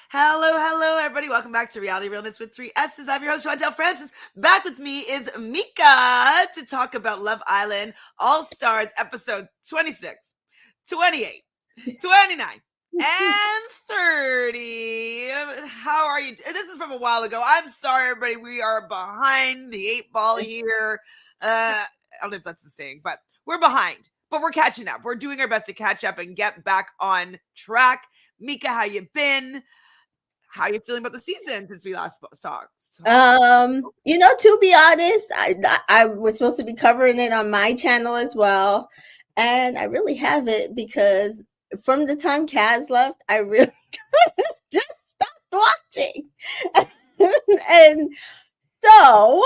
Hello, everybody. Welcome back to Realness with three S's. I'm your host, Chantele Francis. Back with me is Mika to talk about Love Island All Stars episode 26, 28, 29, and 30. How are you? This is from a while ago. I'm sorry, everybody. We are behind the 8 ball here. I don't know if that's the saying, but we're behind. But we're catching up. We're doing our best to catch up and get back on track. Mika, how you been? How are you feeling about the season since we last talked? To be honest, I was supposed to be covering it on my channel as well, and I really haven't because from the time Kaz left, I really just stopped watching, and so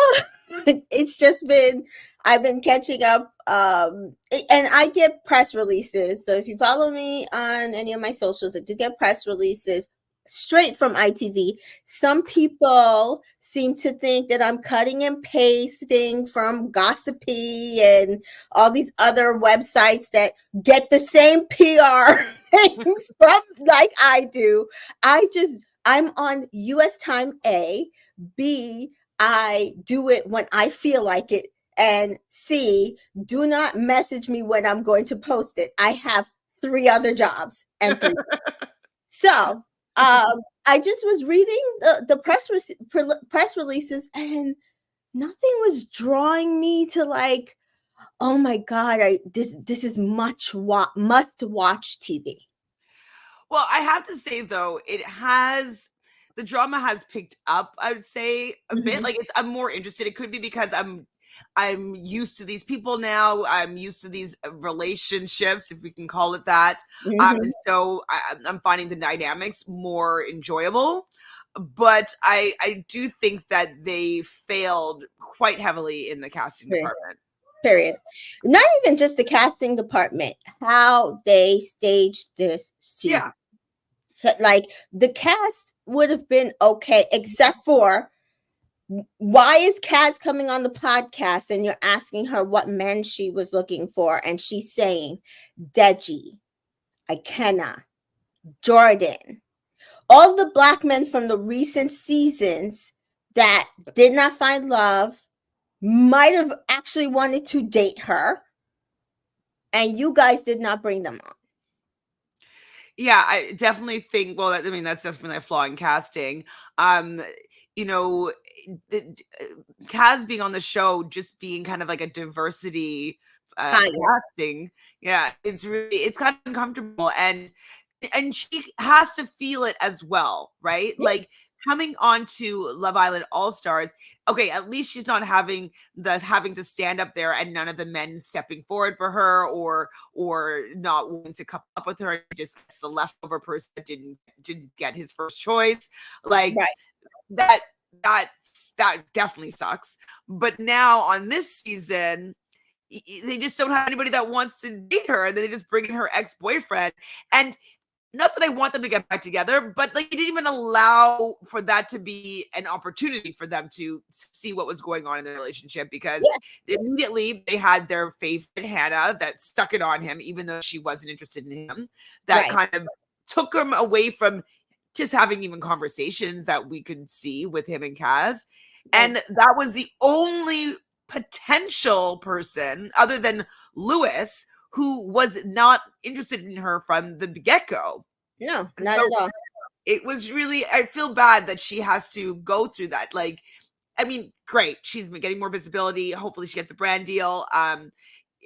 it's just been I've been catching up, and I get press releases. So if you follow me on any of my socials, I do get press releases straight from ITV. Some people seem to think that I'm cutting and pasting from Gossipy and all these other websites that get the same PR things from like I do. I'm on US time A, B, I do it when I feel like it, and C, do not message me when I'm going to post it. I have 3 other jobs and 3 so I just was reading the press releases, and nothing was drawing me to like, oh my god, this is must watch TV. Well, I have to say though, the drama has picked up, I would say a bit. Like I'm more interested. It could be because I'm used to these people now. I'm used to these relationships, if we can call it that. And so I'm finding the dynamics more enjoyable. But I do think that they failed quite heavily in the casting department. Period. Not even just the casting department, how they staged this season. Yeah. Like the cast would have been okay, except for why is Kaz coming on the podcast and you're asking her what men she was looking for, and she's saying Deji, Ikenna, Jordan, all the black men from the recent seasons that did not find love, might have actually wanted to date her, and you guys did not bring them on. Yeah, I definitely think, well, that's definitely a flaw in casting. Kaz being on the show, just being kind of like a diversity casting. Yeah, it's kind of uncomfortable, and she has to feel it as well, right? Yeah. Like coming on to Love Island All Stars, okay, at least she's not having to stand up there and none of the men stepping forward for her or not wanting to couple up with her. Just gets the leftover person that didn't get his first choice. Like that definitely sucks. But now on this season, they just don't have anybody that wants to date her, and they just bring in her ex-boyfriend. And not that I want them to get back together, but like, it didn't even allow for that to be an opportunity for them to see what was going on in their relationship, because immediately they had their favorite Hannah that stuck it on him, even though she wasn't interested in him. That kind of took him away from just having even conversations that we could see with him and Kaz. And that was the only potential person other than Lewis who was not interested in her from the get-go. No, not at all. It was really, I feel bad that she has to go through that. Like, I mean, great. She's getting more visibility. Hopefully she gets a brand deal.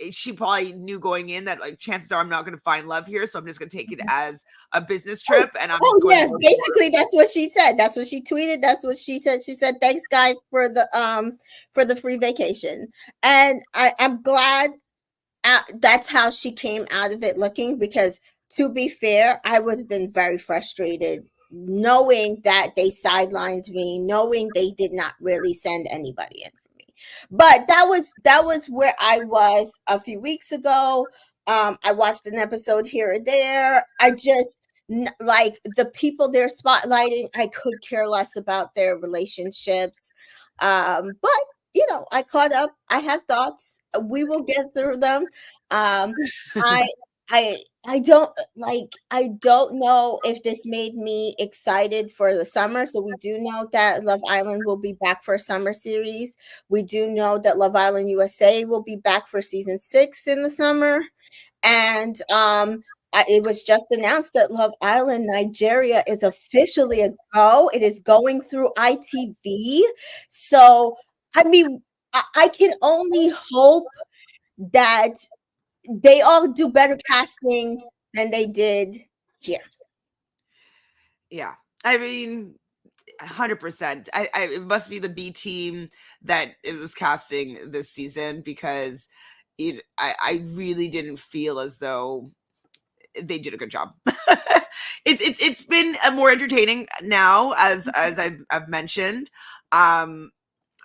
She probably knew going in that like chances are I'm not going to find love here, so I'm just going to take it as a business trip. And I'm basically that's what she said. That's what she tweeted. That's what she said. She said, "Thanks guys for the free vacation," and I'm glad that's how she came out of it looking, because to be fair, I would have been very frustrated knowing that they sidelined me, knowing they did not really send anybody in for me. But that was where I was a few weeks ago. I watched an episode here or there. I just like the people they're spotlighting, I could care less about their relationships. But I caught up. I have thoughts. We will get through them. I don't know if this made me excited for the summer. So we do know that Love Island will be back for a summer series. We do know that Love Island USA will be back for season 6 in the summer. And it was just announced that Love Island Nigeria is officially a go. It is going through ITV. So I mean, I can only hope that they all do better casting than they did here. Yeah. I mean, 100%. It must be the B team that it was casting this season, because I really didn't feel as though they did a good job. It's been more entertaining now, as I've mentioned.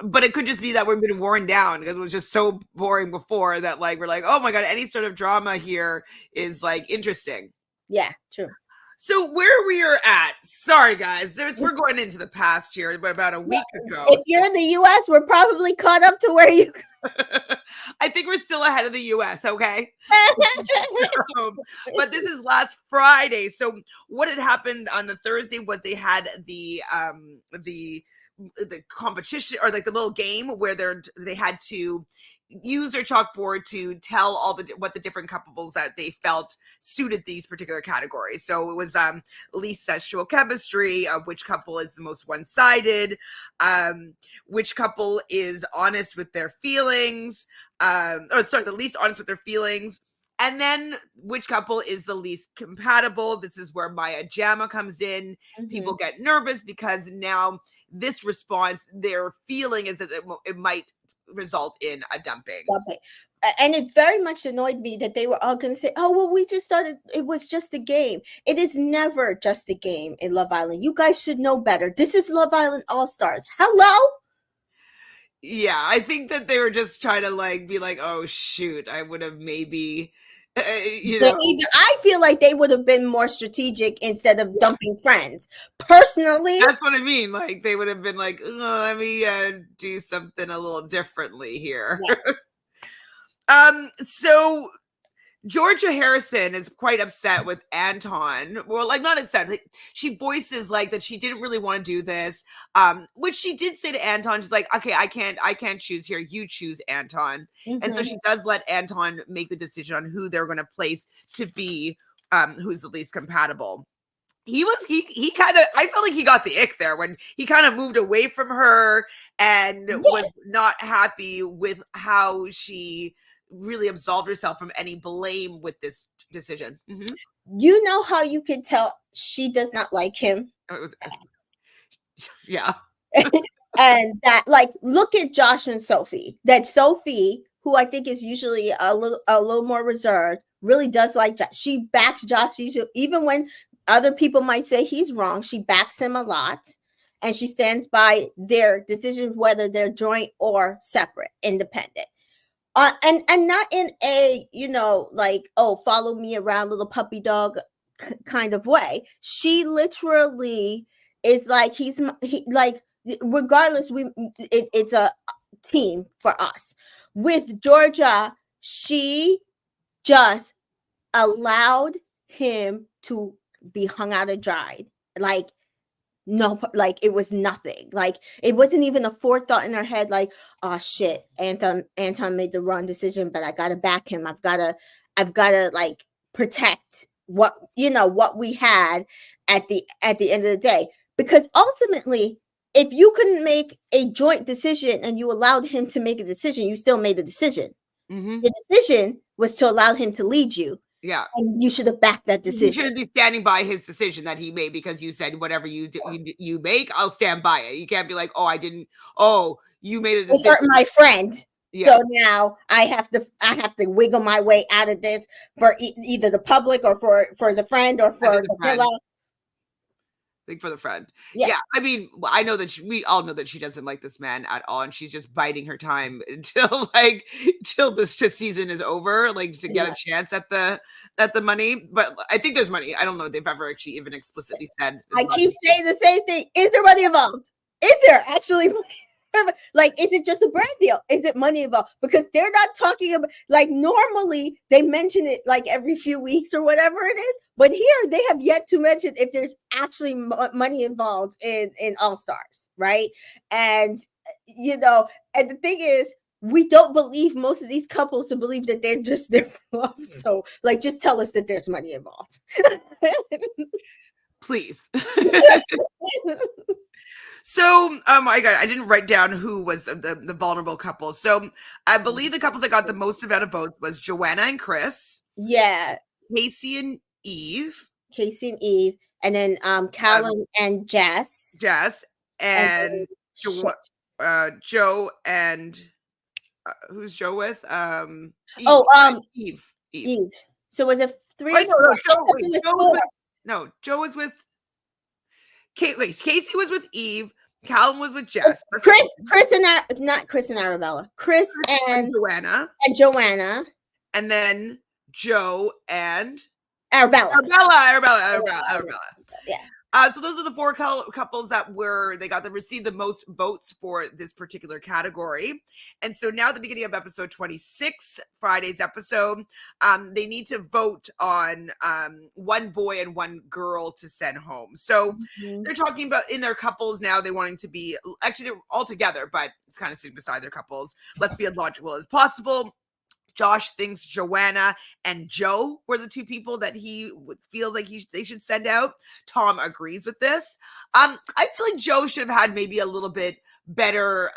But it could just be that we've been worn down, because it was just so boring before that, like, we're like, oh my god, any sort of drama here is like interesting. Yeah, true. So where we are at, sorry guys, we're going into the past here, but about a week ago. If you're in the US, we're probably caught up to where you I think we're still ahead of the US, okay? But this is last Friday. So what had happened on the Thursday was they had the competition, or like the little game where they had to use their chalkboard to tell what the different couples that they felt suited these particular categories. So it was least sexual chemistry, which couple is the most one-sided, which couple is honest with their feelings, the least honest with their feelings, and then which couple is the least compatible. This is where Maya Jama comes in. Mm-hmm. People get nervous because now this response, their feeling is that it might result in a dumping. And it very much annoyed me that they were all going to say, oh, well, we just thought it was just a game. It is never just a game in Love Island. You guys should know better. This is Love Island All-Stars. Hello? Yeah, I think that they were just trying to like be like, oh, shoot, I would have maybe... I feel like they would have been more strategic instead of dumping friends. Personally, that's what I mean. Like, they would have been like, oh, let me do something a little differently here. Yeah. So Georgia Harrison is quite upset with Anton. Well, like, not upset. She voices like that she didn't really want to do this. Which she did say to Anton. She's like, okay, I can't choose here. You choose, Anton. Mm-hmm. And so she does let Anton make the decision on who they're going to place to be who's the least compatible. He kind of, I felt like he got the ick there when he kind of moved away from her and was not happy with how she really absolved herself from any blame with this decision. Mm-hmm. You know how you can tell she does not like him? Yeah. And that, like, look at Josh and Sophie. That Sophie, who I think is usually a little more reserved, really does like Josh. She backs Josh, even when other people might say he's wrong. She backs him a lot, and she stands by their decisions, whether they're joint or separate, independent. And not in a, like, oh, follow me around, little puppy dog kind of way. She literally is like, like, regardless, it's a team for us. With Georgia, she just allowed him to be hung out and dried. Like, no, like, it was nothing. Like, it wasn't even a forethought in her head, like, oh shit, Anton made the wrong decision, but I gotta back him. I've gotta like protect what we had at the end of the day. Because ultimately, if you couldn't make a joint decision and you allowed him to make a decision, you still made a decision. Mm-hmm. The decision was to allow him to lead you. Yeah. And you should have backed that decision. You shouldn't be standing by his decision that he made because you said whatever you make, I'll stand by it. You can't be like, you made a decision. It hurt my friend. Yeah. So now I have to wiggle my way out of this for either the public or for the friend or for the pillow. For the friend. Yeah. I mean, I know that we all know that she doesn't like this man at all, and she's just biding her time till this season is over, like, to get a chance at the money. But I think there's money. I don't know if they've ever actually even explicitly said. I keep saying the same thing. Is there money involved? Is there actually money? Like, is it just a brand deal? Is it money involved? Because they're not talking about, like, normally they mention it like every few weeks or whatever it is, but here they have yet to mention if there's actually money involved in All Stars, right? And and the thing is, we don't believe most of these couples to believe that they're just there for love. So, like, just tell us that there's money involved. Please. So, I didn't write down who was the vulnerable couples. So, I believe the couples that got the most amount of votes was Joanna and Chris. Yeah. Casey and Eve. And then Callum and Jess. And Joe and who's Joe with? Eve. So was it 3 or 4? Joe was with Casey was with Eve. Callum was with Jess. Chris and Arabella. Chris and Joanna. And then Joe and Arabella. Yeah. So those are the 4 couples that received the most votes for this particular category. And so now at the beginning of episode 26, Friday's episode, they need to vote on one boy and one girl to send home. So they're talking about in their couples now, they wanting to be, actually they're all together, but it's kind of sitting beside their couples. Let's be as logical as possible. Josh thinks Joanna and Joe were the 2 people that he feels like they should send out. Tom agrees with this. I feel like Joe should have had maybe a little bit better,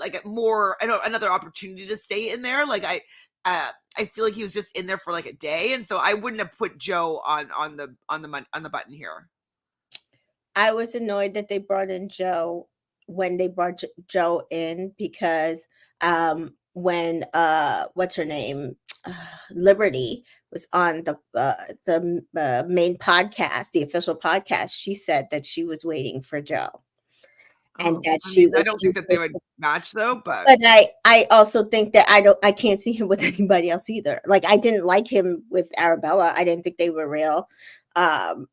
another opportunity to stay in there. Like I feel like he was just in there for like a day, and so I wouldn't have put Joe on the button here. I was annoyed that they brought in Joe when they brought Joe in because when what's her name, Liberty was on the main podcast, the official podcast, she said that she was waiting for Joe. And that I don't think that they would match though, but I also think that I can't see him with anybody else either. Like, I didn't like him with Arabella. I didn't think they were real. And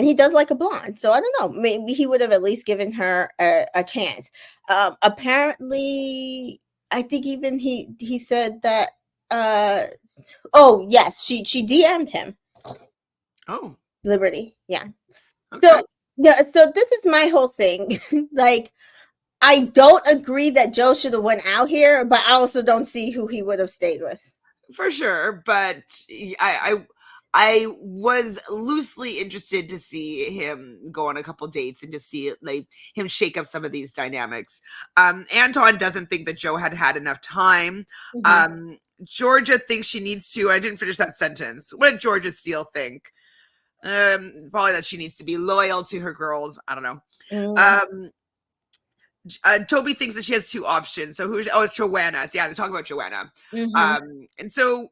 he does like a blonde. So I don't know. Maybe he would have at least given her a chance. Apparently, I think even he said that yes, she DM'd him. Oh. Liberty. Yeah. Okay. So this is my whole thing. Like, I don't agree that Joe should have went out here, but I also don't see who he would have stayed with. For sure, but I was loosely interested to see him go on a couple dates and to see like him shake up some of these dynamics. Anton doesn't think that Joe had enough time. Georgia thinks she needs to. I didn't finish that sentence. What did Georgia Steele think? Probably that she needs to be loyal to her girls. I don't know. Toby thinks that she has 2 options. So it's Joanna. Yeah, they're talking about Joanna. And so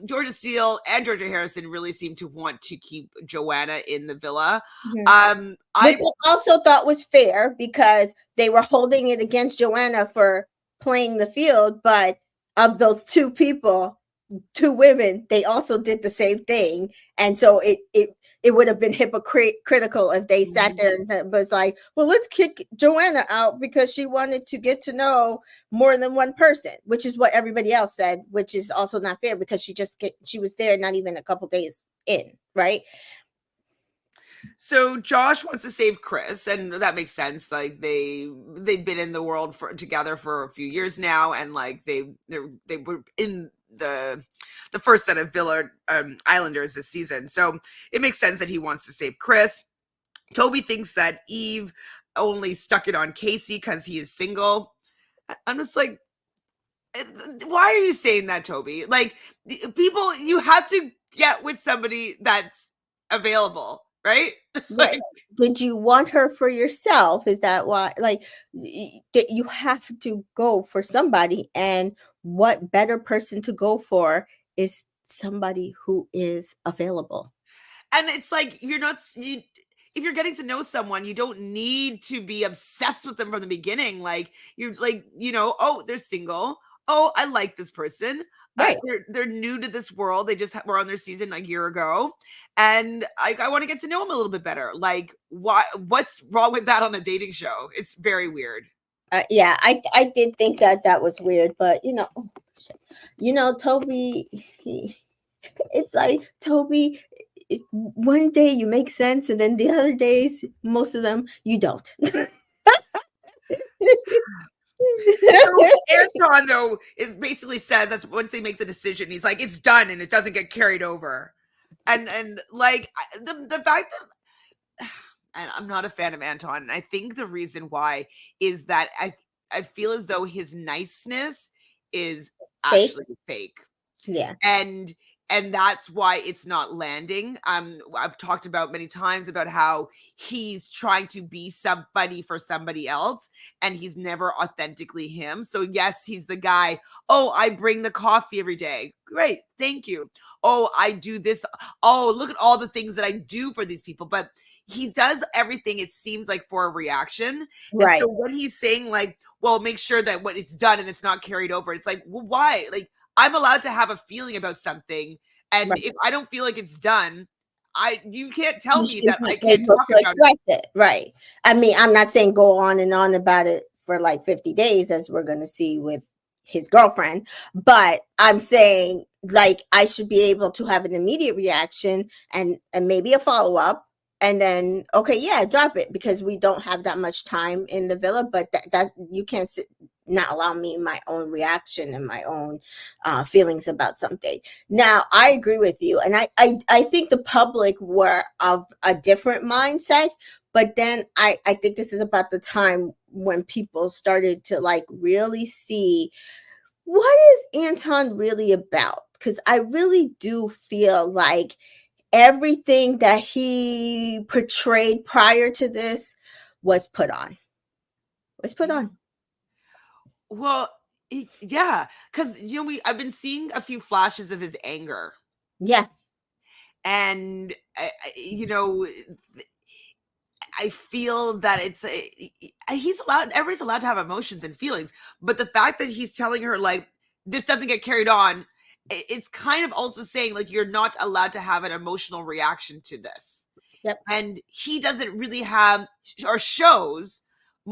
Georgia Steele and Georgia Harrison really seem to want to keep Joanna in the villa. Which I also thought was fair because they were holding it against Joanna for playing the field, but of those 2 people, 2 women, they also did the same thing. And so it would have been hypocritical if they sat there and was like, well, let's kick Joanna out because she wanted to get to know more than one person, which is what everybody else said, which is also not fair because she was there not even a couple days in, right? So Josh wants to save Chris, and that makes sense. Like they've been in the world together for a few years now, and like they were in the first set of Villa Islanders this season. So it makes sense that he wants to save Chris. Toby thinks that Eve only stuck it on Casey because he is single. I'm just like, why are you saying that, Toby? Like, people, you have to get with somebody that's available, right? Like, did you want her for yourself? Is that why? Like, you have to go for somebody, and what better person to go for is somebody who is available. And it's like, if you're getting to know someone, you don't need to be obsessed with them from the beginning. Like, you're like, oh, they're single. Oh, I like this person. Right. They're new to this world. They just were on their season a year ago. And I want to get to know them a little bit better. Like, what's wrong with that on a dating show? It's very weird. Yeah, I did think that that was weird, but oh, shit. Toby, it's like Toby. One day you make sense, and then the other days, most of them you don't. So Anton though is basically says that's once they make the decision, he's like, it's done and it doesn't get carried over. And like the fact that and I'm not a fan of Anton, and I think the reason why is that I feel as though his niceness is Fake. actually fake. Yeah. And that's why it's not landing. I've talked about many times about how he's trying to be somebody for somebody else and he's never authentically him. So yes, he's the guy, oh, I bring the coffee every day, great, thank you. Oh, I do this, oh, look at all the things that I do for these people. But he does everything, it seems like, for a reaction. And Right. so when he's saying like, well, make sure that when it's done and it's not carried over, it's like, well, why? Like, I'm allowed to have a feeling about something, and Right. if I don't feel like it's done, you can't tell You me should that I be can't able talk to about it. express it. Right. I mean, I'm not saying go on and on about it for like 50 days, as we're going to see with his girlfriend, but I'm saying like I should be able to have an immediate reaction and maybe a follow up. And then, okay, yeah, drop it because we don't have that much time in the villa. But that you can't not allow me my own reaction and my own feelings about something. Now, I agree with you, and I think the public were of a different mindset. But then I think this is about the time when people started to like really see what is Anton really about. Because I really do feel like everything that he portrayed prior to this was put on. Was put Yeah. on. Well, yeah, because I've been seeing a few flashes of his anger, Yeah. and I feel that he's allowed. Everybody's allowed to have emotions and feelings, but the fact that he's telling her like this doesn't get carried on, it's kind of also saying like you're not allowed to have an emotional reaction to this. Yep. And he doesn't really have or shows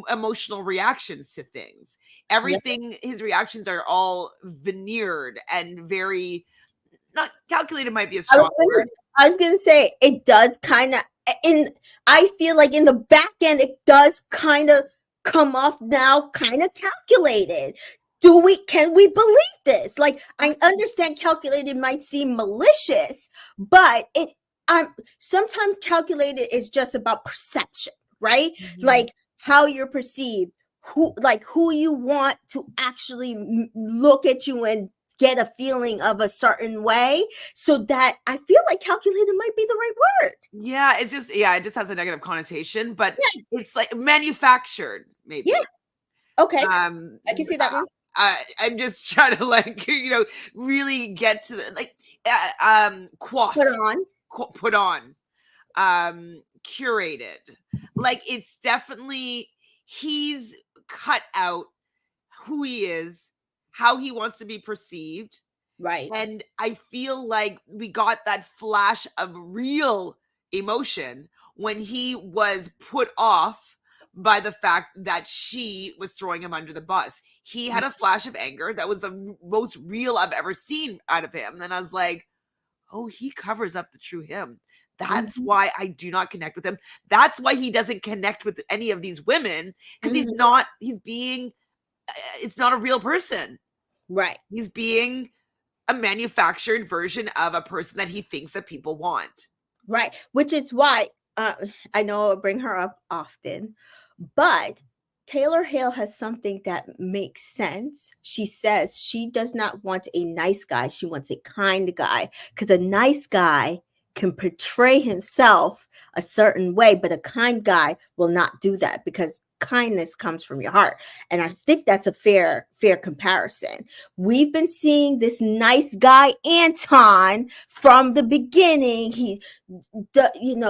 emotional reactions to things. Yep. Everything, his reactions are all veneered and very not calculated. Might be a I was strong gonna, word. I was gonna say it does kind of in. I feel like in the back end, it does kind of come off now, kind of calculated. Can we believe this? Like, I understand calculated might seem malicious, but sometimes calculated is just about perception, right? Mhm. Like how you're perceived, who you want to actually look at you and get a feeling of a certain way, so that I feel like calculated might be the right word. Yeah, it just has a negative connotation, but Yeah. it's like manufactured, Yeah. maybe. Okay. Um, I can see that one. I'm just trying to like really get to the like Put quaff, on. put on, curated. Like it's definitely he's cut out who he is, how he wants to be perceived. Right. And I feel like we got that flash of real emotion when he was put off by the fact that she was throwing him under the bus. He had a flash of anger that was the most real I've ever seen out of him. And I was like, oh, he covers up the true him. That's Mhm. why I do not connect with him. That's why he doesn't connect with any of these women because Mhm. it's not a real person. Right. He's being a manufactured version of a person that he thinks that people want. Right. Which is why I know I bring her up often, but Taylor Hale has something that makes sense. She says she does not want a nice guy. She wants a kind guy because a nice guy can portray himself a certain way, but a kind guy will not do that because kindness comes from your heart. And I think that's a fair comparison. We've been seeing this nice guy Anton from the beginning. He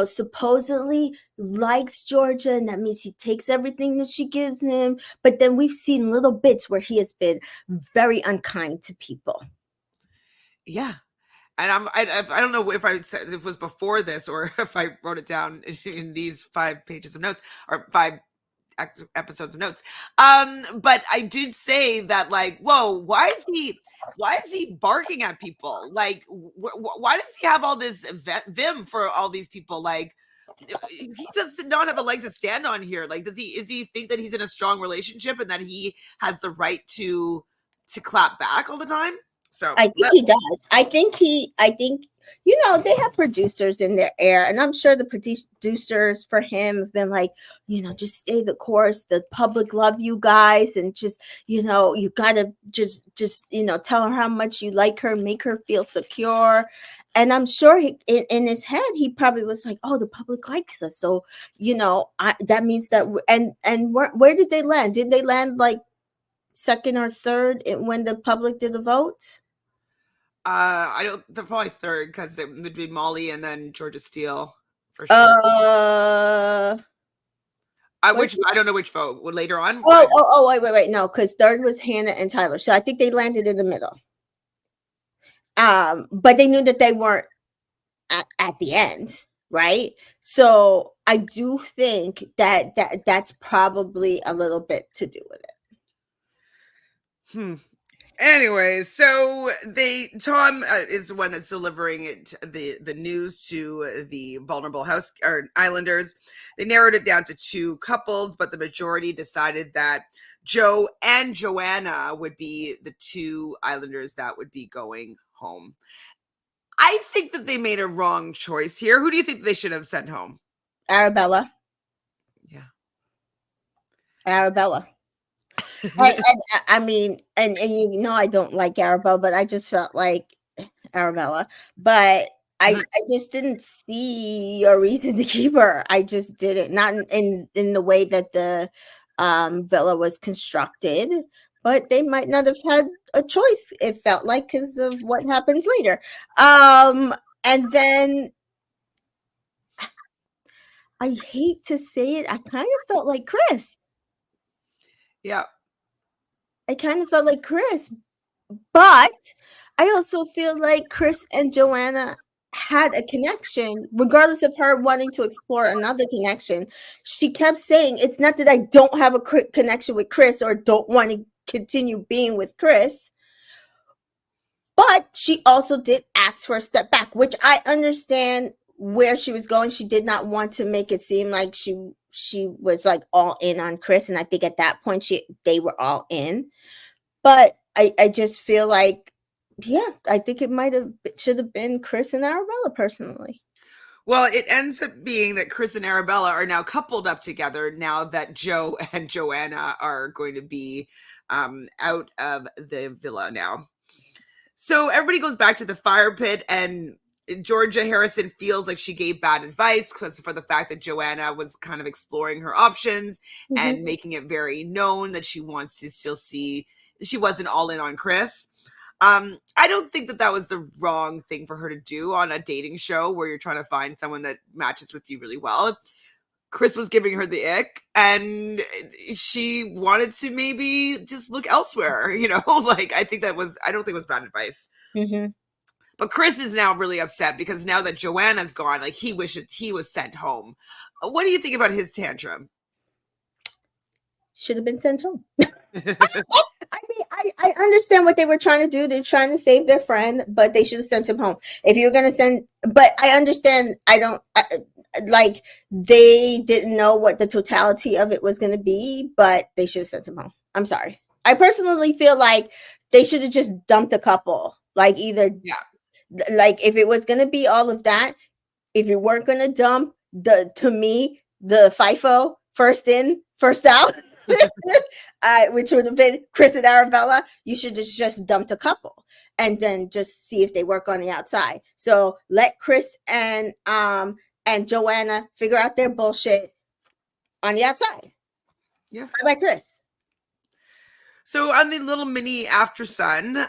supposedly likes Georgia, and that means he takes everything that she gives him. But then we've seen little bits where he has been very unkind to people. Yeah. And I don't know if I said if it was before this or if I wrote it down in these 5 pages of notes or 5 episodes of Notes. But I did say that, like, whoa, why is he barking at people? Like, why does he have all this vim for all these people? Like, he does not have a leg to stand on here. Like, is he think that he's in a strong relationship and that he has the right to clap back all the time? So I think he does. I think they have producers in their air, and I'm sure the producers for him have been like, just stay the course. The public love you guys, and just, you gotta just tell her how much you like her, make her feel secure. And I'm sure in his head, he probably was like, "Oh, the public likes us, so that means that." And where did they land? Did they land like second or third when the public did the vote? I don't. They're probably third because it would be Molly and then Georgia Steele for sure. Which I don't know which vote later on. Wait, no, because third was Hannah and Tyler, so I think they landed in the middle. But they knew that they weren't at the end, right? So I do think that's probably a little bit to do with it. Anyways, so Tom is the one that's delivering the news to the vulnerable Islanders. They narrowed it down to 2 couples, but the majority decided that Joe and Joanna would be the 2 Islanders that would be going home. I think that they made a wrong choice here. Who do you think they should have sent home? Arabella. Yeah. Arabella. I mean, and I don't like Arabella, but I just felt like Arabella. But I just didn't see a reason to keep her. I just didn't. Not in the way that the villa was constructed. But they might not have had a choice, it felt like, because of what happens later. And then I hate to say it, I kind of felt like Chris. Yeah. I kind of felt like Chris, but I also feel like Chris and Joanna had a connection, regardless of her wanting to explore another connection. She kept saying, it's not that I don't have a connection with Chris or don't want to continue being with Chris, but she also did ask for a step back, which I understand where she was going. She did not want to make it seem like she was like all in on Chris, and I think at that point they were all in. But I just feel like, yeah, I think should have been Chris and Arabella personally. Well, it ends up being that Chris and Arabella are now coupled up together now that Joe and Joanna are going to be out of the villa now. So everybody goes back to the fire pit, and Georgia Harrison feels like she gave bad advice because for the fact that Joanna was kind of exploring her options and making it very known that she wants to still see she wasn't all in on Chris. I don't think that was the wrong thing for her to do on a dating show where you're trying to find someone that matches with you really well. Chris was giving her the ick, and she wanted to maybe just look elsewhere, like I don't think it was bad advice. But Chris is now really upset because now that Joanna's gone, like he wishes he was sent home. What do you think about his tantrum? Should have been sent home. I mean, I understand what they were trying to do. They're trying to save their friend, but they should have sent him home. If you're going to send, but I understand. Like they didn't know what the totality of it was going to be, but they should have sent him home. I'm sorry. I personally feel like they should have just dumped a couple. Like either, like if it was going to be all of that, if you weren't going to dump the FIFO first in, first out, which would have been Chris and Arabella, you should have just dumped a couple and then just see if they work on the outside. So let Chris and Joanna figure out their bullshit on the outside. Yeah. I like Chris. So on the little mini After Sun,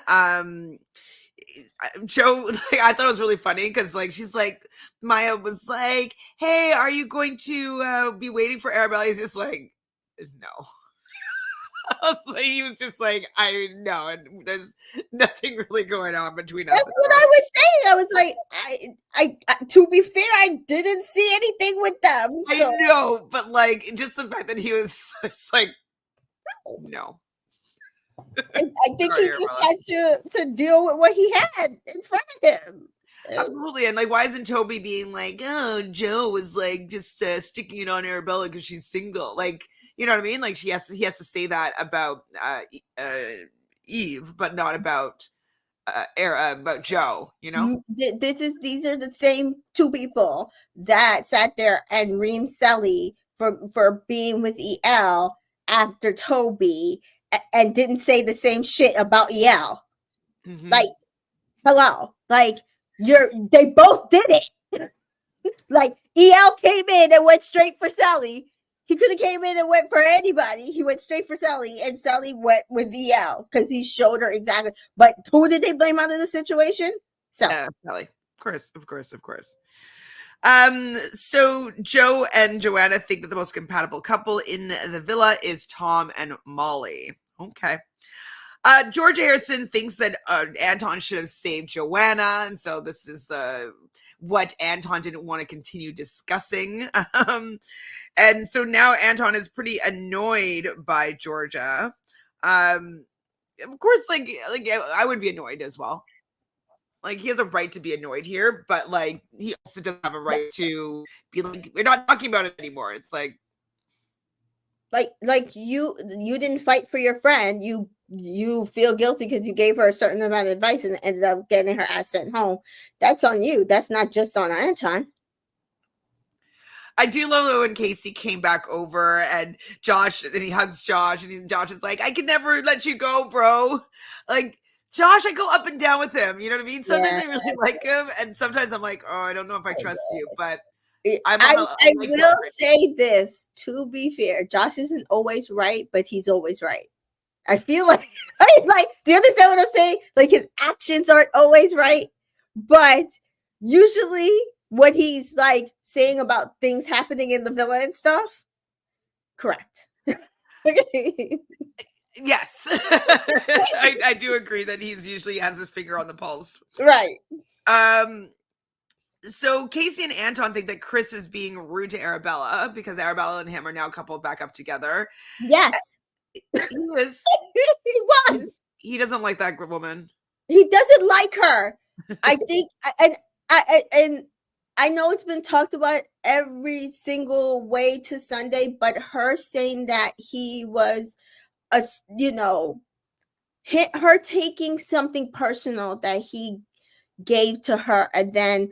Joe, I thought it was really funny because she's like, Maya was like, hey, are you going to be waiting for Arabella? He's just like, no. So he was just like, I know, and there's nothing really going on between us. That's what I was saying. I was like, I to be fair, I didn't see anything with them. So. I know, but like just the fact that he was just like, no. I think he just had to deal with what he had in front of him. Absolutely. And like, why isn't Toby being like, oh, Joe was like just sticking it on Arabella because she's single? Like, you know what I mean? Like he has to say that about Eve, but not about Joe, you know? These are the same two people that sat there and reamed Sally for being with EL after Toby and didn't say the same shit about EL. Mm-hmm. Like, hello, like they both did it. Like EL came in and went straight for Sally. He could have came in and went for anybody. He went straight for Sally, and Sally went with EL because he showed her exactly. But who did they blame out of the situation? Sally. Of course. So Joe and Joanna think that the most compatible couple in the villa is Tom and Molly. Okay. Georgia Harrison thinks that Anton should have saved Joanna, and so this is what Anton didn't want to continue discussing. And so now Anton is pretty annoyed by Georgia. Of course, like I would be annoyed as well. Like he has a right to be annoyed here, but like he also doesn't have a right to be like, we're not talking about it anymore. It's like you didn't fight for your friend. You feel guilty because you gave her a certain amount of advice and ended up getting her ass sent home. That's on you. That's not just on Anton. I do love when Casey came back over and Josh, and he hugs Josh, and Josh is like, I can never let you go, bro. Like, Josh, I go up and down with him. You know what I mean? Sometimes I really like him, and sometimes I'm like, oh, I don't know if I trust you, but I will say this, to be fair, Josh isn't always right, but he's always right. I feel like, do you understand what I'm saying? Like his actions aren't always right, but usually what he's like saying about things happening in the villa and stuff, correct. Yes. I do agree that he's usually has his finger on the pulse. Right. So Casey and Anton think that Chris is being rude to Arabella because Arabella and him are now coupled back up together. Yes. He is. He was. He doesn't like that woman. He doesn't like her. I think, and I know it's been talked about every single way to Sunday, but her saying that he was her taking something personal that he gave to her and then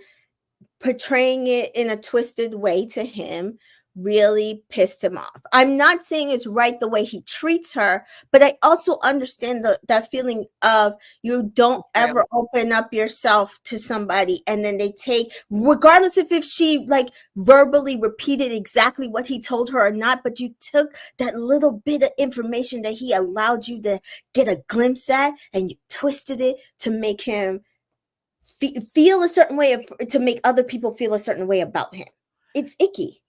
portraying it in a twisted way to him really pissed him off. I'm not saying it's right the way he treats her, but I also understand that feeling of you don't ever open up yourself to somebody and then they take, regardless if she like verbally repeated exactly what he told her or not, but you took that little bit of information that he allowed you to get a glimpse at and you twisted it to make him feel a certain way, to make other people feel a certain way about him. It's icky.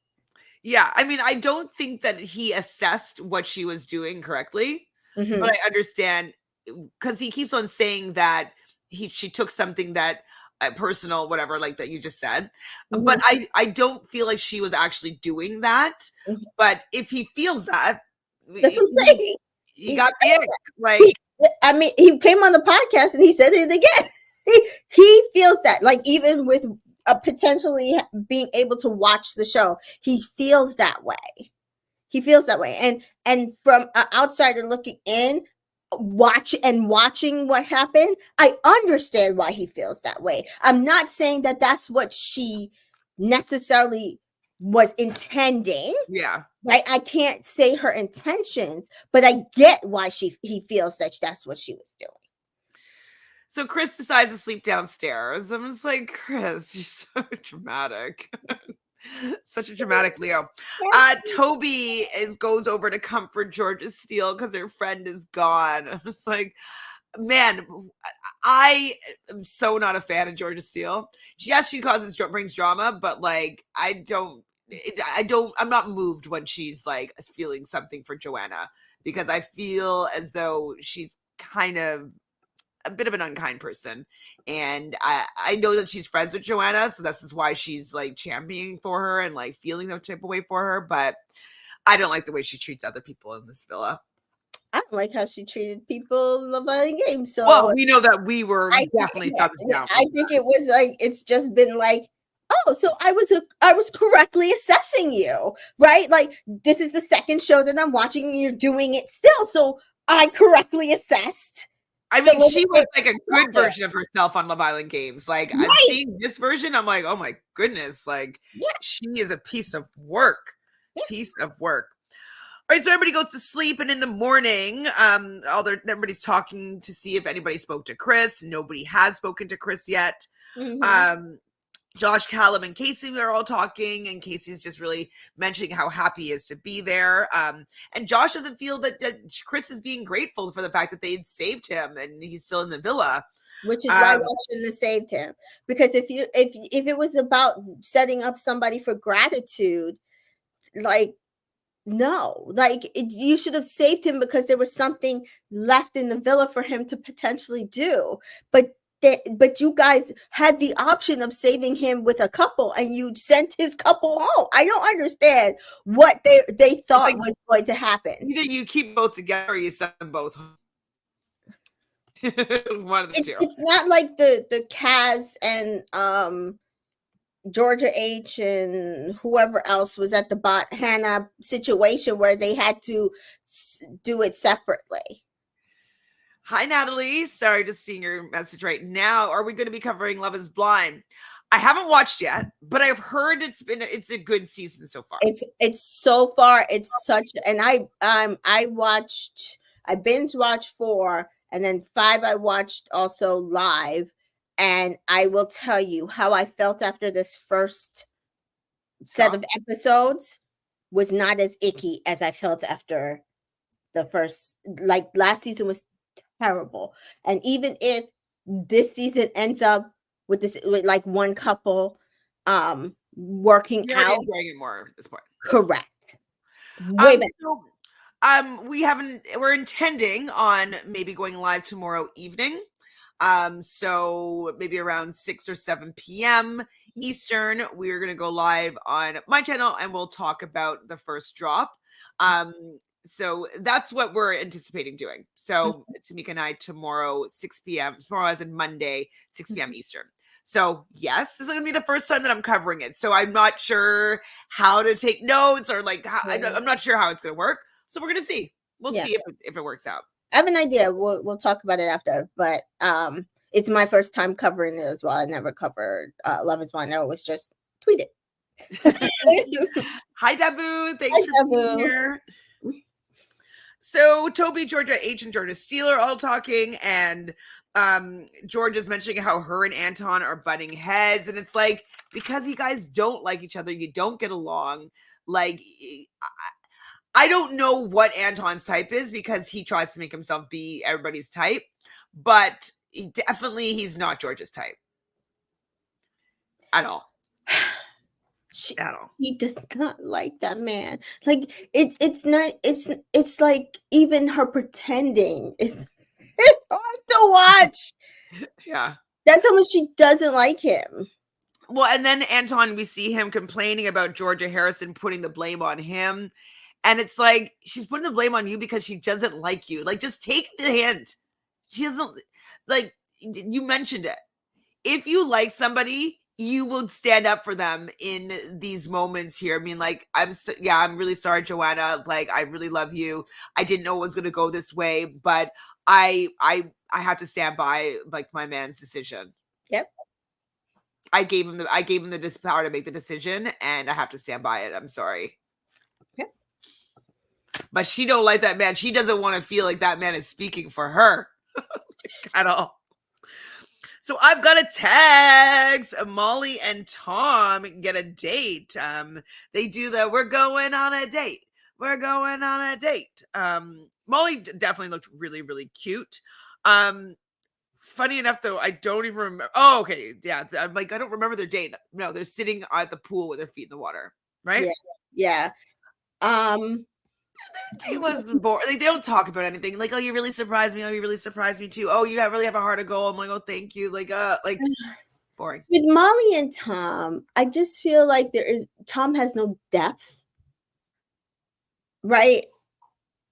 Yeah, I mean, I don't think that he assessed what she was doing correctly, but I understand because he keeps on saying that she took something that personal, whatever, like that you just said. But I don't feel like she was actually doing that. But if he feels that, that's what I'm saying. He got the ick. Like, he came on the podcast and he said it again. He feels that, like, even with potentially being able to watch the show, he feels that way. And from an outsider looking in, watching what happened, I understand why he feels that way. I'm not saying that that's what she necessarily was intending. Yeah. Right? I can't say her intentions, but I get why he feels that that's what she was doing. So Chris decides to sleep downstairs. I'm just like, Chris, you're so dramatic. Such a dramatic Leo. Toby goes over to comfort Georgia Steele because her friend is gone. I'm just like, man, I am so not a fan of Georgia Steele. Yes, she brings drama, but like, I don't I'm not moved when she's like feeling something for Joanna, because I feel as though she's kind of a bit of an unkind person, and I know that she's friends with Joanna, so this is why she's like championing for her and like feeling that type of way for her. But I don't like the way she treats other people in this villa. I don't like how she treated people in Love Island games. So well, we know that we were I definitely thumbs down. I think it was like it's just been like, oh, so I was correctly assessing you, right? Like this is the second show that I'm watching and you're doing it still. So I correctly assessed. I mean, she was like a good version of herself on Love Island games. Like Right. I'm seeing this version, I'm like, oh my goodness, like she is a piece of work. Piece of work. All right, so everybody goes to sleep, and in the morning, everybody's talking to see if anybody spoke to Chris. Nobody has spoken to Chris yet. Josh, Callum, and Casey are all talking, and Casey's just really mentioning how happy he is to be there. And Josh doesn't feel that Chris is being grateful for the fact that they had saved him and he's still in the villa. Which is why y'all shouldn't have saved him. Because if it was about setting up somebody for gratitude, like, no, like you should have saved him because there was something left in the villa for him to potentially do. But you guys had the option of saving him with a couple, and you sent his couple home. I don't understand what they thought was going to happen. Either you keep both together or you send them both home. One of the two. It's not like the Kaz and Georgia H and whoever else was at the Hannah situation where they had to do it separately. Hi, Natalie. Sorry, just seeing your message right now. Are we going to be covering Love is Blind? I haven't watched yet, but I've heard it's a good season so far. It's so far. It's such, and I binge watched 4, and then 5 I watched also live. And I will tell you how I felt after this first set of episodes was not as icky as I felt after the first. Like last season was terrible. And even if this season ends up with like one couple working You're out, enjoying it more at this point. Correct. Way better. We're intending on maybe going live tomorrow evening. So maybe around 6 or 7 p.m. Eastern, we're going to go live on my channel and we'll talk about the first drop. So that's what we're anticipating doing. So Tamika and I tomorrow, 6 p.m. Tomorrow as in Monday, 6 p.m. Eastern. So yes, this is going to be the first time that I'm covering it. So I'm not sure how to take notes or like, I'm not sure how it's going to work. So we're going to see. We'll see if it works out. I have an idea. We'll talk about it after, but it's my first time covering it as well. I never covered Love is Blind. I always just tweet it. Hi, Dabu. Thanks for being here. So Toby, Georgia H, and Georgia Steele are all talking, and Georgia's mentioning how her and Anton are butting heads, and it's like, because you guys don't like each other, you don't get along. Like, I don't know what Anton's type is because he tries to make himself be everybody's type, but he's not Georgia's type at all. He does not like that man. Like it's not. It's like even her pretending. It's hard to watch. Yeah, that's how much she doesn't like him. Well, and then Anton, we see him complaining about Georgia Harrison putting the blame on him. And it's like, she's putting the blame on you because she doesn't like you. Like, just take the hint. She doesn't, like, you mentioned it. If you like somebody, you will stand up for them in these moments here. I mean, like, I'm really sorry, Joanna. Like, I really love you. I didn't know it was going to go this way, but I have to stand by, like, my man's decision. Yep. I gave him the power to make the decision, and I have to stand by it. I'm sorry. But she don't like that man. She doesn't want to feel like that man is speaking for her at all. So I've got a text. Molly and Tom get a date. They do we're going on a date. We're going on a date. Molly definitely looked really, really cute. Funny enough, though, I don't even remember. Oh, okay. Yeah. I'm like, I don't remember their date. No, they're sitting at the pool with their feet in the water. right? Yeah. Their date was boring. Like, they don't talk about anything. Like, oh, you really surprised me. Oh, you really surprised me too. Oh, you really have a heart of gold. I'm like, oh, thank you. Like boring. With Molly and Tom, I just feel like Tom has no depth, right?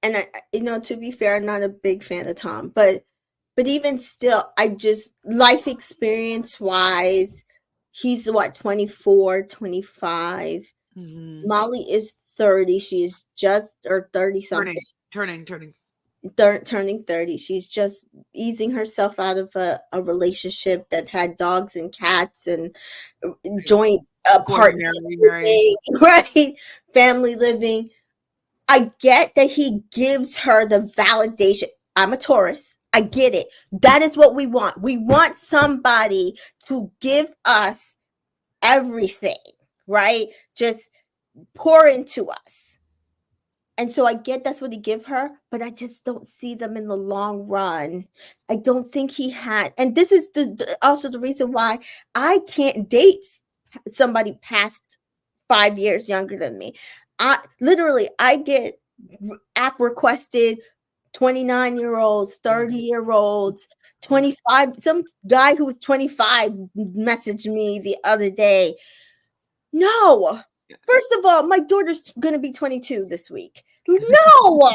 And to be fair, I'm not a big fan of Tom, but even still, I just life experience wise, he's what, 24, 25. Mm-hmm. Molly is 30. She's just or 30 something. Turning. Turning 30. She's just easing herself out of a relationship that had dogs and cats and joint apartment living, right? Family living. I get that he gives her the validation. I'm a Taurus. I get it. That is what we want. We want somebody to give us everything, right? Just pour into us. And so I get that's what he give her, but I just don't see them in the long run. I don't think he had, and this is also the reason why I can't date somebody past 5 years younger than me. I get app requested 29-year-olds, 30-year-olds, 25. Some guy who was 25 messaged me the other day. No. First of all, my daughter's going to be 22 this week. No.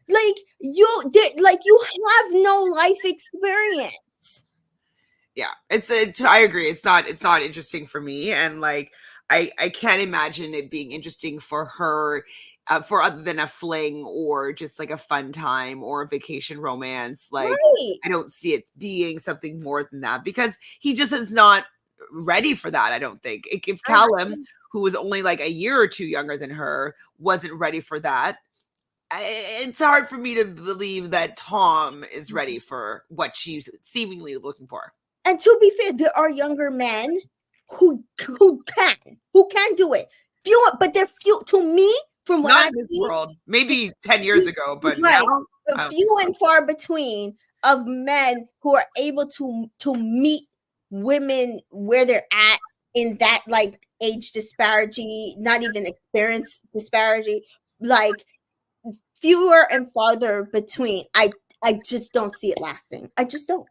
Like you have no life experience. Yeah, I agree. It's not interesting for me, and like I can't imagine it being interesting for her, for other than a fling or just like a fun time or a vacation romance. Like, right. I don't see it being something more than that because he just is not ready for that. I don't think if Callum, who was only like a year or two younger than her, wasn't ready for that, it's hard for me to believe that Tom is ready for what she's seemingly looking for. And to be fair, there are younger men who can do it. Few, but they're few to me from what Not I've in this seen. world. Maybe 10 years ago, but right. now Few and far between of men who are able to meet women where they're at in that like age disparity, not even experience disparity, like fewer and farther between. I just don't see it lasting. I just don't.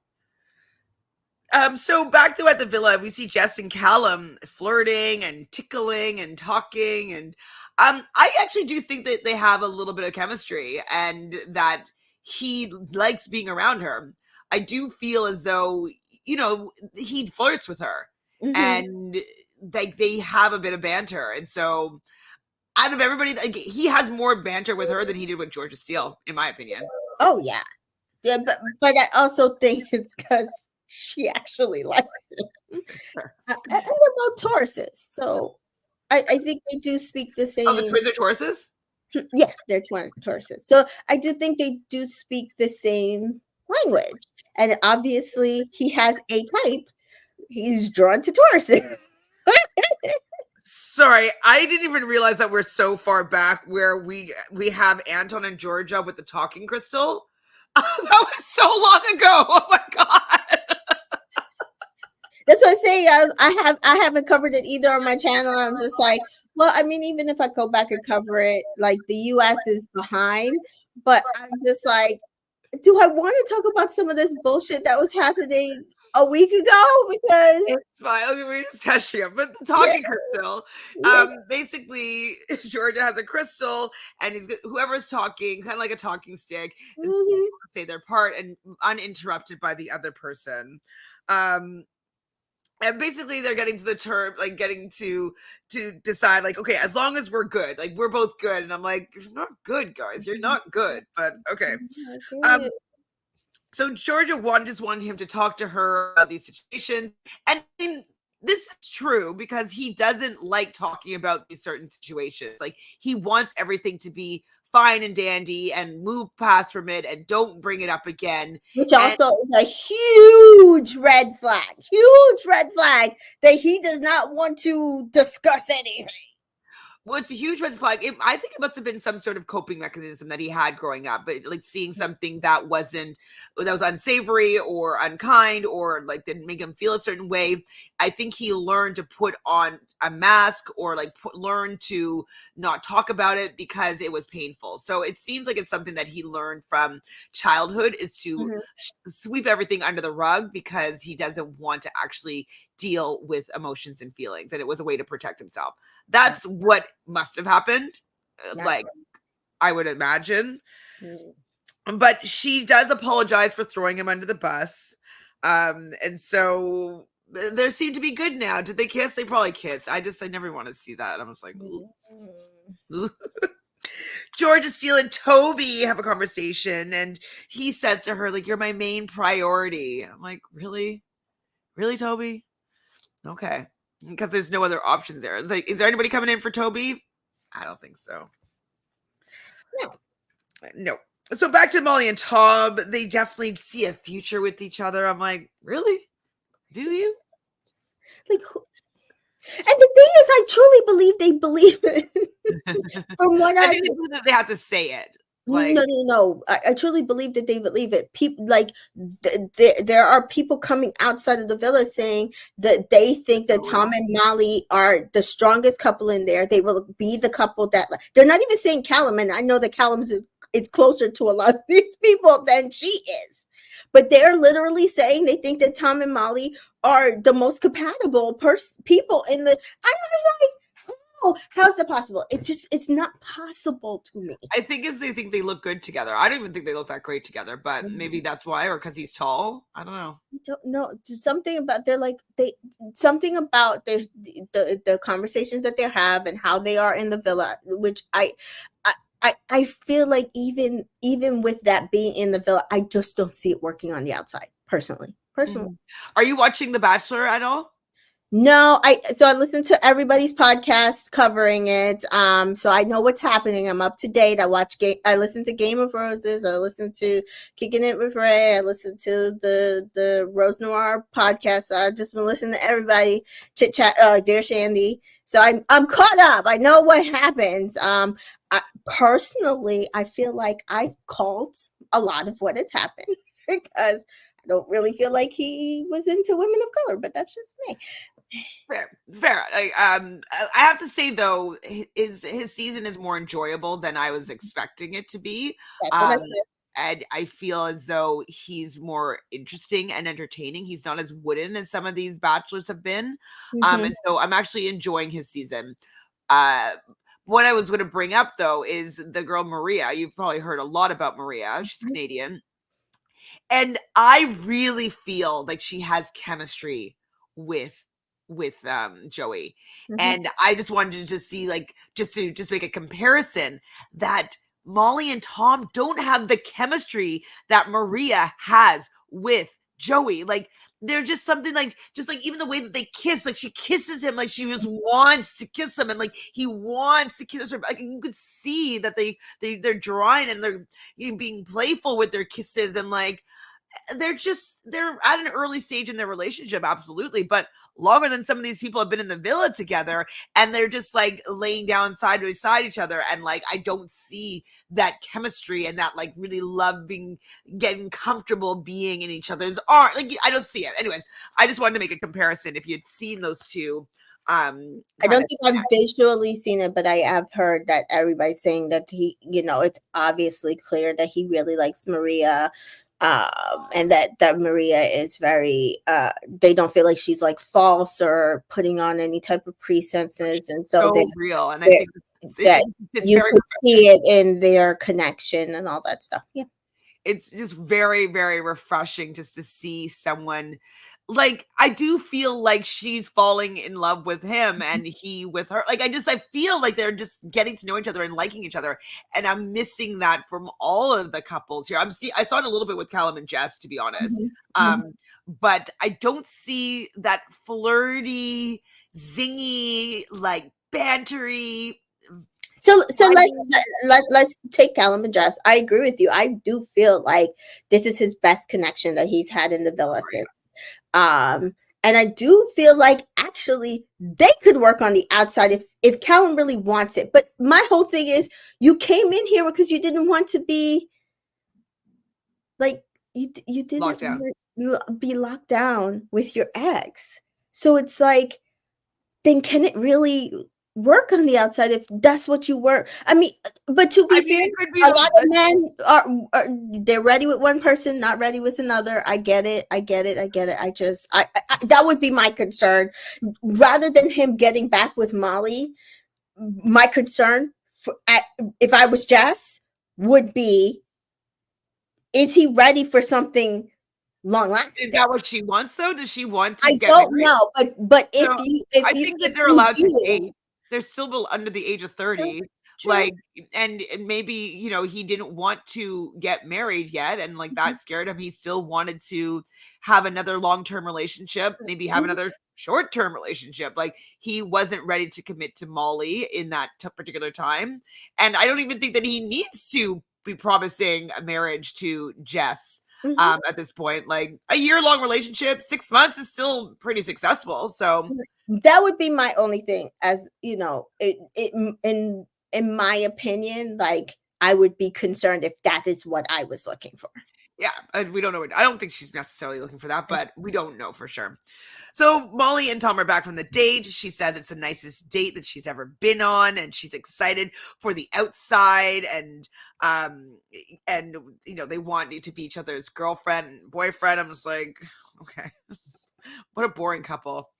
So back to at the villa, we see Jess and Callum flirting and tickling and talking, and I actually do think that they have a little bit of chemistry and that he likes being around her. I do feel as though, he flirts with her, and like they have a bit of banter, and so out of everybody, like, he has more banter with her than he did with Georgia Steele, in my opinion. Oh yeah, but I also think it's because she actually likes it. And they're both Tauruses, so I think they do speak the same. Oh, the twins are Tauruses? Yeah, they're Tauruses. So I do think they do speak the same language. And obviously he has a type. He's drawn to Tauruses. Sorry, I didn't even realize that we're so far back where we have Anton and Georgia with the talking crystal. That was so long ago. Oh my god. That's what I say. I haven't covered it either on my channel. I'm just like, well, I mean, even if I go back and cover it, like the US is behind, but I'm just like, do I want to talk about some of this bullshit that was happening a week ago? Because it's fine. Okay, we're just catching up. But the talking crystal, basically, Georgia has a crystal, and whoever's talking, kind of like a talking stick, say their part and uninterrupted by the other person. And basically they're getting to the term, like getting to decide, like, okay, as long as we're good, like we're both good. And I'm like, you're not good, guys. You're not good. But okay. So Georgia just wanted him to talk to her about these situations. And I mean, this is true because he doesn't like talking about these certain situations. Like, he wants everything to be fine and dandy and move past from it and don't bring it up again. Which also is a huge red flag that he does not want to discuss anything. Well, it's a huge red flag. I think it must have been some sort of coping mechanism that he had growing up, but like seeing something that was unsavory or unkind or like didn't make him feel a certain way. I think he learned to put on a mask or like learn to not talk about it because it was painful. So it seems like it's something that he learned from childhood, is to sweep everything under the rug because he doesn't want to actually deal with emotions and feelings, and it was a way to protect himself. That's what must have happened, like I would imagine. But she does apologize for throwing him under the bus, and so there seem to be good now. Did they kiss? They probably kiss. I never want to see that. I'm just like, Georgia Steele and Toby have a conversation, and he says to her, like, "You're my main priority." I'm like, really, Toby? Okay. Because there's no other options there. It's like, is there anybody coming in for Toby? I don't think so. No. So back to Molly and Tom. They definitely see a future with each other. I'm like, really? Do you? Like, and the thing is, I truly believe they believe it. From what I think they have to say it. Like, no. I truly believe that they believe it. People like there are people coming outside of the villa saying that they think that Tom and Molly are the strongest couple in there. They will be the couple that they're not even saying Callum, and I know that Callum's is closer to a lot of these people than she is. But they're literally saying they think that Tom and Molly are the most compatible people in the. How's that possible? It's not possible to me. I think they think they look good together. I don't even think they look that great together, but maybe that's why, or because he's tall. I don't know. I don't know. Something about something about the conversations that they have and how they are in the villa, which I feel like even with that being in the villa, I just don't see it working on the outside. Personally. Are you watching The Bachelor at all? No, I listen to everybody's podcast covering it. So I know what's happening. I'm up to date. I listen to Game of Roses. I listen to Kicking It with Ray. I listen to the Rose Noir podcast. I've just been listening to everybody chit chat. Dear Shandy. So I'm caught up. I know what happens. Personally, I feel like I've called a lot of what has happened because I don't really feel like he was into women of color, but that's just me. Fair. I have to say though, his season is more enjoyable than I was expecting it to be. And I feel as though he's more interesting and entertaining. He's not as wooden as some of these bachelors have been. And so I'm actually enjoying his season. What I was going to bring up though is the girl Maria. You've probably heard a lot about Maria. She's Canadian. And I really feel like she has chemistry with Joey. And I just wanted to see, like, just make a comparison, that Molly and Tom don't have the chemistry that Maria has with Joey. Like, they're just something like even the way that they kiss, like she kisses him like she just wants to kiss him, and like he wants to kiss her. Like you could see that they're drawing and they're being playful with their kisses, and like they're at an early stage in their relationship, absolutely, but longer than some of these people have been in the villa together, and they're just like laying down side by side each other, and like I don't see that chemistry and that like really loving, getting comfortable being in each other's arms. Like I don't see it. Anyways, I just wanted to make a comparison if you'd seen those two. I don't think I've visually seen it, but I have heard that everybody's saying that he, it's obviously clear that he really likes Maria. And that Maria is very they don't feel like she's like false or putting on any type of pretenses, and so they're real, and I think it's you could see it in their connection and all that stuff. Yeah, it's just very, very refreshing just to see someone. Like, I do feel like she's falling in love with him and he with her. Like, I feel like they're just getting to know each other and liking each other. And I'm missing that from all of the couples here. I saw it a little bit with Callum and Jess, to be honest. But I don't see that flirty, zingy, like bantery. So let's take Callum and Jess. I agree with you. I do feel like this is his best connection that he's had in the villa since. And I do feel like actually they could work on the outside if Callum really wants it. But my whole thing is, you came in here because you didn't want to be like, you didn't be locked down with your ex. So it's like, then can it really work on the outside if that's what you were? I mean, but to be fair, it could be a lot of men are they're ready with one person, not ready with another. I get it. I just I that would be my concern. Rather than him getting back with Molly, my concern if I was Jess would be, is he ready for something long lasting? Is that what she wants though? Does she want to I get don't married? know, but So, I think that if they're you allowed to do, date. They're still under the age of 30. true. Like, and maybe, he didn't want to get married yet, and like that scared him. He still wanted to have another long-term relationship, maybe have another short-term relationship. Like, he wasn't ready to commit to Molly in that particular time. And I don't even think that he needs to be promising a marriage to Jess. At this point, like a year-long relationship, 6 months is still pretty successful. So that would be my only thing, as in my opinion, like, I would be concerned if that is what I was looking for. Yeah, we don't know. I don't think she's necessarily looking for that, but we don't know for sure. So Molly and Tom are back from the date. She says it's the nicest date that she's ever been on, and she's excited for the outside, and they want you to be each other's girlfriend and boyfriend. I'm just like, okay, what a boring couple.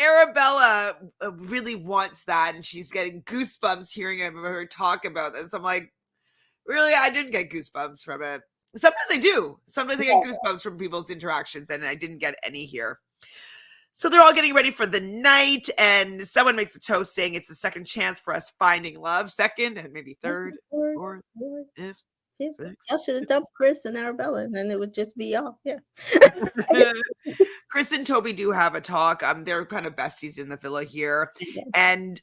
Arabella really wants that, and she's getting goosebumps hearing her talk about this. I'm like, really? I didn't get goosebumps from it. Sometimes I do. Sometimes I get goosebumps from people's interactions, and I didn't get any here. So they're all getting ready for the night, and someone makes a toast saying it's the second chance for us finding love. Second, and maybe third, fourth, fifth. Y'all should have dumped Chris and Arabella, and then it would just be y'all. Yeah. Chris and Toby do have a talk. They're kind of besties in the villa here, and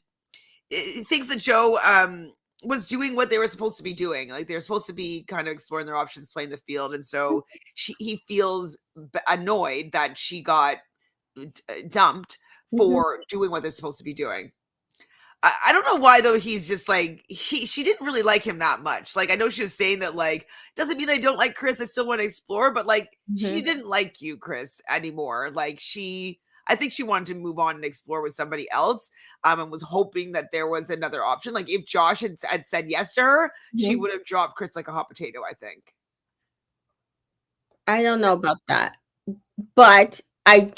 it thinks that Joe was doing what they were supposed to be doing. Like, they're supposed to be kind of exploring their options, playing the field, and so he feels annoyed that she got dumped for doing what they're supposed to be doing. I don't know why though. He's just like, she didn't really like him that much. Like, I know she was saying that, like, doesn't mean I don't like Chris. I still want to explore, but like, she didn't like you, Chris, anymore. Like, I think she wanted to move on and explore with somebody else, and was hoping that there was another option. Like, if Josh had said yes to her, she would have dropped Chris like a hot potato, I think. I don't know about that, but I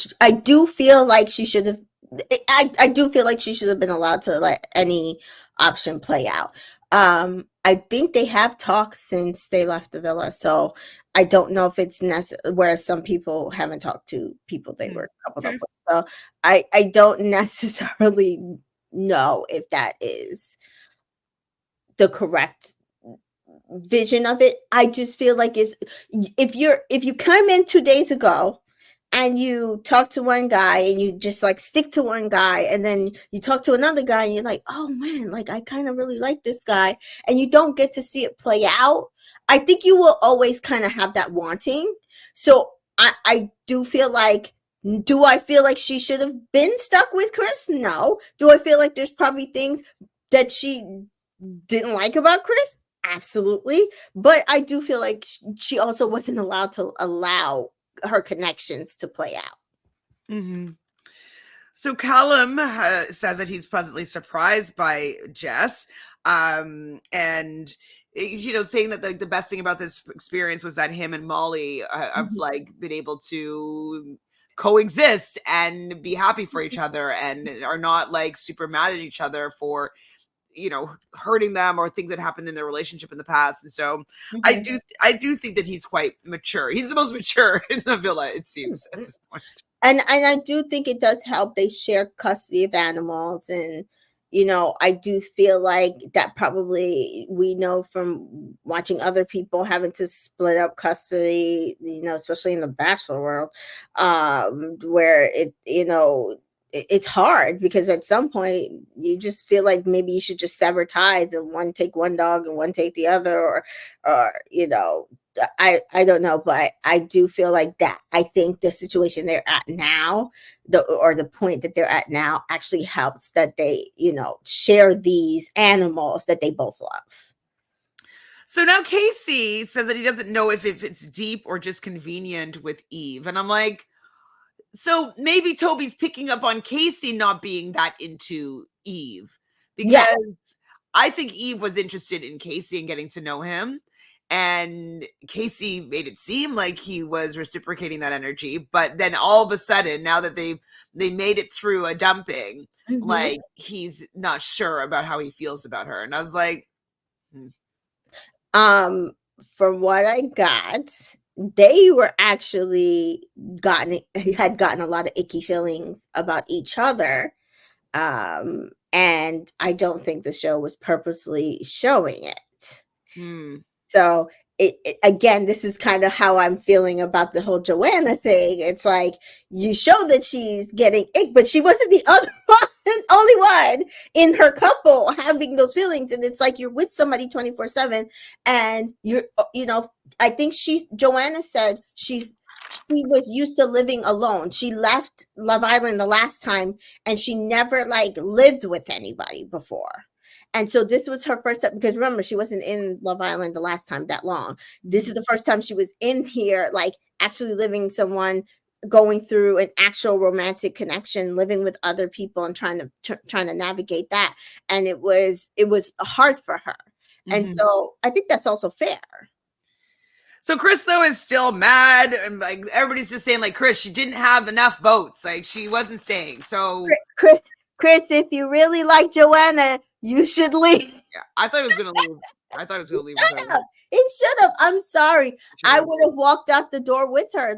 do feel like she should have. I do feel like she should have been allowed to let any option play out. I think they have talked since they left the villa, so I don't know if it's necessary. Whereas some people haven't talked to people they were coupled up with, so I don't necessarily know if that is the correct vision of it. I just feel like if you come in 2 days ago and you talk to one guy and you just like stick to one guy, and then you talk to another guy and you're like, oh man, like I kind of really like this guy, and you don't get to see it play out, I think you will always kind of have that wanting. So I do feel like, do I feel like she should have been stuck with Chris? No. Do I feel like there's probably things that she didn't like about Chris? Absolutely. But I do feel like she also wasn't allowed to allow her connections to play out. So Callum says that he's pleasantly surprised by Jess, and saying that the best thing about this experience was that him and Molly have like been able to coexist and be happy for each other, and are not like super mad at each other for hurting them or things that happened in their relationship in the past. And so I do think that he's quite mature. He's the most mature in the villa, it seems, at this point. And I do think it does help. They share custody of animals, and I do feel like that probably, we know from watching other people having to split up custody, especially in the bachelor world, where it's hard, because at some point you just feel like maybe you should just sever ties and one take one dog and one take the other, or I don't know, but I do feel like that. I think the situation they're at now, the point that they're at now, actually helps that they, share these animals that they both love. So now Casey says that he doesn't know if it's deep or just convenient with Eve. And I'm like, so maybe Toby's picking up on Casey not being that into Eve, because yes. I think Eve was interested in Casey and getting to know him. And Casey made it seem like he was reciprocating that energy. But then all of a sudden, now that they made it through a dumping, like he's not sure about how he feels about her. And I was like, from what I got, they were actually had gotten a lot of icky feelings about each other. And I don't think the show was purposely showing it. So again, this is kind of how I'm feeling about the whole Joanna thing. It's like, you show that she's getting ick, but she wasn't the other one, only one in her couple having those feelings. And it's like, you're with somebody 24/7 and I think Joanna said she was used to living alone. She left Love Island the last time and she never lived with anybody before. And so this was her first time, because remember, she wasn't in Love Island the last time that long. This is the first time she was in here, actually living someone, going through an actual romantic connection, living with other people and trying to navigate that. And it was hard for her. And so I think that's also fair. So Chris, though, is still mad, and everybody's just saying, Chris, she didn't have enough votes. She wasn't staying. So Chris, if you really like Joanna, you should leave. Yeah, I thought he was going to leave. I thought he was going to leave with her. It should have. I'm sorry. I would have walked out the door with her.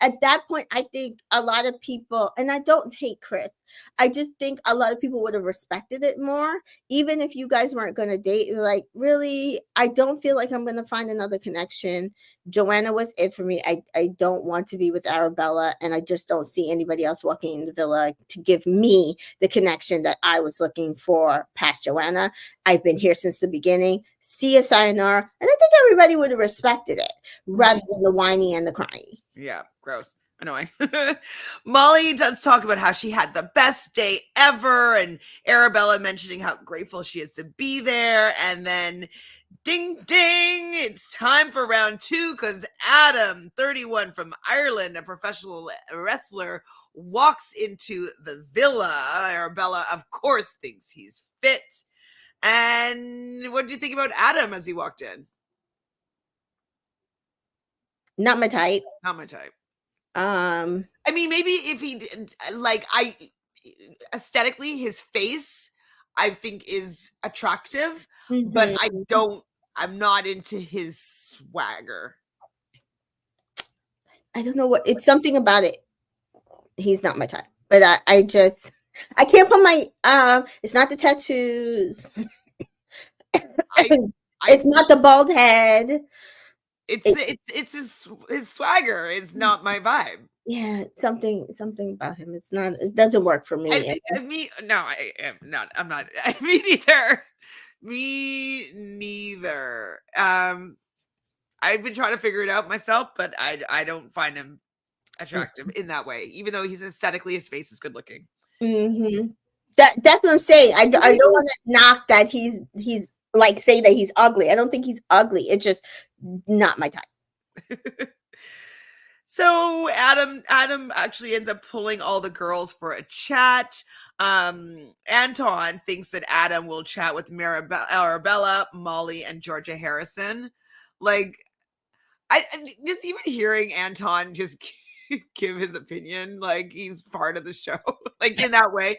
At that point, I think a lot of people, and I don't hate Chris, I just think a lot of people would have respected it more. Even if you guys weren't going to date, really, I don't feel like I'm going to find another connection. Joanna was it for me. I don't want to be with Arabella, and I just don't see anybody else walking in the villa to give me the connection that I was looking for past Joanna. I've been here since the beginning. See a sayonara, and I think everybody would have respected it rather than the whining and the crying. Yeah, gross. Annoying. Molly does talk about how she had the best day ever, and Arabella mentioning how grateful she is to be there, and then ding, ding, it's time for round 2, because Adam, 31 from Ireland, a professional wrestler, walks into the villa. Arabella, of course, thinks he's fit. And what do you think about Adam as he walked in? Not my type. Not my type. I mean, maybe if he did, aesthetically, his face, I think, is attractive, but I'm not into his swagger. I don't know what, it's something about it. He's not my type, but I can't put my, it's not the tattoos. It's not the bald head. It's his swagger is not my vibe. Yeah, something about him. It doesn't work for me. I'm not. Me neither. Me neither. I've been trying to figure it out myself, but I don't find him attractive in that way, even though he's aesthetically, his face is good looking. That's what I'm saying. I don't want to knock that he's say that he's ugly. I don't think he's ugly. It's just not my type. So Adam actually ends up pulling all the girls for a chat. Anton thinks that Adam will chat with Arabella, Molly, and Georgia Harrison. I just even hearing Anton just give his opinion, he's part of the show, in that way.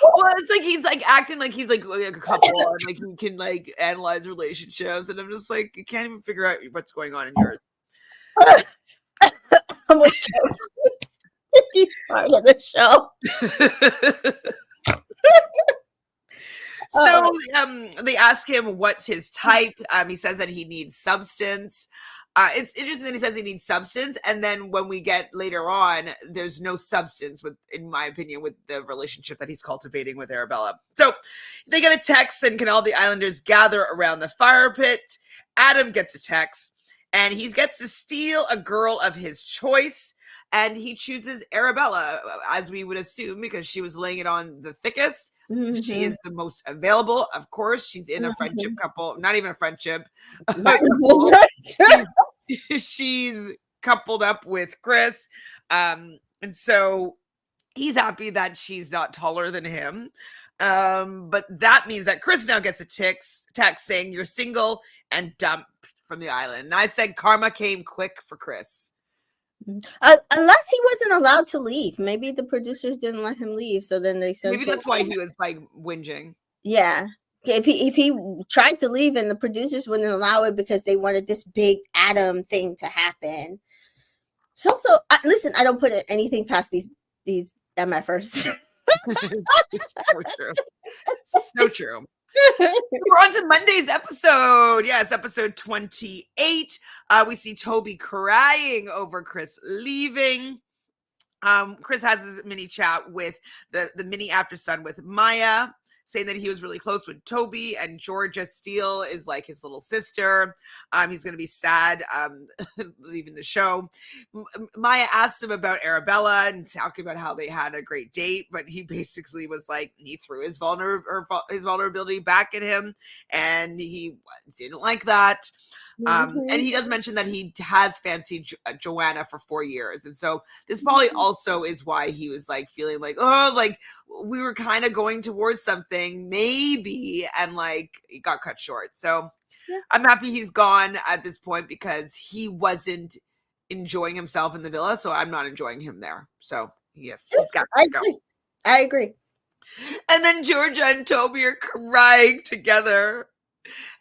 Well, it's he's acting like he's a couple, and he can analyze relationships, and I'm just you can't even figure out what's going on in yours. Almost he's part of the show. So they ask him what's his type. He says that he needs substance. It's interesting that he says he needs substance, and then when we get later on, there's no substance with, in my opinion, with the relationship that he's cultivating with Arabella. So they get a text, and can all the Islanders gather around the fire pit? Adam gets a text, and he gets to steal a girl of his choice, and he chooses Arabella, as we would assume, because she was laying it on the thickest. Mm-hmm. She is the most available, of course. She's in a friendship couple, not even a friendship. She's coupled up with Chris. And so he's happy that she's not taller than him. But that means that Chris now gets a text saying you're single and dumped from the island. And I said karma came quick for Chris. Unless he wasn't allowed to leave. Maybe the producers didn't let him leave. So then they said, maybe that's why he was like whinging. Yeah. If he tried to leave and the producers wouldn't allow it because they wanted this big Adam thing to happen. So listen, I don't put anything past these MFers. It's so true. So true. We're on to Monday's episode. Yes, episode 28. We see Toby crying over Chris leaving. Chris has his mini chat with the mini after sun with Maya, saying that he was really close with Toby, and Georgia Steele is like his little sister. He's going to be sad leaving the show. Maya asked him about Arabella and talking about how they had a great date, but he basically was like, he threw his vulnerability back at him, and he didn't like that. And he does mention that he has fancied Joanna for 4 years. And so this probably also is why he was like feeling like, oh, like we were kind of going towards something maybe, and like it got cut short. So I'm happy he's gone at this point because he wasn't enjoying himself in the villa. So I'm not enjoying him there. So yes, he's got to go. I agree. And then Georgia and Toby are crying together.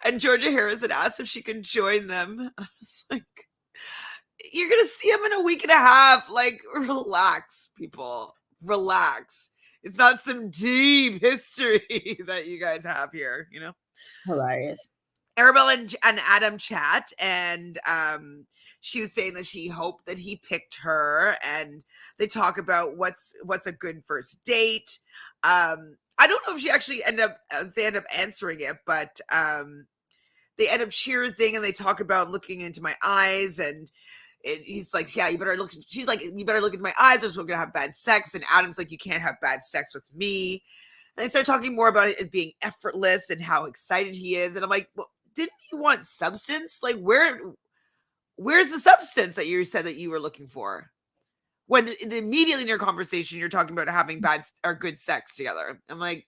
And Georgia Harrison asked if she could join them. I was like, you're going to see him in a week and a half. Like, relax, people. Relax. It's not some deep history that you guys have here, you know? Hilarious. Arabella and Adam chat, and she was saying that she hoped that he picked her, and they talk about what's a good first date. I don't know if she actually they end up answering it, but they end up cheersing, and they talk about looking into my eyes, and he's like, yeah, you better look. She's like, you better look into my eyes, or we're gonna have bad sex. And Adam's like, you can't have bad sex with me. And they start talking more about it being effortless and how excited he is. And I'm like, well, didn't you want substance? Like, where's the substance that you said that you were looking for? When immediately in your conversation, you're talking about having bad or good sex together. I'm like,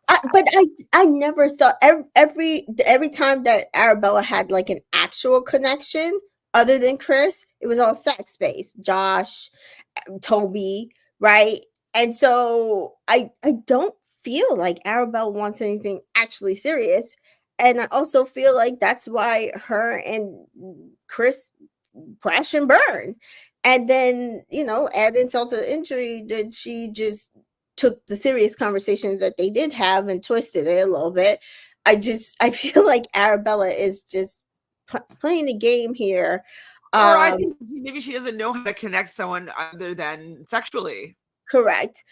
but I never thought every time that Arabella had like an actual connection other than Chris, it was all sex based. Josh, Toby, right? And so I don't feel like Arabella wants anything actually serious. And I also feel like that's why her and Chris crash and burn. And then, add insult to injury, that she just took the serious conversations that they did have and twisted it a little bit. I feel like Arabella is just playing the game here. Or I think maybe she doesn't know how to connect someone other than sexually. Correct.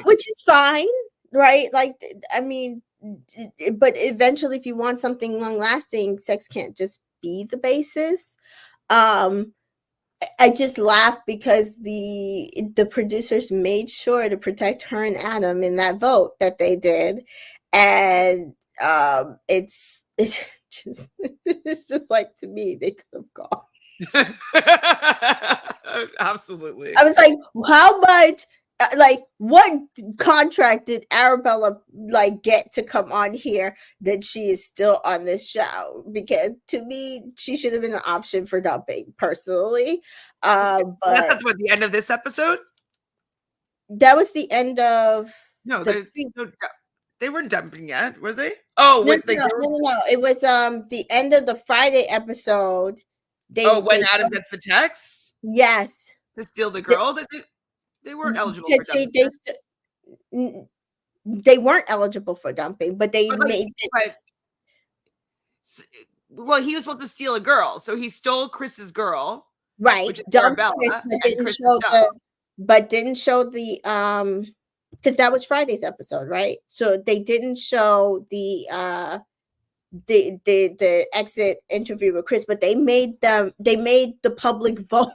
Which is fine, right? Like, I mean, but eventually if you want something long lasting, sex can't just be the basis. I just laugh because the producers made sure to protect her and Adam in that vote that they did. And it's just like, to me, they could have gone. Absolutely. I was like, how much, what contract did Arabella get to come on here that she is still on this show? Because to me, she should have been an option for dumping, personally. But that's what the end of this episode. That was the end of they weren't dumping yet, was they? Oh, no. It was the end of the Friday episode. When Adam gets the text? Yes. To steal the girl that they weren't eligible for dumping. They weren't eligible for dumping, but they made it. well, he was supposed to steal a girl, so he stole Chris's girl, Right. which is Dumped Arabella, Chris, and Chris is dumb. but didn't show the because that was Friday's episode, right? So they didn't show the exit interview with Chris, but they made the public vote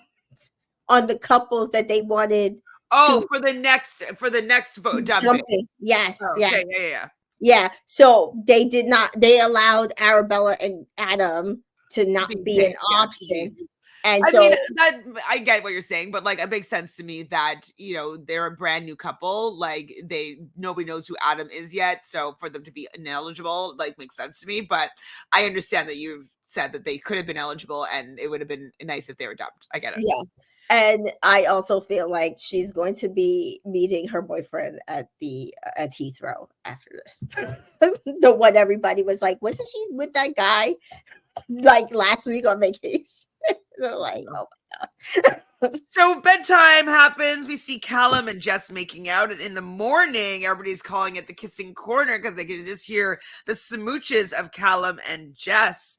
on the couples that they wanted. Oh, for the next vote dumping. Yes, Oh, yeah. okay, yeah. Yeah, so they allowed Arabella and Adam to not be an option. And I so mean, that I get what you're saying, but like it makes sense to me that, you know, they're a brand new couple, like nobody knows who Adam is yet, so for them to be ineligible like makes sense to me, but I understand that you said that they could have been eligible and it would have been nice if they were dumped. I get it. yeah. And I also feel like she's going to be meeting her boyfriend at Heathrow after this. The one everybody was like, wasn't she with that guy like last week on vacation? They're like, oh my god. So bedtime happens. We see Callum and Jess making out, and in the morning, everybody's calling it the kissing corner because they can just hear the smooches of Callum and Jess.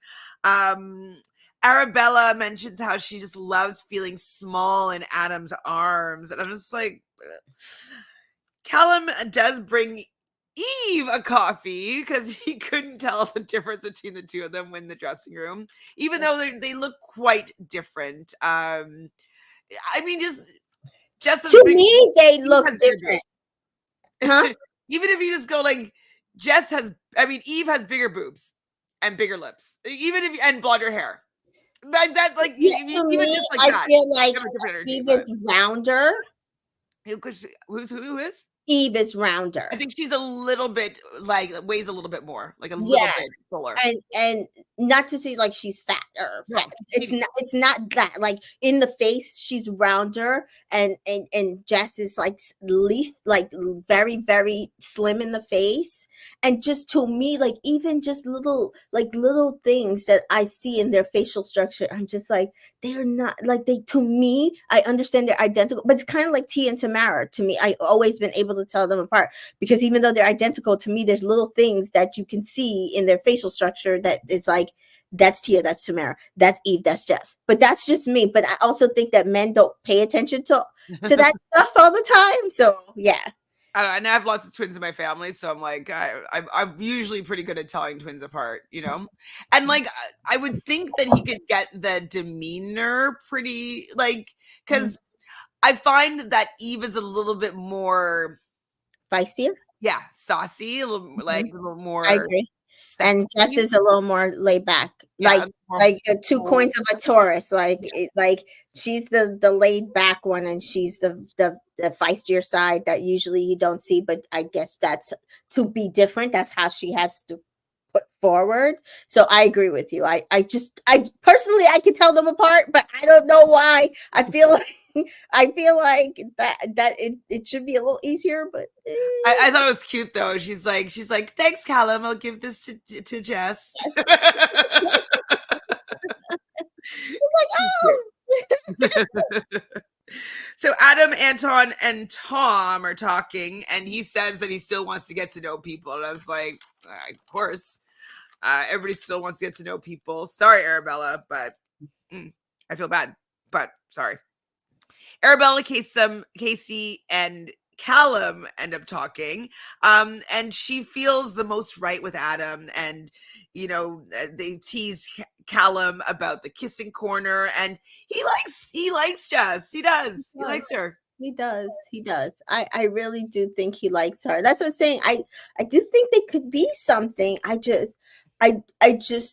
Arabella mentions how she just loves feeling small in Adam's arms. And I'm just like, Callum does bring Eve a coffee because he couldn't tell the difference between the two of them in the dressing room, even though they look quite different. I mean, just to me, they look different. Huh? Even if you just go like, Eve has bigger boobs and bigger lips, and blonder hair. That like yeah, even me, just like I that. feel like Eve is rounder. Who is? Eve is rounder. I think she's a little bit like weighs a little bit more, like a little bit fuller. And not to say like she's fat or fat. No, it's not that. Like in the face, she's rounder, and Jess is like very very slim in the face. And just to me, like even just little things that I see in their facial structure, I'm just like, they're not like to me, I understand they're identical, but it's kind of like Tia and Tamara to me. I always been able to tell them apart because even though they're identical to me, there's little things that you can see in their facial structure that it's like, that's Tia, that's Tamara, that's Eve, that's Jess. But that's just me. But I also think that men don't pay attention to that stuff all the time. So yeah. I don't know, and I have lots of twins in my family, so I'm like, I'm usually pretty good at telling twins apart, you know? And like, I would think that he could get the demeanor pretty, like, because I find that Eve is a little bit more feistier. Yeah, saucy, a little more. I agree. Sexy. And Jess is a little more laid back, like the 2 coins of a Taurus. Like she's the laid back one, and she's the feistier side that usually you don't see. But I guess that's to be different. That's how she has to put forward. So I agree with you. I personally I could tell them apart, but I don't know why. I feel like that it should be a little easier, but I thought it was cute though. She's like, thanks, Callum. I'll give this to Jess. Yes. Like, oh. So Adam, Anton, and Tom are talking, and he says that he still wants to get to know people. And I was like, of course. Everybody still wants to get to know people. Sorry, Arabella, but I feel bad. But sorry. Arabella, Casey, and Callum end up talking, and she feels the most right with Adam, and you know they tease Callum about the kissing corner, and he likes Jess. He does. He likes her. He does. I really do think he likes her. That's what I'm saying. I do think they could be something. I just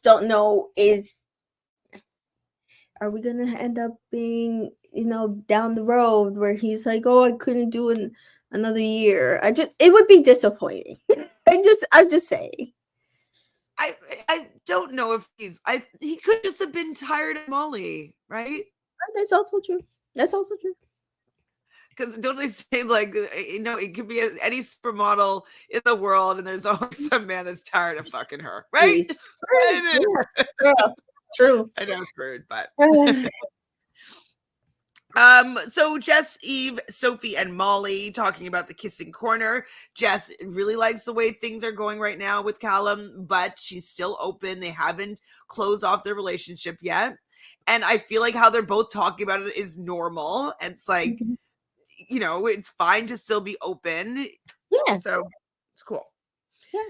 don't know. Are we gonna end up being, down the road where he's like, oh, I couldn't do another year? It would be disappointing. I'm just saying. I don't know if he could just have been tired of Molly, right? That's also true. Because don't they say like, it could be any supermodel in the world, and there's always some man that's tired of fucking her, right? True. I know it's rude, but So Jess, Eve, Sophie, and Molly talking about the kissing corner. Jess really likes the way things are going right now with Callum, but she's still open. They haven't closed off their relationship yet. And I feel like how they're both talking about it is normal. And it's like, it's fine to still be open. Yeah. So it's cool. Yeah.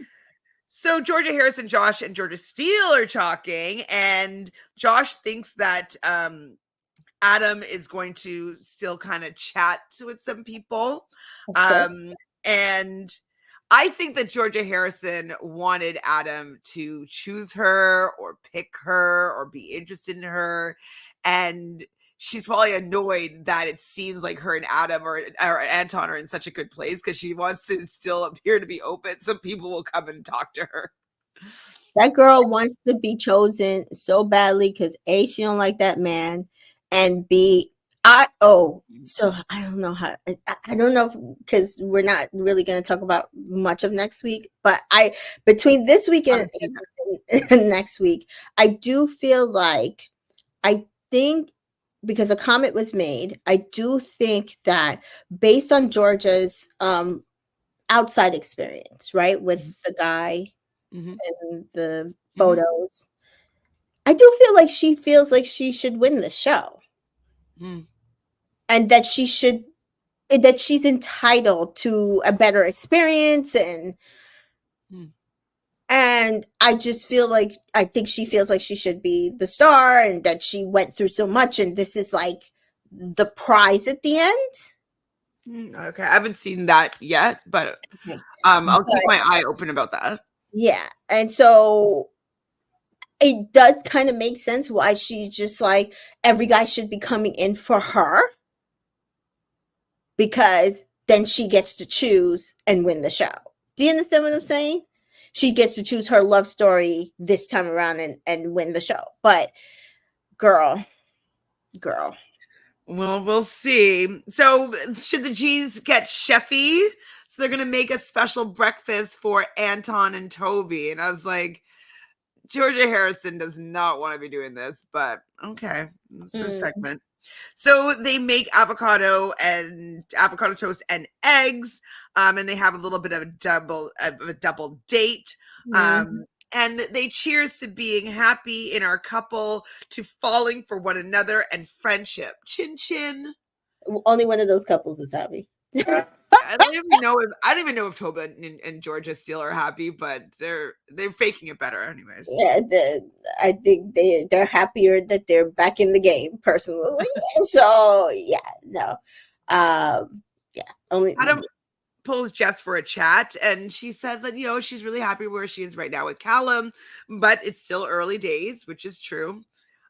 So Georgia Harrison, Josh, and Georgia Steele are talking, and Josh thinks that Adam is going to still kind of chat with some people. And I think that Georgia Harrison wanted Adam to choose her or pick her or be interested in her. And she's probably annoyed that it seems like her and Adam or Anton are in such a good place because she wants to still appear to be open so people will come and talk to her. That girl wants to be chosen so badly because A, she don't like that man, and B, so I don't know how, I don't know, because we're not really going to talk about much of next week, but between this week and next week, I do feel like, I think, because a comment was made, I do think that based on Georgia's outside experience, right, with the guy and the photos, I do feel like she feels like she should win the show. And that she's entitled to a better experience, and I just feel like, I think she feels like she should be the star, and that she went through so much, and this is like the prize at the end. Okay, I haven't seen that yet, but I'll keep my eye open about that. Yeah, and so it does kind of make sense why she's just like, every guy should be coming in for her, because then she gets to choose and win the show. Do you understand what I'm saying? She gets to choose her love story this time around and win the show. But girl. Well, we'll see. So should the G's get chefy? So they're going to make a special breakfast for Anton and Toby. And I was like, Georgia Harrison does not want to be doing this, but okay. It's a segment. So they make avocado toast and eggs, and they have a little bit of a double date. And they cheers to being happy in our couple, to falling for one another and friendship. Chin chin. Only one of those couples is happy. I don't even know if Toba and Georgia Steele are happy, but they're faking it better anyways. Yeah, I think they're happier that they're back in the game, personally. So yeah, no. Only Adam pulls Jess for a chat, and she says that she's really happy where she is right now with Callum, but it's still early days, which is true.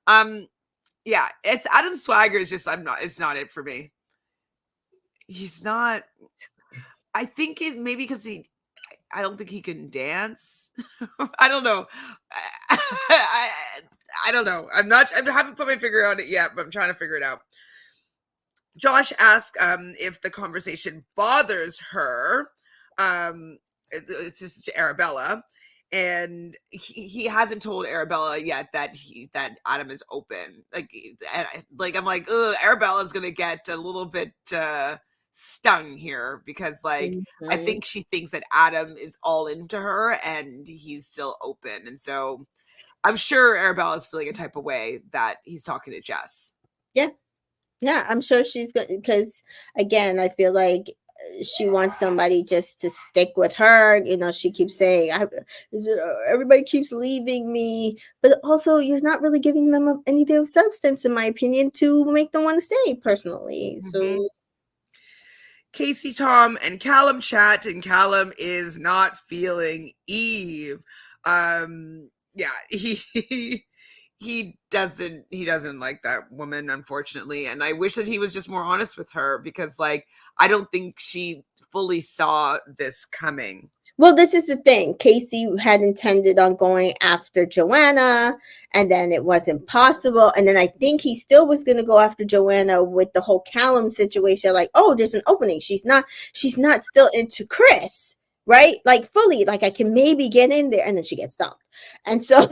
Yeah, it's Adam Swagger is just it's not it for me. He's not. I think it maybe because I don't think he can dance. I don't know. I don't know. I haven't put my finger on it yet, but I'm trying to figure it out. Josh asks if the conversation bothers her. It's just to Arabella, and he hasn't told Arabella yet that Adam is open. I'm like, Arabella's gonna get a little bit stung here, because I think she thinks that Adam is all into her and he's still open, and so I'm sure Arabella's feeling a type of way that he's talking to Jess. Yeah, I'm sure she's good, because again, I feel like she wants somebody just to stick with her. She keeps saying, everybody keeps leaving me, but also you're not really giving them anything of substance, in my opinion, to make them want to stay So Casey, Tom, and Callum chat, and Callum is not feeling Eve. Yeah, he doesn't like that woman, unfortunately, and I wish that he was just more honest with her, because I don't think she fully saw this coming. Well, this is the thing. Casey had intended on going after Joanna, and then it wasn't possible. And then I think he still was going to go after Joanna with the whole Callum situation. Like, oh, there's an opening. She's not still into Chris, right? Like fully, like I can maybe get in there, and then she gets dumped. And so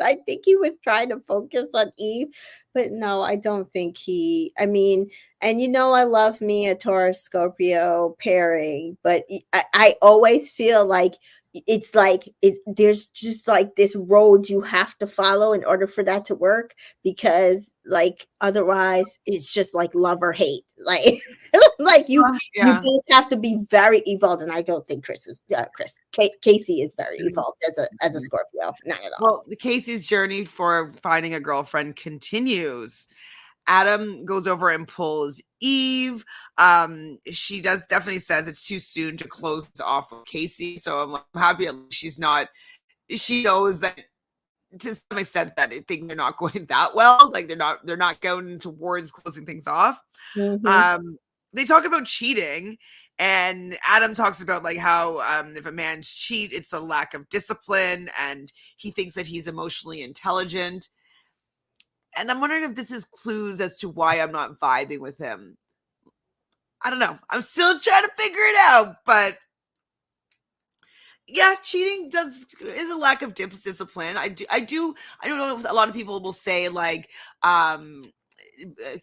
I think he was trying to focus on Eve, but no, I don't think he, I mean, and I love me a Taurus Scorpio pairing, but I always feel like it's like there's just like this road you have to follow in order for that to work, because like otherwise it's just like love or hate, like like you Yeah. both have to be very evolved, and I don't think Casey is very Mhm. evolved as a Scorpio, not at all. Well, Casey's journey for finding a girlfriend continues. Adam goes over and pulls Eve. She definitely says it's too soon to close off with Casey. So I'm happy at least she knows that to some extent that I think they're not going that well. Like they're not going towards closing things off. Mm-hmm. They talk about cheating, and Adam talks about like how if a man's cheat, it's a lack of discipline, and he thinks that he's emotionally intelligent. And I'm wondering if this is clues as to why I'm not vibing with him. I don't know. I'm still trying to figure it out, but yeah, cheating is a lack of discipline. I don't know if a lot of people will say like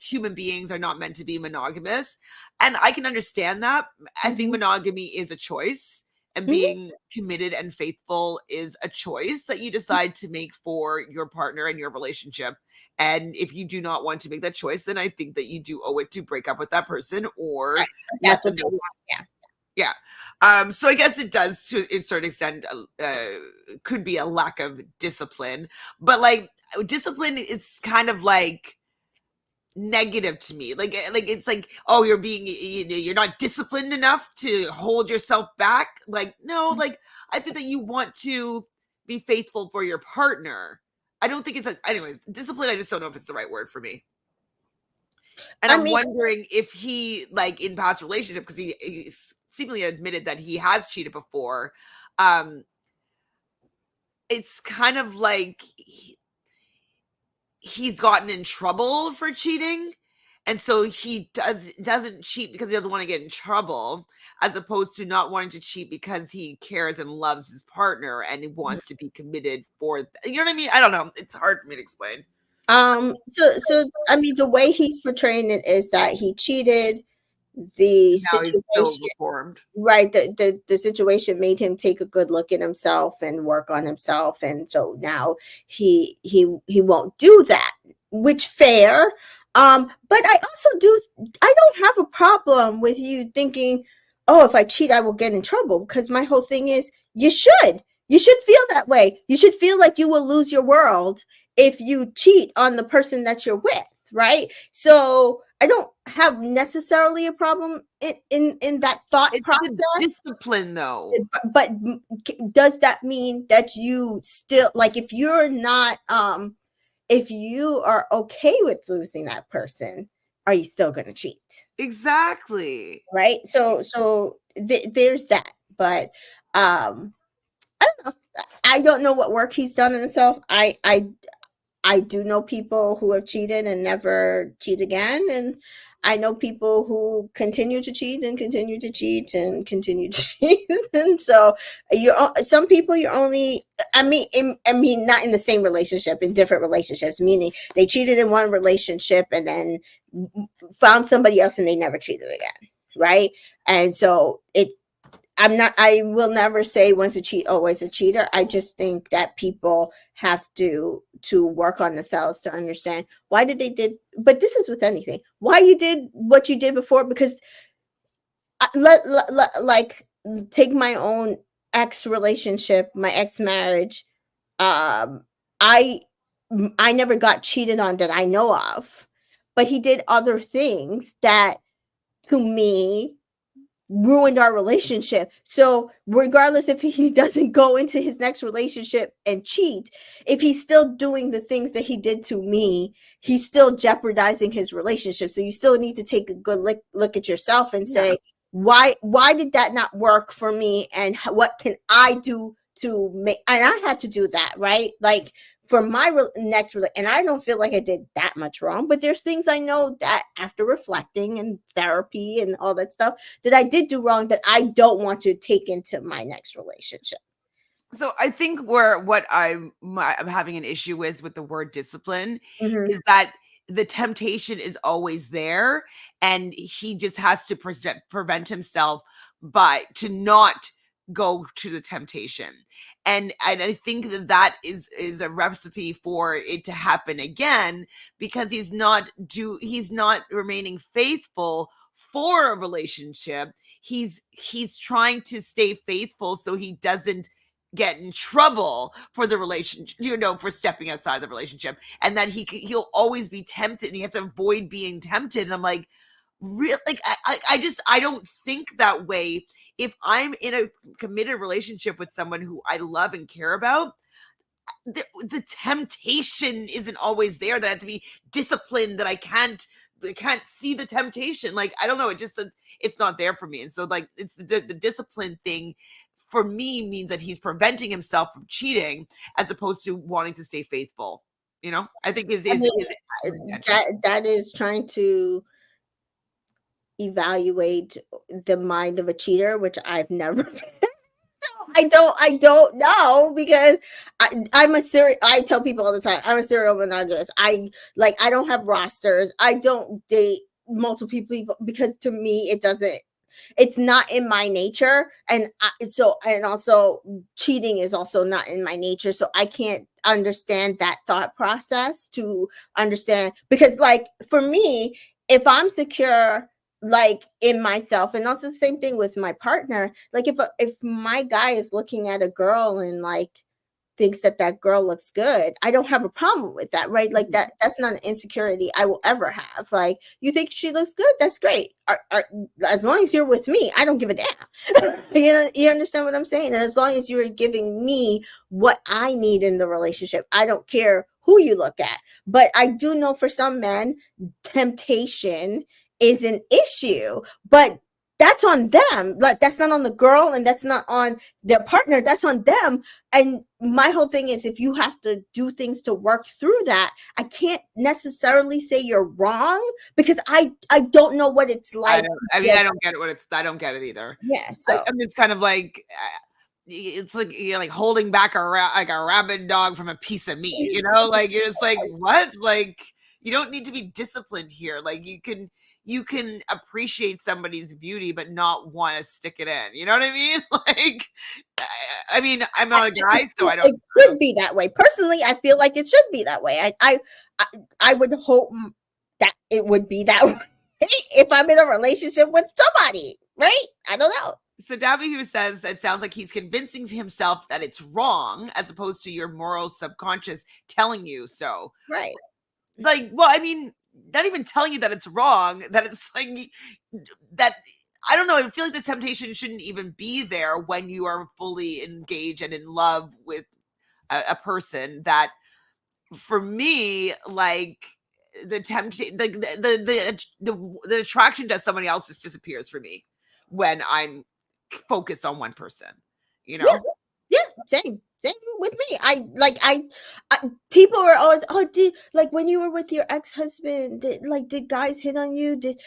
human beings are not meant to be monogamous, and I can understand that. I think monogamy is a choice, and Mm-hmm. being committed and faithful is a choice that you decide to make for your partner and your relationship. And if you do not want to make that choice, then I think that you do owe it to break up with that person or Right. let That's them what they know. want. Yeah. Yeah. So I guess it does to a certain extent could be a lack of discipline, but like discipline is kind of like negative to me. Like it's like, oh, you're not disciplined enough to hold yourself back. Like, no, like I think that you want to be faithful for your partner. I don't think it's like, anyways, discipline, I just don't know if it's the right word for me. And I I'm mean, wondering if he, like in past relationship, because he seemingly admitted that he has cheated before. Um, it's kind of like he's gotten in trouble for cheating. And so he doesn't cheat because he doesn't want to get in trouble, as opposed to not wanting to cheat because he cares and loves his partner and he wants to be committed for, you know what I mean? I don't know. It's hard for me to explain. so I mean, the way he's portraying it is that he cheated, the Now he's so situation. reformed. Right, the situation made him take a good look at himself and work on himself, and so now he won't do that, which fair. But I also do, I don't have a problem with you thinking, oh, if I cheat I will get in trouble, because my whole thing is you should feel that way. You should feel like you will lose your world if you cheat on the person that you're with, right? So I don't have necessarily a problem in that thought It's the process. discipline, though. But does that mean that you still, like, if you are okay with losing that person, are you still going to cheat? Exactly. Right? So there's that. But I don't know. I don't know what work he's done on himself. I do know people who have cheated and never cheat again, and I know people who continue to cheat and continue to cheat and continue to cheat. And so some people you're only, I mean not in the same relationship, in different relationships, meaning they cheated in one relationship and then found somebody else and they never cheated again, right? And so I will never say once a cheat, always a cheater. I just think that people have to work on themselves to understand why did they did, but this is with anything. Why you did what you did before, because like take my own ex relationship, my ex marriage. Um I I never got cheated on that I know of, but he did other things that to me ruined our relationship. So regardless if he doesn't go into his next relationship and cheat, if he's still doing the things that he did to me, he's still jeopardizing his relationship. So you still need to take a good look at yourself and Yeah. say, why did that not work for me, and what can I do to make, and I had to do that, right? Like for my next, and I don't feel like I did that much wrong, but there's things I know that after reflecting and therapy and all that stuff that I did do wrong that I don't want to take into my next relationship. So I think what I'm having an issue with the word discipline is that the temptation is always there, and he just has to prevent himself to not go to the temptation. And I think that is a recipe for it to happen again, because he's not remaining faithful for a relationship. He's trying to stay faithful so he doesn't get in trouble for the relationship, for stepping outside the relationship, and that he'll always be tempted, and he has to avoid being tempted. And I'm like, really? Like, I don't think that way. If I'm in a committed relationship with someone who I love and care about, the temptation isn't always there, that I have to be disciplined, that I can't see the temptation. Like, I don't know, it's not there for me. And so, like, it's the discipline thing for me means that he's preventing himself from cheating as opposed to wanting to stay faithful. I think that is trying to evaluate the mind of a cheater, which I've never I don't know, because I tell people all the time, I'm a serial monogamous. I don't have rosters. I don't date multiple people because to me it's not in my nature. And also cheating is also not in my nature. So I can't understand that thought process to understand, because like for me, if I'm secure like in myself, and also the same thing with my partner, like if my guy is looking at a girl and like thinks that girl looks good, I don't have a problem with that, right? Like that's not an insecurity I will ever have. Like, you think she looks good, that's great. As long as you're with me, I don't give a damn. You understand what I'm saying? And as long as you're giving me what I need in the relationship, I don't care who you look at. But I do know for some men, temptation is an issue, but that's on them. Like, that's not on the girl, and that's not on their partner, that's on them. And my whole thing is, if you have to do things to work through that, I can't necessarily say you're wrong, because I don't know what it's like. I don't get it. I don't get it either. Yeah, so I'm just kind of like, it's like, like holding back a rabid dog from a piece of meat, like, you're just like, what? Like, you don't need to be disciplined here. Like, you can appreciate somebody's beauty but not want to stick it in. You know what I mean? Like, I mean, I'm not a guy, so I don't. It should be that way. Personally, I feel like it should be that way. I would hope that it would be that way if I'm in a relationship with somebody, right? I don't know. So Dabby, who says it sounds like he's convincing himself that it's wrong, as opposed to your moral subconscious telling you so. Right. Like, well, I mean, not even telling you that it's wrong, that it's like that. I don't know. I feel like the temptation shouldn't even be there when you are fully engaged and in love with a person. That, for me, like, the temptation, the attraction to somebody else just disappears for me when I'm focused on one person. Yeah, same with me. I people were always, oh, like when you were with your ex-husband, did guys hit on you? Did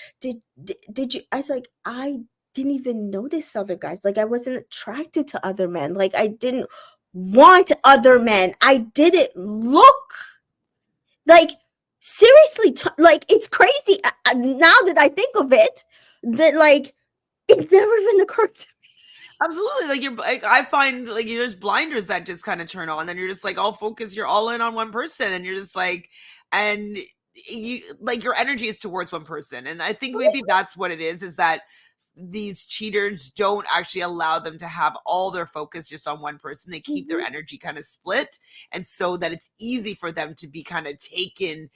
you? I was like, I didn't even notice other guys. Like, I wasn't attracted to other men. Like, I didn't want other men. I didn't look like, seriously, like, it's crazy now that I think of it, that like it never even occurred to me. Absolutely. Like, I find like there's blinders that just kind of turn on, and then you're just like all focused, you're all in on one person, and you're just like, and you like your energy is towards one person. And I think maybe that's what it is that these cheaters don't actually allow them to have all their focus just on one person. They keep their energy kind of split, and so that it's easy for them to be kind of taken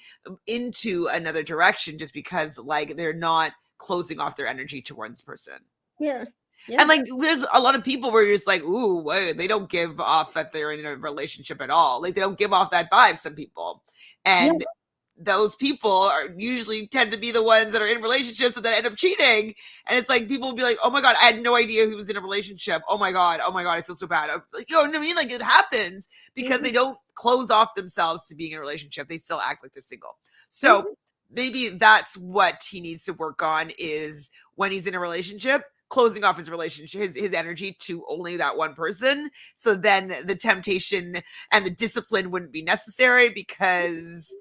into another direction, just because like they're not closing off their energy to one person. Yeah. And like, there's a lot of people where you're just like, ooh, wait, they don't give off that they're in a relationship at all. Like, they don't give off that vibe, some people. And those people are usually tend to be the ones that are in relationships and then end up cheating. And it's like people will be like, oh my God, I had no idea he was in a relationship. Oh my God, I feel so bad. Like, you know what I mean? Like it happens because they don't close off themselves to being in a relationship. They still act like they're single. So maybe that's what he needs to work on, is when he's in a relationship, closing off his relationship, his energy to only that one person. So then the temptation and the discipline wouldn't be necessary, because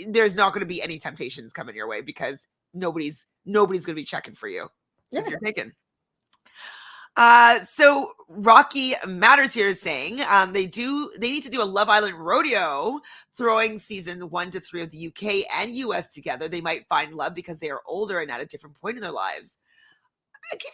there's not going to be any temptations coming your way, because nobody's going to be checking for you because you're taken. So Rocky Matters here is saying they need to do a Love Island rodeo, throwing season 1 to 3 of the UK and US together. They might find love because they are older and at a different point in their lives.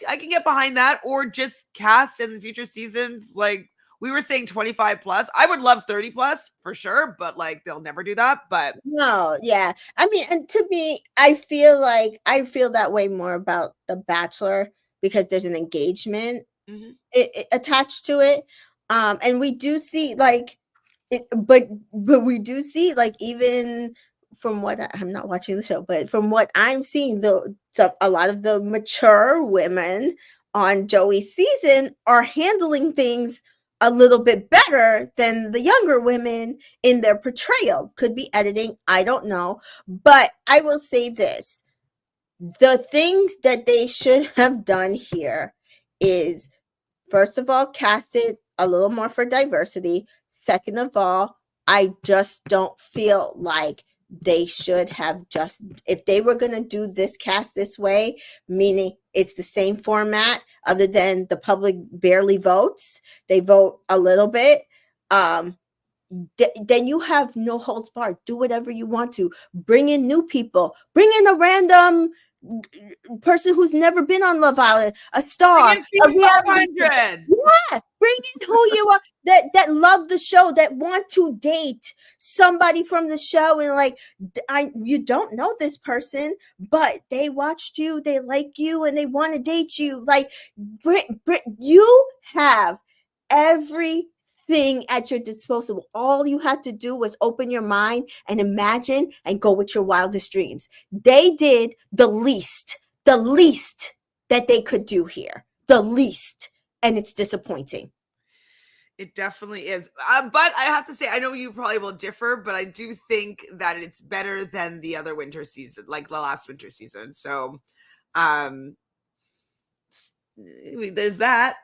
I can get behind that, or just cast in future seasons. Like we were saying 25 plus. I would love 30 plus for sure, but like they'll never do that. But no, yeah. I mean, and to me, I feel that way more about The Bachelor, because there's an engagement attached to it. And we do see like it, but we do see, like, even from what I'm not watching the show, but from what I'm seeing, a lot of the mature women on Joey's season are handling things a little bit better than the younger women in their portrayal. Could be editing, I don't know. But I will say this. The things that they should have done here is, first of all, cast it a little more for diversity. Second of all, I just don't feel like they should have just, if they were going to do this cast this way, meaning it's the same format, other than the public barely votes, they vote a little bit, then you have no holds barred. Do whatever you want to. Bring in new people. Bring in a random person who's never been on Love Island, a star, a reality star. Yeah, bring in who you are, that love the show, that want to date somebody from the show, and like, you don't know this person, but they watched you, they like you, and they want to date you. Like, you have everything at your disposal. All you had to do was open your mind and imagine and go with your wildest dreams. They did the least that they could do here. The least. And it's disappointing. It definitely is. But I have to say, I know you probably will differ, but I do think that it's better than the other winter season, like the last winter season. So there's that.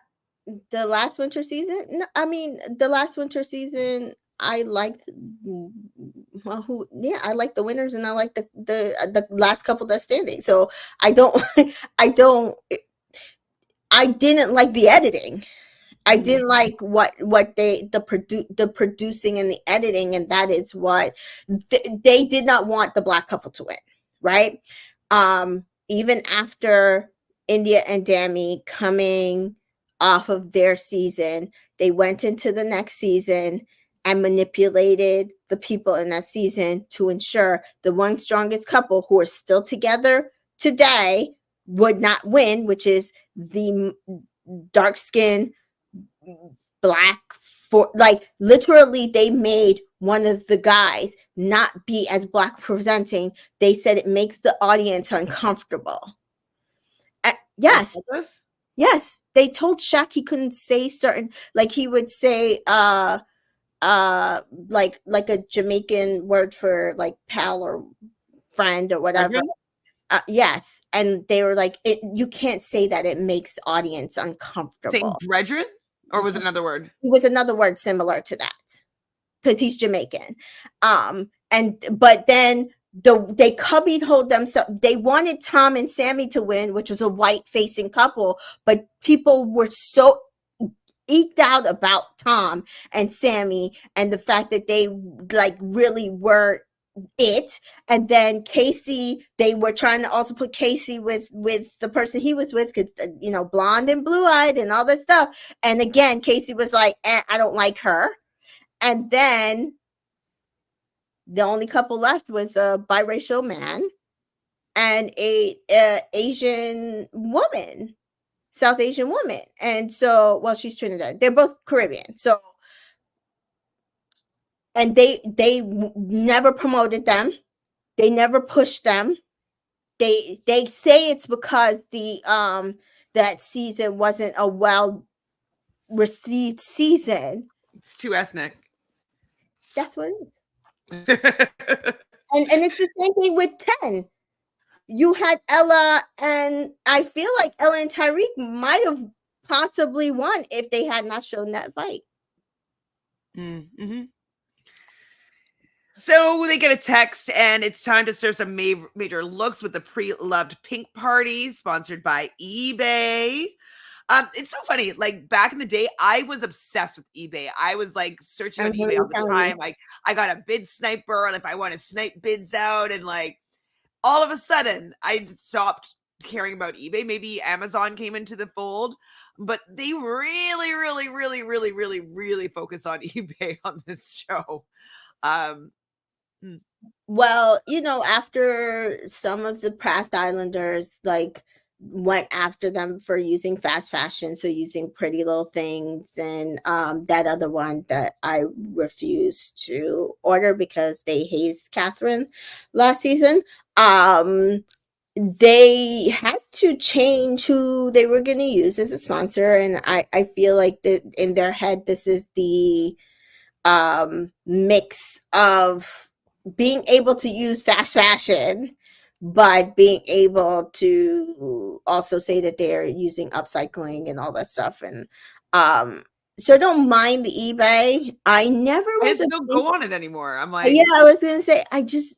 The last winter season? I mean, the last winter season, I liked, I like the winners, and I like the last couple that's standing. So I didn't like the editing. I didn't like what the producing and the editing, and that is what they did not want the Black couple to win, right? Even after India and Dami coming off of their season, they went into the next season and manipulated the people in that season to ensure the one strongest couple, who are still together today, would not win, which is the dark skin Black. For like, literally, they made one of the guys not be as Black presenting. They said it makes the audience uncomfortable. Yes. Yes, they told Shaq he couldn't say certain, like he would say like a Jamaican word for like pal or friend or whatever. Yes, and they were like, you can't say that, it makes audience uncomfortable. Saying brethren, or was it another word? It was another word similar to that, because he's Jamaican. But then they cubbyholed themselves. They wanted Tom and Sammy to win, which was a white facing couple, but people were so eked out about Tom and Sammy and the fact that they like really were it. And then Casey, they were trying to also put Casey with the person he was with, because blonde and blue-eyed and all this stuff. And again, Casey was like, I don't like her. And then the only couple left was a biracial man and a Asian woman, South Asian woman. And so, well, she's Trinidad. They're both Caribbean. So, and they never promoted them. They never push them. They say it's because the that season wasn't a well received season. It's too ethnic. That's what it is. And it's the same thing with 10. You had Ella, and I feel like Ella and Tyreek might have possibly won if they had not shown that fight. Mm-hmm. So they get a text, and it's time to serve some major looks with the pre-loved pink party sponsored by eBay. It's so funny. Like back in the day, I was obsessed with eBay. I was like searching on eBay all the time. Like I got a bid sniper, and if I want to snipe bids out, and like all of a sudden, I stopped caring about eBay. Maybe Amazon came into the fold, but they really, really, really, really, really, really focus on eBay on this show. Well, you know, after some of the past Islanders like went after them for using fast fashion, so using Pretty Little Things and that other one that I refused to order because they hazed Catherine last season. They had to change who they were going to use as a sponsor, and I feel like that in their head this is the mix of being able to use fast fashion, but being able to also say that they're using upcycling and all that stuff. And so I don't mind the eBay. I never was I don't go on it anymore. I'm like, yeah, I was gonna say I just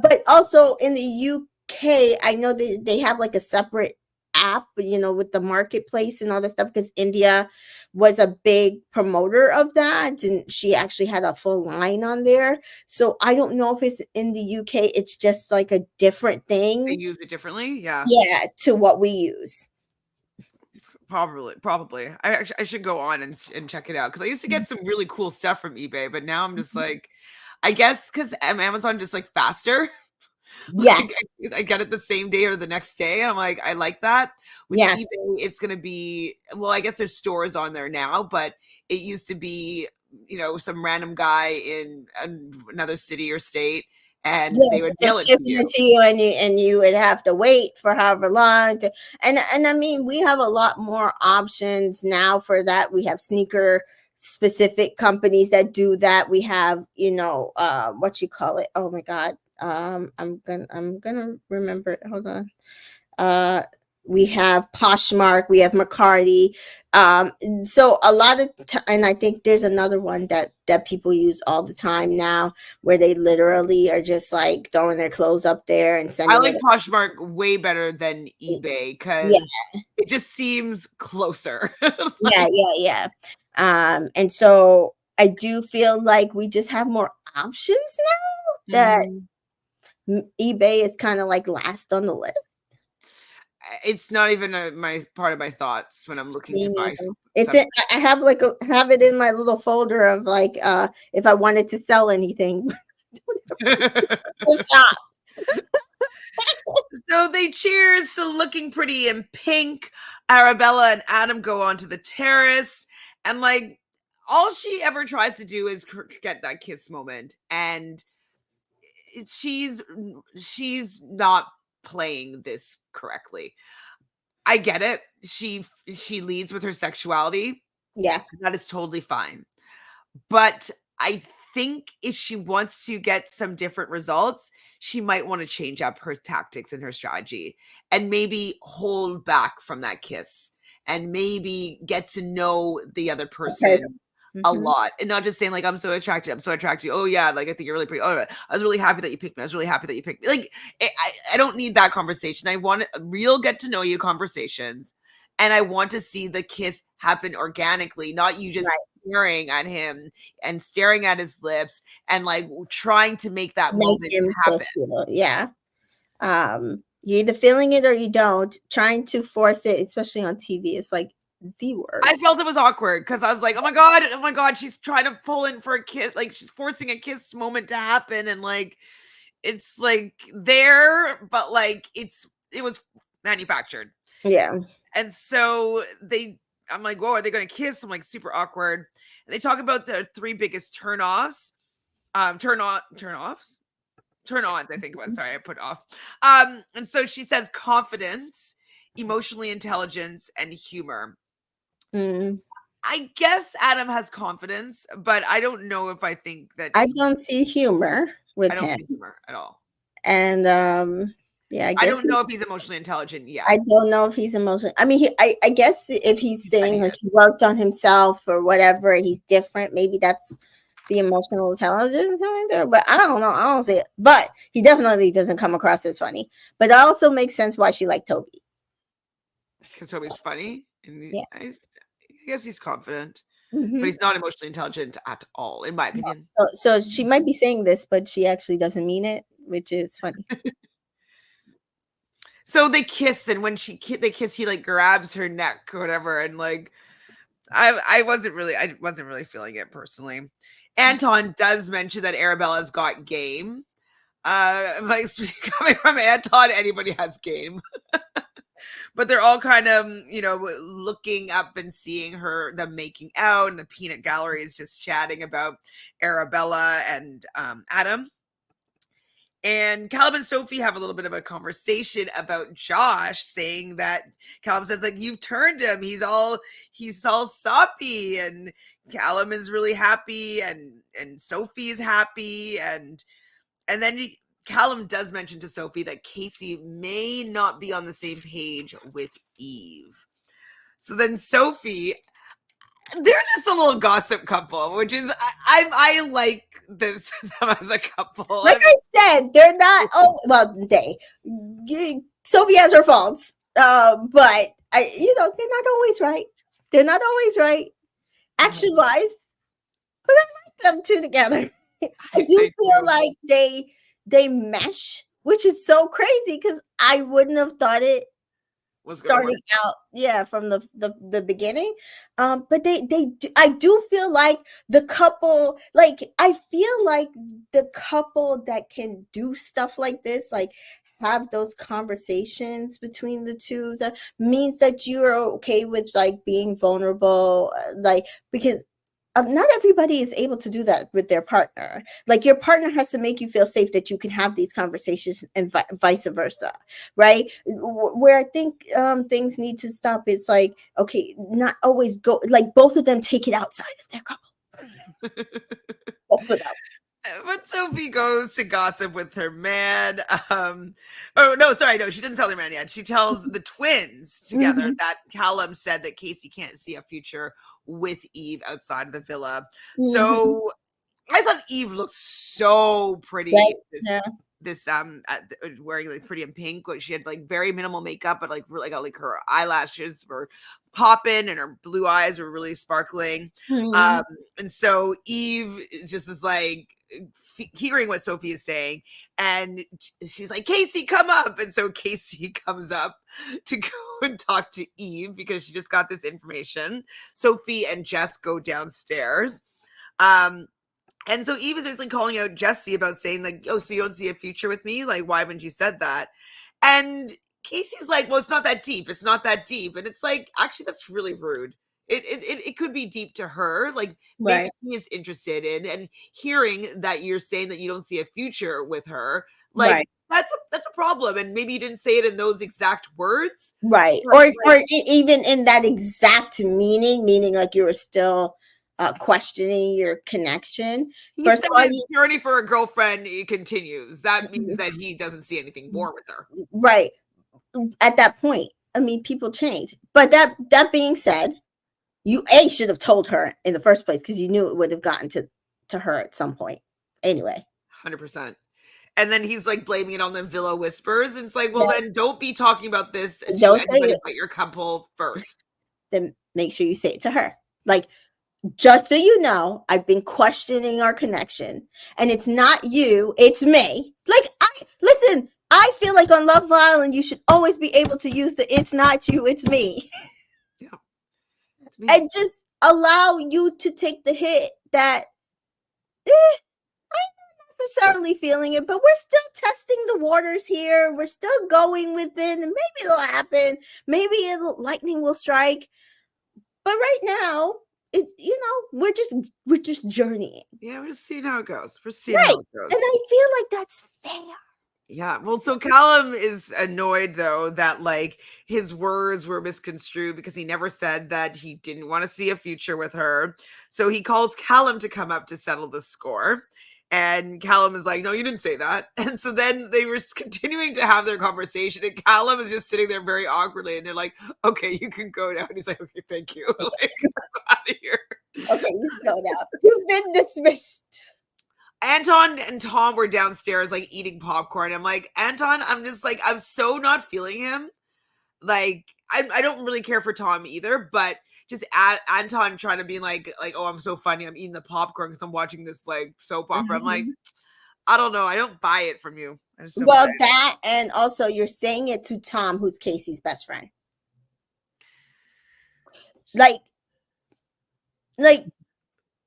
but also in the UK, I know they have like a separate app, you know, with the marketplace and all that stuff because India was a big promoter of that, and she actually had a full line on there. So I don't know if it's in the UK, it's just like a different they thing. use it differently. Yeah. Yeah, to what we use. Probably. I should go on and check it out because I used to get some really cool stuff from eBay, but now I'm just like, I guess because Amazon just like faster. Yes. Like I get it the same day or the next day. I'm like, I like that. With Yes. eBay, it's gonna be well, I guess there's stores on there now, but it used to be, you know, some random guy in another city or state, and Yes, they would mail just it to shipping you. it to you, and you would have to wait for however long. And I mean, we have a lot more options now for that. We have sneaker specific companies that do that. We have, you know, what you call it? Oh my God, I'm gonna remember it. Hold on. Uh, we have Poshmark, we have McCarty. So a lot of and I think there's another one that people use all the time now, where they literally are just like throwing their clothes up there and I sending like it. Poshmark way better than eBay Yeah, because it just seems closer. yeah, yeah, yeah. And so I do feel like we just have more options now that Mhm. eBay is kind of like last on the list. It's not even my part of my thoughts when I'm looking Me to buy neither. It's something. in, I have like have it in my little folder of like if I wanted to sell anything. Shop. So they cheers to looking pretty in pink. Arabella and Adam go onto the terrace, and like all she ever tries to do is get that kiss moment, and she's not playing this correctly. I get it. She leads with her sexuality. Yeah. That is totally fine. But I think if she wants to get some different results, she might want to change up her tactics and her strategy and maybe hold back from that kiss and maybe get to know the other person a Mhm. lot and not just saying like I'm so attracted. I'm so attracted. Oh yeah, like I think you're really pretty. Oh, I was really happy that you picked me. I was really happy that you picked me. Like I don't need that conversation. I want real get to know you conversations, and I want to see the kiss happen organically, not you just Right. staring at him and staring at his lips and like trying to make that Make moment him happen. kiss you. Yeah. You either feeling it or you don't. Trying to force it, especially on TV, is like the I worst. felt it was awkward because I was like, oh my god, she's trying to pull in for a kiss, like she's forcing a kiss moment to happen, and like it's like there, but like it was manufactured. Yeah. And so I'm like, whoa, are they gonna kiss? I'm like super awkward. And they talk about the three biggest turn offs. Turn offs. Turn on, I think it was. Sorry, I put off. And so she says confidence, emotionally intelligence, and humor. I guess Adam has confidence, but I don't know if I think that I don't see humor with I don't him. see humor at all. And yeah, I I guess don't know if he's emotionally intelligent yet. I don't know if he's emotional. I mean, I guess if he's saying he like he worked on himself or whatever, he's different. Maybe that's the emotional intelligence coming there. But I don't know. I don't see it. But he definitely doesn't come across as funny. But that also makes sense why she liked Toby. Because Toby's funny, and Yeah. I guess he's confident, Mm-hmm. but he's not emotionally intelligent at all, in my opinion. So she might be saying this, but she actually doesn't mean it, which is funny. So they kiss, and when they kiss, he like grabs her neck or whatever, and like I wasn't really feeling it personally. Anton does mention that Arabella's got game. Like coming from Anton, anybody has game. But they're all kind of, looking up and seeing them making out, and the peanut gallery is just chatting about Arabella and Adam. And Callum and Sophie have a little bit of a conversation about Josh, saying that Callum says, like, you've turned him. He's all soppy, and Callum is really happy, and Sophie is happy, and then Callum does mention to Sophie that Casey may not be on the same page with Eve. So then Sophie, they're just a little gossip couple, which is I like this them as a couple. Like I said, they're not. Oh well, Sophie has her faults, but they're not always right. They're not always right, action wise. But I like them two together. I do feel like they mesh, which is so crazy because I wouldn't have thought it starting out from the beginning, but I do feel like the couple, like I feel like the couple that can do stuff like this, like have those conversations between the two, that means that you're okay with like being vulnerable, like because not everybody is able to do that with their partner. Like your partner has to make you feel safe that you can have these conversations, and vice versa, right? Where I think things need to stop is like, okay, not always go, like both of them take it outside of their couple. Both of them. But Sophie goes to gossip with her man. Oh no, sorry, no, she didn't tell her man yet. She tells the twins together that Callum said that Casey can't see a future with Eve outside of the villa. So I thought Eve looked so pretty. Right. This wearing like pretty in pink. She had like very minimal makeup, but like really got like her eyelashes were popping and her blue eyes were really sparkling. And so Eve just is like hearing what Sophie is saying, and she's like, Casey, come up. And so Casey comes up to go and talk to Eve because she just got this information. Sophie and Jess go downstairs. And so Eve is basically calling out Jesse about saying like, oh, so you don't see a future with me? Like, why haven't you said that? And Casey's like, well, it's not that deep. It's not that deep. And it's like, actually, that's really rude. It could be deep to her. Like maybe he is interested in, and hearing that you're saying that you don't see a future with her, like that's a problem. And maybe you didn't say it in those exact words. Right. Or even in that exact meaning like you were still questioning your connection. First of all, his security for a girlfriend continues. That means that he doesn't see anything more with her. Right. At that point, I mean, people change. But that being said, you should have told her in the first place because you knew it would have gotten to her at some point. Anyway. 100%. And then he's like blaming it on the Villa Whispers. And it's like, well, then don't be talking about this to anybody but your couple first. Then make sure you say it to her. Like, just so you know, I've been questioning our connection, and it's not you, it's me. Like, listen, I feel like on Love Island, you should always be able to use the "it's not you, it's me." Yeah, it's me. And just allow you to take the hit that I'm not necessarily feeling it, but we're still testing the waters here. We're still going with it, and maybe it'll happen. Maybe lightning will strike. But right now, it's, we're just journeying. Yeah, we're just seeing how it goes. We're seeing Right. how it And goes. I feel like that's fair. Yeah. Well, so Callum is annoyed though that like his words were misconstrued because he never said that he didn't want to see a future with her. So he calls Callum to come up to settle the score. And Callum is like, no, you didn't say that. And so then they were continuing to have their conversation. And Callum is just sitting there very awkwardly. And they're like, okay, you can go now. And he's like, okay, thank you. Like, out of here. Okay, you can go now. You've been dismissed. Anton and Tom were downstairs like eating popcorn. I'm like, Anton, I'm just like, I'm so not feeling him. Like, I don't really care for Tom either, but just Anton trying to be like, oh, I'm so funny. I'm eating the popcorn because I'm watching this like soap opera. I'm like, I don't know. I don't buy it from you. I just don't buy it. That, and also you're saying it to Tom, who's Casey's best friend. Like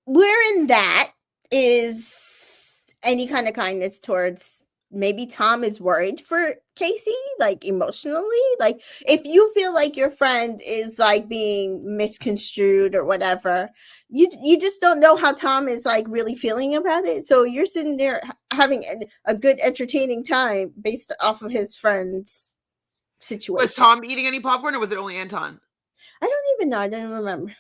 where in that is any kind of kindness towards, maybe Tom is worried for Casey, like emotionally? Like, if you feel like your friend is like being misconstrued or whatever, you just don't know how Tom is like really feeling about it. So you're sitting there having a good entertaining time based off of his friend's situation. Was Tom eating any popcorn or was it only Anton? I don't even know. I don't remember.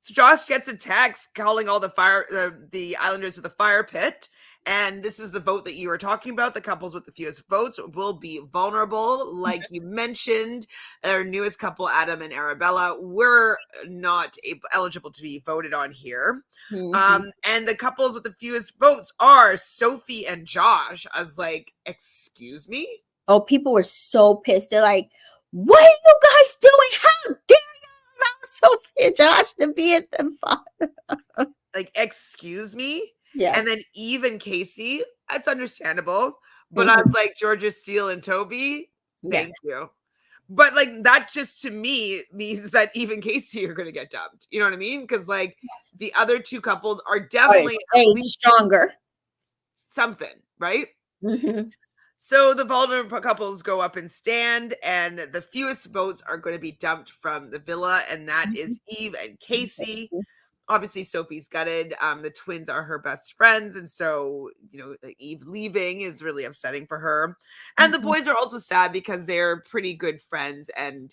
So Josh gets a text calling all the Islanders to the fire pit. And this is the vote that you were talking about. The couples with the fewest votes will be vulnerable. Like you mentioned, our newest couple, Adam and Arabella, were not eligible to be voted on here. And the couples with the fewest votes are Sophie and Josh. I was like, excuse me? Oh, people were so pissed. They're like, what are you guys doing? How dare you allow Sophie and Josh to be at the fire? Like, excuse me? Yeah. And then Eve and Casey, that's understandable. But I was like, Georgia Steele and Toby, thank you. But like, that just to me means that Eve and Casey are going to get dumped. You know what I mean? Because like the other two couples are definitely stronger. Something, right? So the vulnerable couples go up and stand, and the fewest votes are going to be dumped from the villa, and that is Eve and Casey. Obviously, Sophie's gutted. The twins are her best friends. And so, Eve leaving is really upsetting for her. And the boys are also sad because they're pretty good friends. And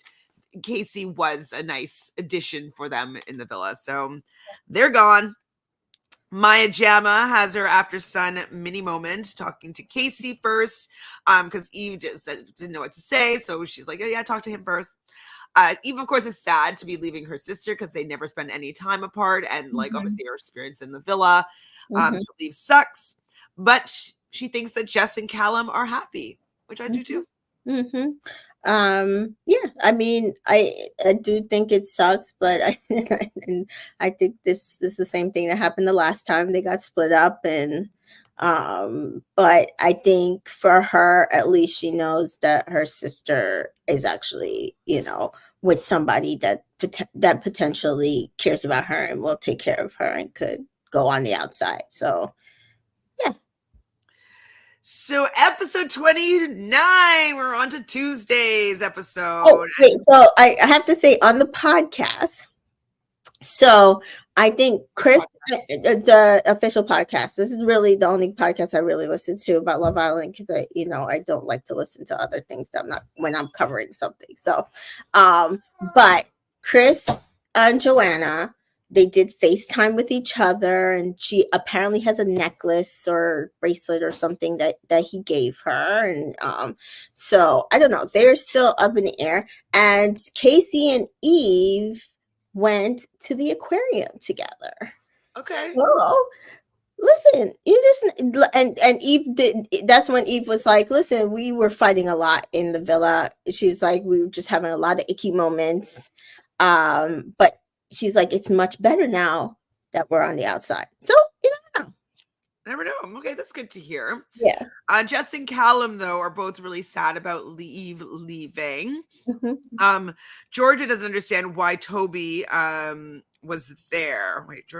Casey was a nice addition for them in the villa. So they're gone. Maya Jama has her after sun mini moment talking to Casey first. Because Eve just didn't know what to say. So she's like, oh, yeah, talk to him first. Eve, of course, is sad to be leaving her sister because they never spend any time apart. And like, obviously, her experience in the villa. So leave sucks. But she thinks that Jess and Callum are happy, which I do too. Yeah, I mean, I do think it sucks, but I think this is the same thing that happened the last time they got split up. And but I think for her, at least she knows that her sister is actually, with somebody that potentially cares about her and will take care of her and could go on the outside. So yeah. So episode 29, we're on to Tuesday's episode. Oh, wait, so I have to say on the podcast, so I think Chris, the official podcast, this is really the only podcast I really listen to about Love Island, because I don't like to listen to other things that when I'm covering something. So, but Chris and Joanna, they did FaceTime with each other, and she apparently has a necklace or bracelet or something that he gave her. And so I don't know, they're still up in the air. And Casey and Eve went to the aquarium together. Okay. So listen, you just and Eve did. That's when Eve was like, "Listen, we were fighting a lot in the villa." She's like, "We were just having a lot of icky moments," but she's like, "It's much better now that we're on the outside." So you never know. Never know. Okay, that's good to hear. Yeah. Jess and Callum, though, are both really sad about Eve leaving. Georgia doesn't understand why Toby was there. Wait,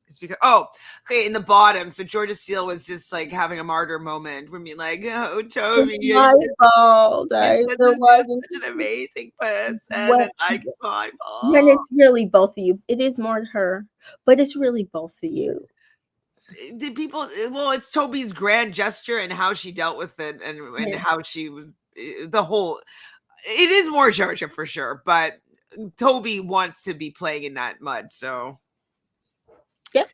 It's because okay, in the bottom. So Georgia Steele was just like having a martyr moment. We're being like, oh, Toby, It's my fault. you I said the this is wasn't such an amazing person, when and like it's my when fault. it's really both of you. It is more her, but it's really both of you. The people, well, it's Toby's grand gesture and how she dealt with it, and Yeah. how she was the whole. It is more Georgia for sure, but Toby wants to be playing in that mud, so. Yep.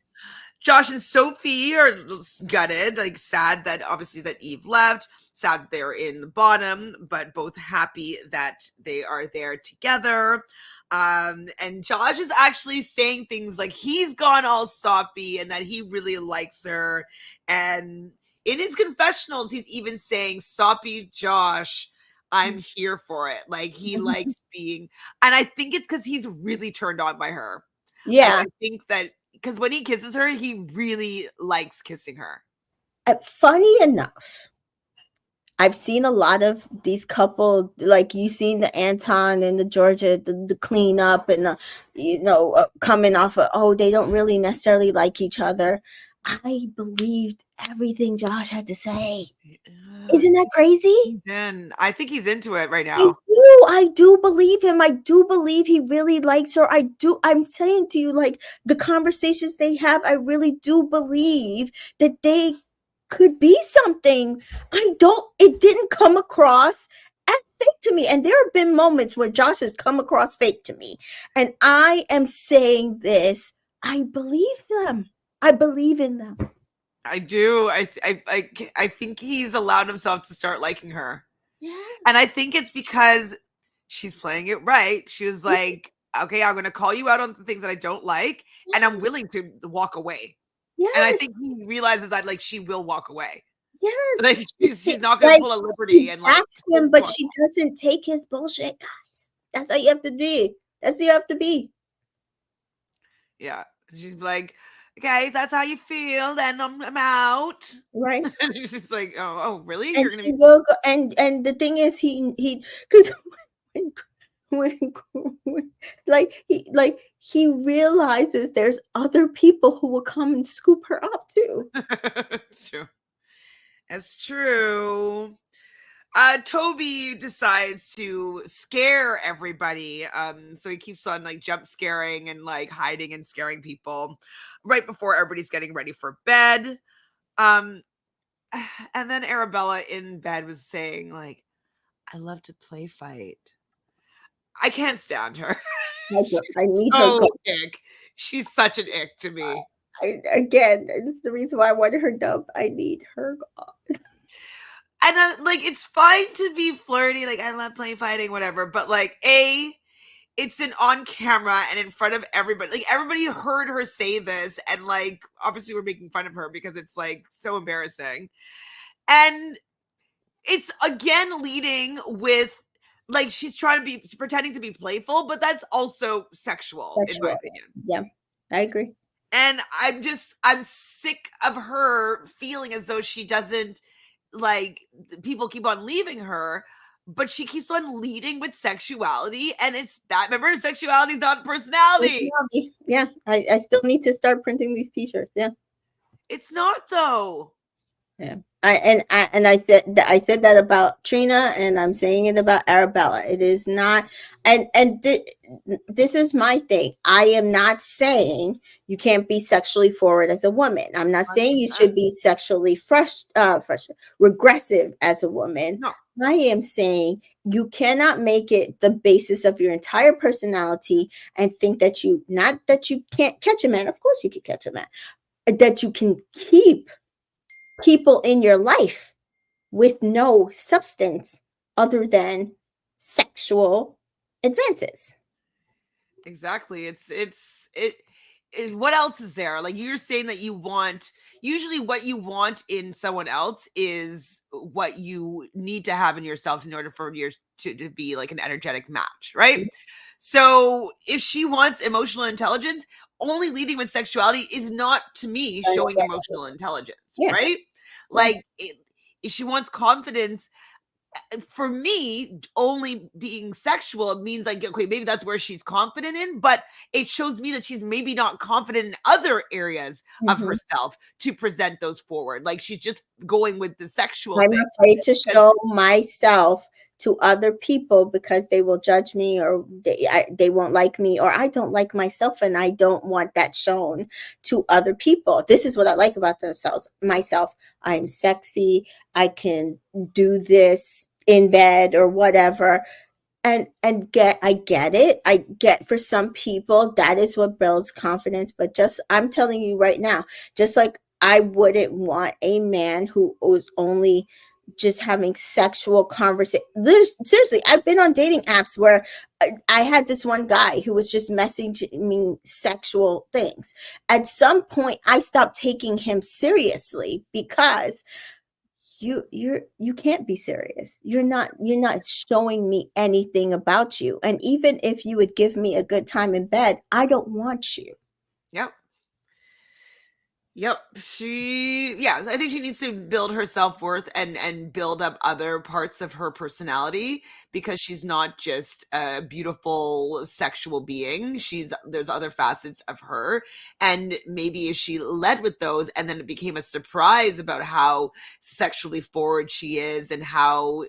Josh and Sophie are gutted, like sad that obviously that Eve left, sad that they're in the bottom, but both happy that they are there together. And Josh is actually saying things like he's gone all soppy and that he really likes her. And in his confessionals, he's even saying, soppy Josh, I'm here for it. Like he likes being, and I think it's because he's really turned on by her. Yeah. I think that because when he kisses her, he really likes kissing her. Funny enough, I've seen a lot of these couple, like you seen the Anton and the Georgia, the cleanup, and coming off of, oh, they don't really necessarily like each other. I believed everything Josh had to say. Isn't that crazy? He's in. I think he's into it right now. I do believe him. I do believe he really likes her. I'm saying to you, like the conversations they have, I really do believe that they could be something. It didn't come across as fake to me. And there have been moments where Josh has come across fake to me. And I am saying this. I believe them. I believe in them. I do. I think he's allowed himself to start liking her. Yeah. And I think it's because she's playing it right. She was like, okay, I'm going to call you out on the things that I don't like, and I'm willing to walk away. Yes. And I think he realizes that like she will walk away. Yes. Like she's not going to pull a Liberty and like him, but she doesn't take his bullshit, guys. That's how you have to be. That's how you have to be. Yeah. She's like, okay, if that's how you feel, then I'm out. Right. And she's just like, oh, really? And she will go, and the thing is, he because when he realizes there's other people who will come and scoop her up too. It's true. It's true. Toby decides to scare everybody. So he keeps on like jump scaring and like hiding and scaring people right before everybody's getting ready for bed. And then Arabella in bed was saying like, I love to play fight. I can't stand her. I need so her. Ick. She's such an ick to me. Again, it's the reason why I wanted her dubbed. I need her. And like it's fine to be flirty, like I love playing fighting, whatever. But like, it's an on camera and in front of everybody. Like everybody heard her say this, and like obviously we're making fun of her because it's like so embarrassing. And it's again leading with like she's trying to be pretending to be playful, but that's also sexual. In my opinion. Yeah, I agree. And I'm sick of her feeling as though she doesn't like people keep on leaving her, but she keeps on leading with sexuality, and it's that, remember, sexuality is not personality. Yeah, I still need to start printing these t-shirts. Yeah, it's not though. Yeah, I said that about Trina, and I'm saying it about Arabella. It is not, this is my thing. I am not saying you can't be sexually forward as a woman. I'm not saying you should be sexually regressive as a woman. No. I am saying you cannot make it the basis of your entire personality and think that you can't catch a man. Of course you can catch a man. That you can keep people in your life with no substance other than sexual advances. Exactly. What else is there? Like you're saying that usually what you want in someone else is what you need to have in yourself in order for yours to be like an energetic match, right? Mm-hmm. So if she wants emotional intelligence, only leading with sexuality is not, to me, showing emotional intelligence, right? Like if she wants confidence, for me, only being sexual means like, okay, maybe that's where she's confident in, but it shows me that she's maybe not confident in other areas of Mhm. herself to present those forward. Like she's just going with the sexual I'm thing. afraid to Because, show myself to other people because they will judge me, or they won't like me, or I don't like myself and I don't want that shown to other people. This is what I like about themselves myself. I'm sexy. I can do this in bed or whatever. And get I get it. I get, for some people that is what builds confidence, but just I'm telling you right now, just like I wouldn't want a man who was only just having sexual conversation. Seriously, I've been on dating apps where I had this one guy who was just messaging me sexual things. At some point I stopped taking him seriously because you can't be serious. You're not showing me anything about you. And even if you would give me a good time in bed, I don't want you. yep. Yep. Yeah, I think she needs to build her self-worth and build up other parts of her personality, because she's not just a beautiful sexual being. There's other facets of her. And maybe if she led with those and then it became a surprise about how sexually forward she is and how,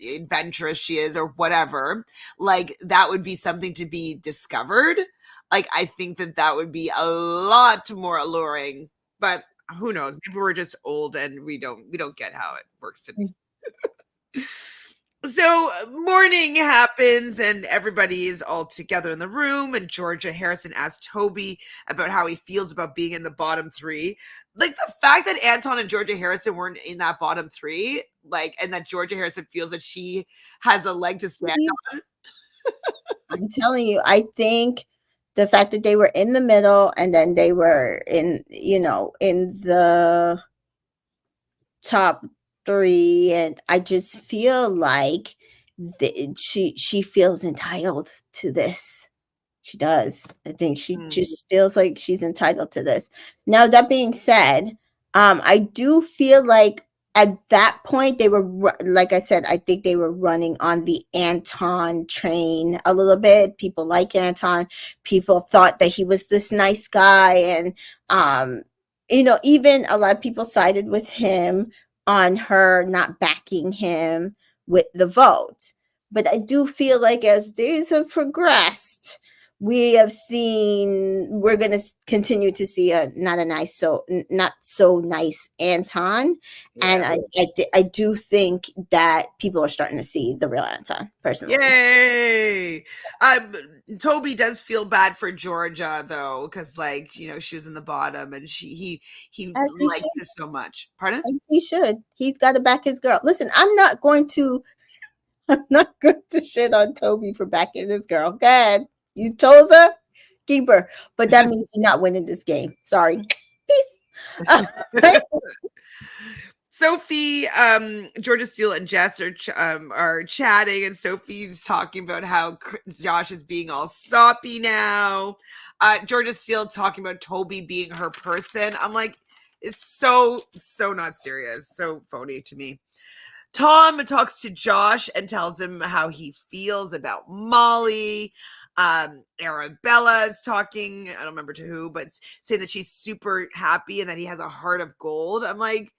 adventurous she is or whatever, like that would be something to be discovered. Like I think that would be a lot more alluring, but who knows? Maybe we're just old and we don't get how it works today. So morning happens and everybody is all together in the room, and Georgia Harrison asks Toby about how he feels about being in the bottom three. Like the fact that Anton and Georgia Harrison weren't in that bottom three, like, and that Georgia Harrison feels that she has a leg to stand on. I'm telling you, I think the fact that they were in the middle and then they were in the top three, and I just feel like she feels entitled to this. She does. I think she just feels like she's entitled to this. Now, that being said, I do feel like at that point they were like I said, I think they were running on the Anton train a little bit. People like Anton. People thought that he was this nice guy, and even a lot of people sided with him on her not backing him with the vote. But I do feel like as days have progressed, we're going to continue to see a not so nice Anton. And Yeah. I do think that people are starting to see the real Anton, personally. Yay! Toby does feel bad for Georgia though, because she was in the bottom and he As he liked should. her so much. Pardon? As he should. He's got to back his girl. Listen, I'm not going to shit on Toby for backing his girl. Go ahead. You chose her, keep her. But that means you're not winning this game. Sorry. Peace. Sophie, Georgia Steele, and Jess are chatting, and Sophie's talking about how Josh is being all soppy now. Georgia Steele talking about Toby being her person. I'm like, it's so not serious, so phony to me. Tom talks to Josh and tells him how he feels about Molly. Arabella's talking, I don't remember to who, but saying that she's super happy and that he has a heart of gold. I'm like,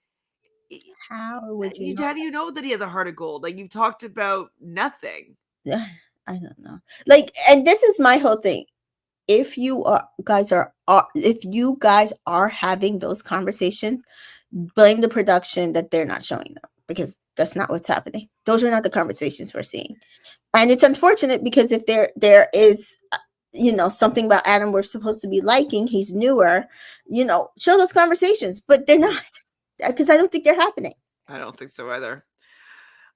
How would you know? how do you know that he has a heart of gold? Like, you've talked about nothing. I don't know. Like, and this is my whole thing. If you guys are having those conversations, blame the production that they're not showing them, because that's not what's happening. Those are not the conversations we're seeing. And it's unfortunate, because if there is something about Adam we're supposed to be liking, he's newer, show those conversations, but they're not, because I don't think they're happening. I don't think so either.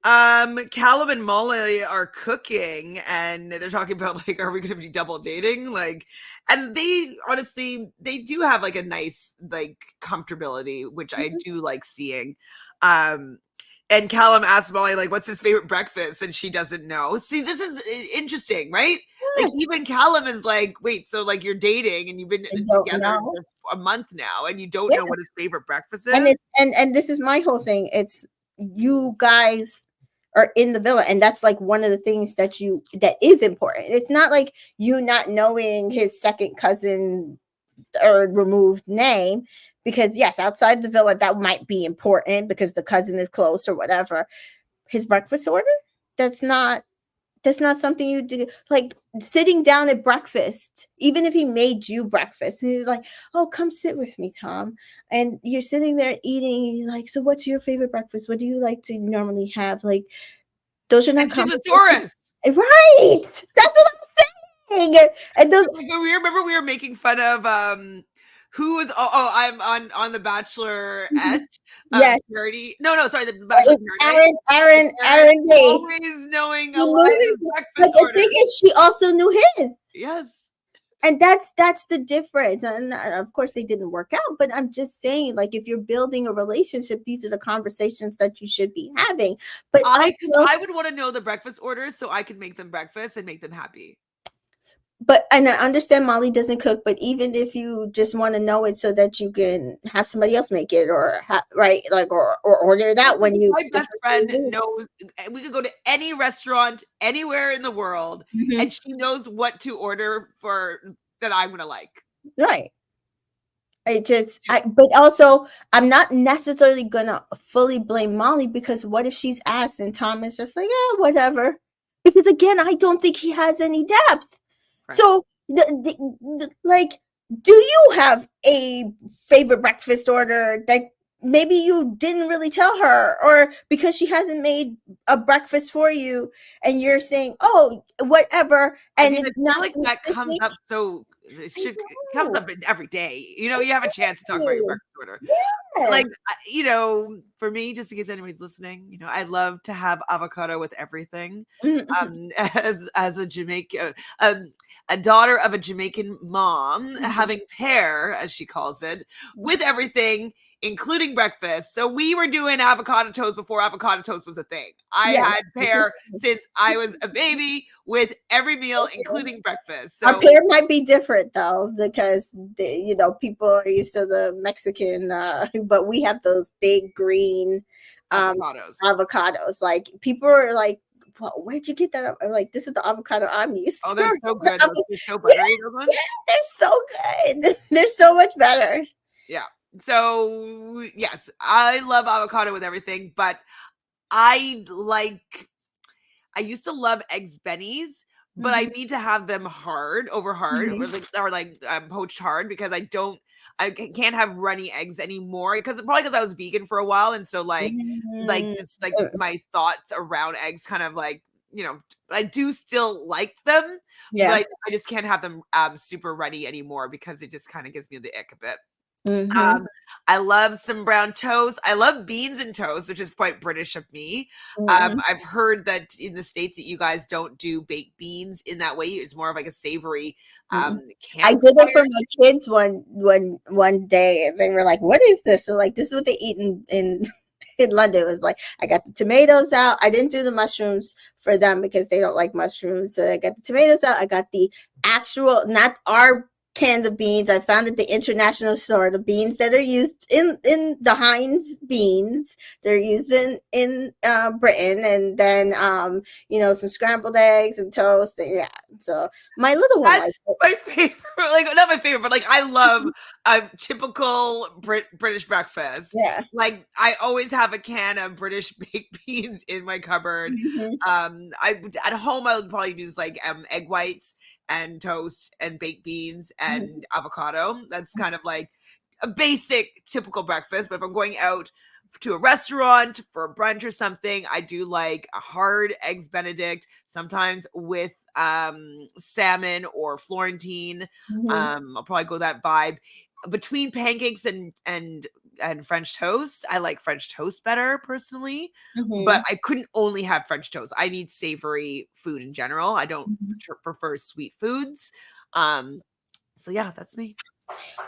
Callum and Molly are cooking and they're talking about like, are we going to be double dating? Like, and they honestly, they do have like a nice like comfortability, which I do like seeing. And Callum asks Molly, like, what's his favorite breakfast? And she doesn't know. See, this is interesting, right? Yes. Like, even Callum is like, wait, so like you're dating and you've been together for a month now and you don't know what his favorite breakfast is? And this is my whole thing. It's you guys are in the villa, and that's like one of the things that is important. It's not like you not knowing his second cousin or removed name, because yes, outside the villa that might be important because the cousin is close or whatever. His breakfast order, that's not something you do. Like sitting down at breakfast, even if he made you breakfast and he's like, oh, come sit with me, Tom, and you're sitting there eating and you're like, so what's your favorite breakfast, what do you like to normally have? Like, those are not And she's a conversations. Taurus. Right, that's what I'm saying. And those, like, we remember we were making fun of who was I'm on the Bachelorette yes, parody. No, sorry, the Bachelor it's Paradise. Aaron Day. Always knowing He knew Eliza's his, but breakfast the order. thing is, she also knew his. Yes. And that's the difference. And of course they didn't work out, but I'm just saying, like, if you're building a relationship, these are the conversations that you should be having. But I also, would want to know the breakfast orders so I can make them breakfast and make them happy. but and I understand Molly doesn't cook, but even if you just want to know it so that you can have somebody else make it, or right, like, or order it out when you. My best friend knows. We could go to any restaurant anywhere in the world, and she knows what to order for that I'm gonna like. Right. But also, I'm not necessarily gonna fully blame Molly, because what if she's asked and Tom is just like, yeah, whatever? Because again, I don't think he has any depth. Right. So, like, do you have a favorite breakfast order that maybe you didn't really tell her, or because she hasn't made a breakfast for you and you're saying, oh, whatever, and it's not like that comes up so. It comes up every day. You know, you have a chance to talk about your breakfast order. Yeah. Like, you know, for me, just in case anybody's listening, you know, I love to have avocado with everything. As a Jamaican, a daughter of a Jamaican mom, having pear, as she calls it, with everything, including breakfast. So we were doing avocado toast before avocado toast was a thing. I had pear since I was a baby with every meal, including breakfast. So our pear might be different though, because you know, people are used to the Mexican, but we have those big green avocados. Like, people are like, well, where'd you get that? I'm like, this is the avocado I'm used to. Oh, they're so good. They're so buttery. Yeah, they're so good. They're so much better. Yeah. So yes, I love avocado with everything, but I used to love eggs bennies, but I need to have them over hard, or poached hard, because I can't have runny eggs anymore, because I was vegan for a while, and so it's like my thoughts around eggs kind of like, you know, I do still like them, but I just can't have them super runny anymore, because it just kind of gives me the ick a bit. I love some brown toast. I love beans and toast, which is quite British of me. I've heard that in the States that you guys don't do baked beans in that way. It's more of like a savory I did it for my kids one day, and they were like, what is this? So, like, this is what they eat in London. It was like, I got the tomatoes out. I didn't do the mushrooms for them because they don't like mushrooms. So I got the tomatoes out. I got the actual, not our cans of beans. I found at the international store, the beans that are used in the Heinz beans, they're used in Britain, and then you know, some scrambled eggs and toast, and so my little one, that's my favorite, like, not my favorite, but like, I love a typical British breakfast. Like, I always have a can of British baked beans in my cupboard. At home I would probably use like egg whites and toast and baked beans and avocado. That's kind of like a basic typical breakfast. But if I'm going out to a restaurant for a brunch or something, I do like a hard eggs Benedict, sometimes with salmon or Florentine. I'll probably go that vibe. Between pancakes and French toast, I like French toast better personally, but I couldn't only have French toast. I need savory food in general. I don't prefer sweet foods. So yeah, that's me.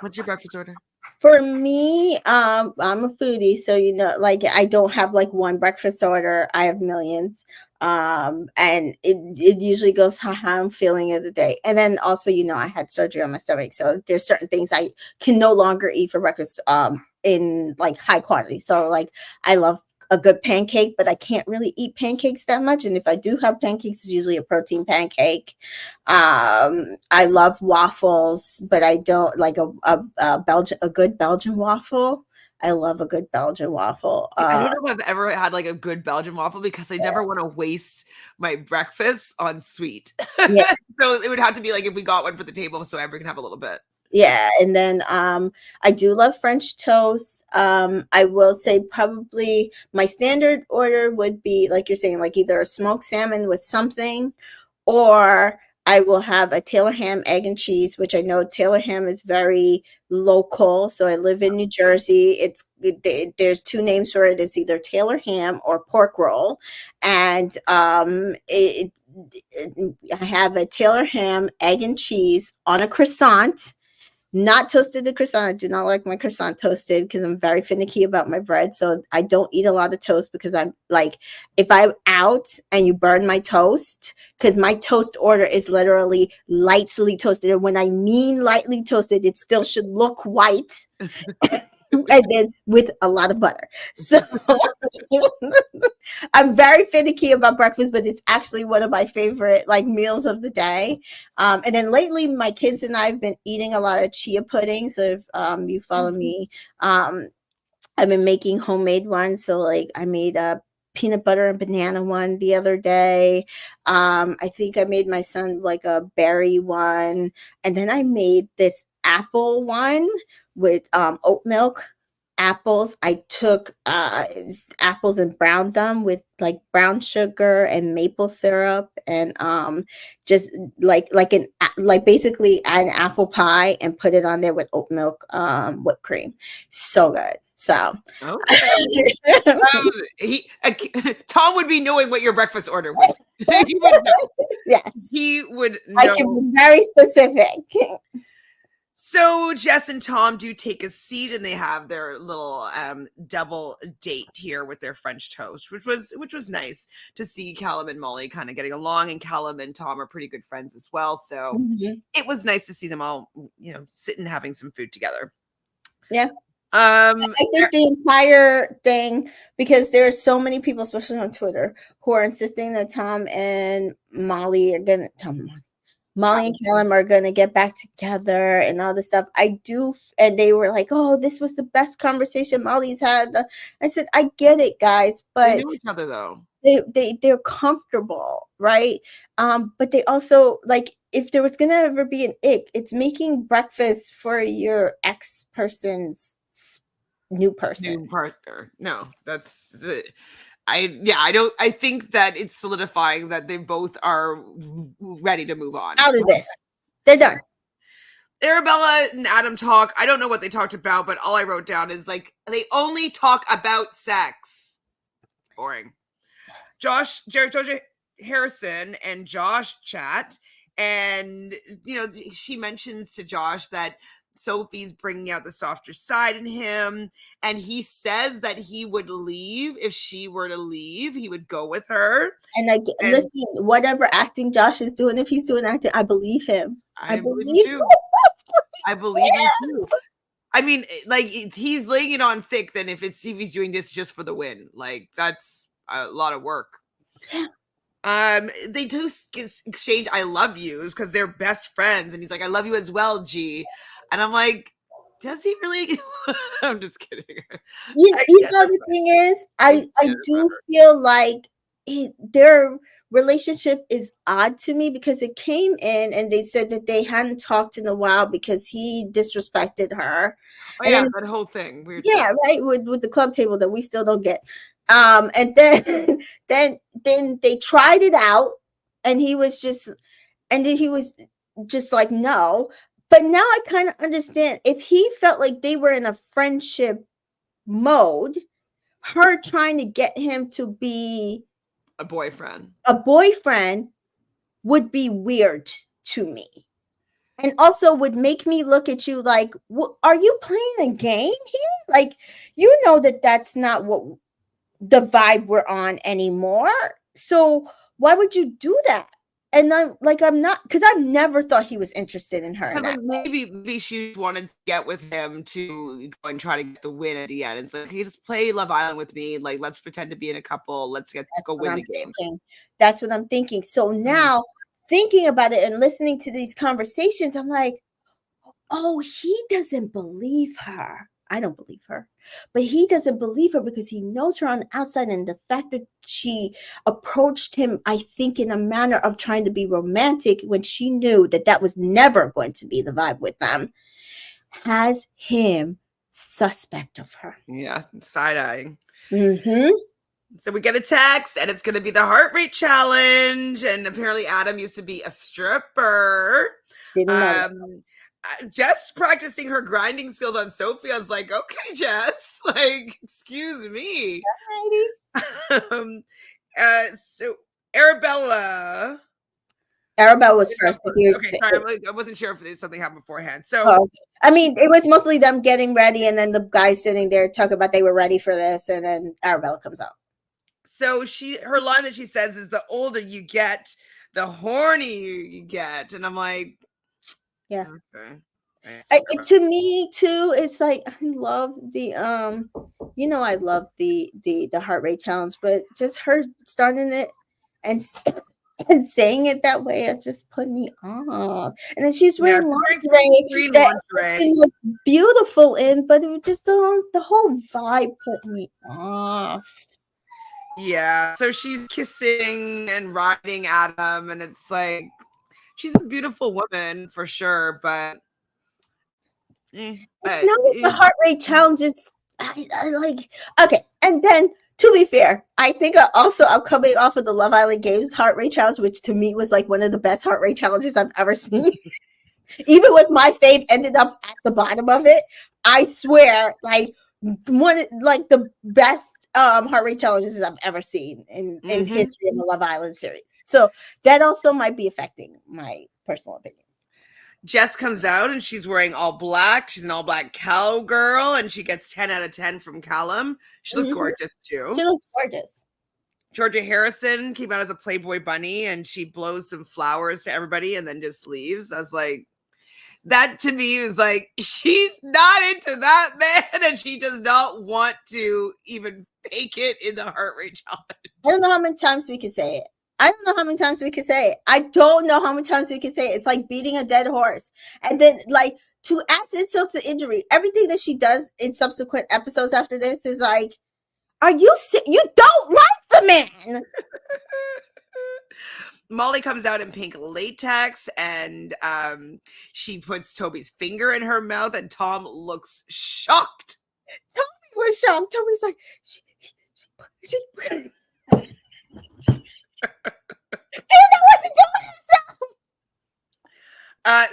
What's your breakfast order? For me, I'm a foodie, so, you know, like, I don't have like one breakfast order. I have millions. And it usually goes how I'm feeling of the day. And then also, you know, I had surgery on my stomach, so there's certain things I can no longer eat for breakfast in like high quantity. So, like, I love a good pancake, but I can't really eat pancakes that much. And if I do have pancakes, it's usually a protein pancake. I love waffles, but I don't like a good Belgian waffle. I love a good Belgian waffle. I don't know if I've ever had like a good Belgian waffle because I never want to waste my breakfast on sweet. Yeah. So it would have to be like if we got one for the table so everyone can have a little bit. Yeah, and then I do love French toast. I will say probably my standard order would be like you're saying, like either a smoked salmon with something, or I will have a Taylor ham, egg and cheese, which I know Taylor ham is very local. So I live in New Jersey. There's two names for it. It's either Taylor ham or pork roll, and I have a Taylor ham, egg and cheese on a croissant, not toasted the croissant. I do not like my croissant toasted because I'm very finicky about my bread. So I don't eat a lot of toast because I'm like, if I'm out and you burn my toast, because my toast order is literally lightly toasted. And when I mean lightly toasted, it still should look white. And then with a lot of butter. So I'm very finicky about breakfast, but it's actually one of my favorite like meals of the day. And then lately, my kids and I have been eating a lot of chia pudding. So if you follow me, I've been making homemade ones. So like I made a peanut butter and banana one the other day. I think I made my son like a berry one, and then I made this apple one with oat milk apples. I took apples and browned them with like brown sugar and maple syrup, and just like basically an apple pie, and put it on there with oat milk whipped cream. So good. So Tom would be knowing what your breakfast order was. He would know. Yes, he would know. I can be very specific. So Jess and Tom do take a seat, and they have their little double date here with their French toast, which was nice to see Callum and Molly kind of getting along, and Callum and Tom are pretty good friends as well. So it was nice to see them all, sitting having some food together. Yeah. I think the entire thing, because there are so many people, especially on Twitter, who are insisting that Molly and Callum are going to get back together and all this stuff. And they were like, oh, this was the best conversation Molly's had. I said, I get it, guys, but they knew each other though. They're comfortable, right? But they also, like, if there was going to ever be an ick, it's making breakfast for your ex-person's new partner. No, that's I think that it's solidifying that they both are ready to move on out of this. They're done. Arabella and Adam talk. I don't know what they talked about, but all I wrote down is like they only talk about sex. Boring. Josh Harrison and Josh chat, and she mentions to Josh that Sophie's bringing out the softer side in him, and he says that he would leave if she were to leave. He would go with her. And listen, whatever acting Josh is doing, if he's doing acting, I believe him. I believe him. I believe him too. I mean, like, he's laying it on thick. Then if he's doing this just for the win, like that's a lot of work. They do exchange "I love yous" because they're best friends, and he's like, "I love you as well, G." And I'm like, does he really? I'm just kidding. You know, the thing is, I do feel like their relationship is odd to me, because it came in and they said that they hadn't talked in a while because he disrespected her. Oh, yeah, that whole thing. Weird. Yeah, right, with the club table that we still don't get. And then then they tried it out, and he was just like, no. But now I kind of understand, if he felt like they were in a friendship mode, her trying to get him to be a boyfriend would be weird to me. And also would make me look at you like, are you playing a game here? Like, that's not what the vibe we're on anymore. So why would you do that? And I'm not, because I've never thought he was interested in her in that. Like maybe she wanted to get with him to go and try to get the win at the end. It's like, hey, just play Love Island with me. Like, let's pretend to be in a couple. Let's get to go win the game. That's what I'm thinking. So now thinking about it and listening to these conversations, I'm like, oh, he doesn't believe her. I don't believe her, but he doesn't believe her because he knows her on the outside. And the fact that she approached him, I think, in a manner of trying to be romantic when she knew that that was never going to be the vibe with them, has him suspect of her. Yeah, side-eyeing. Mm-hmm. So we get a text, and it's going to be the heart rate challenge. And apparently Adam used to be a stripper. Didn't know. Jess practicing her grinding skills on Sophie. I was like, okay, Jess, like, excuse me. So Arabella was first. Okay, sorry, I wasn't sure if something happened beforehand. So, I mean, it was mostly them getting ready, and then the guys sitting there talking about they were ready for this, and then Arabella comes out. So her line that she says is, "The older you get, the hornier you get," and I'm like, yeah. Okay. To me too, it's like I love the I love the heart rate challenge, but just her starting it and saying it that way, it just put me off. And then she's wearing lingerie that looked beautiful in, but it was just the whole vibe put me off. Yeah, so she's kissing and riding Adam, and it's like she's a beautiful woman for sure, but it's not the heart rate challenges. I like, okay, and then to be fair, I think I'm coming off of the Love Island Games heart rate challenge, which to me was like one of the best heart rate challenges I've ever seen. Even with my fave ended up at the bottom of it, I swear, like the best heart rate challenges I've ever seen in history of the Love Island series. So that also might be affecting my personal opinion. Jess comes out and she's wearing all black. She's an all black cowgirl, and she gets 10 out of 10 from Callum. She looked gorgeous too. She looks gorgeous. Georgia Harrison came out as a Playboy bunny, and she blows some flowers to everybody and then just leaves. I was like, that to me was like, she's not into that man, and she does not want to even fake it in the heart rate challenge. I don't know how many times we can say it. I don't know how many times we can say it. I don't know how many times we can say it. It's like beating a dead horse. And then, like, to add insult to injury, everything that she does in subsequent episodes after this is like, are you sick? You don't like the man. Molly comes out in pink latex, and she puts Toby's finger in her mouth, and Tom looks shocked. Toby was shocked. Toby's like, she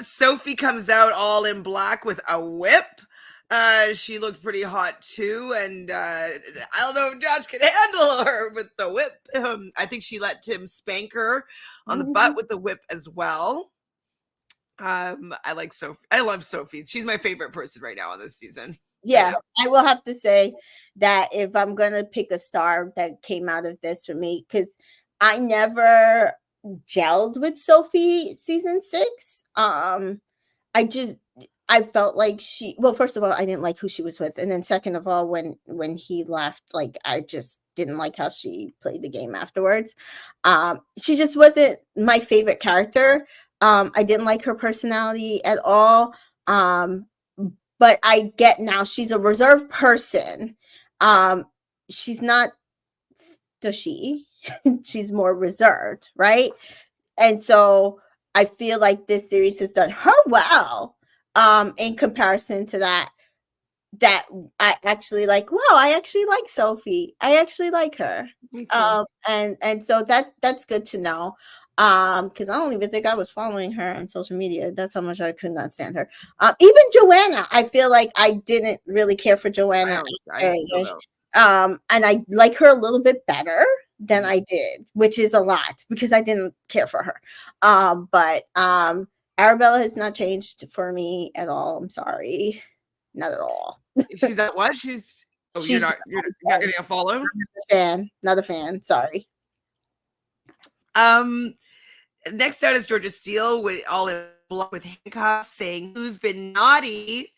Sophie comes out all in black with a whip. She looked pretty hot too, and I don't know if Josh can handle her with the whip. I think she let Tim spank her on the butt with the whip as well. I like Sophie. I love Sophie. She's my favorite person right now on this season. Yeah, I will have to say that if I'm gonna pick a star that came out of this for me, because I never gelled with Sophie season 6. I felt like first of all, I didn't like who she was with, and then second of all, when he left, like I just didn't like how she played the game afterwards. She just wasn't my favorite character. I didn't like her personality at all. But I get now she's a reserved person. She's not stushy. She's more reserved, right? And so I feel like this series has done her well. In comparison to that I actually like, wow, I actually like Sophie. I actually like her. And so that's good to know. Because I don't even think I was following her on social media. That's how much I could not stand her. Even Joanna, I feel like I didn't really care for Joanna. And I like her a little bit better than I did, which is a lot because I didn't care for her. But Arabella has not changed for me at all. I'm sorry. Not at all. She's at what? You're not getting a follow? Not a fan. Sorry. Next out is Georgia Steele with all in blood with handcuffs, saying who's been naughty.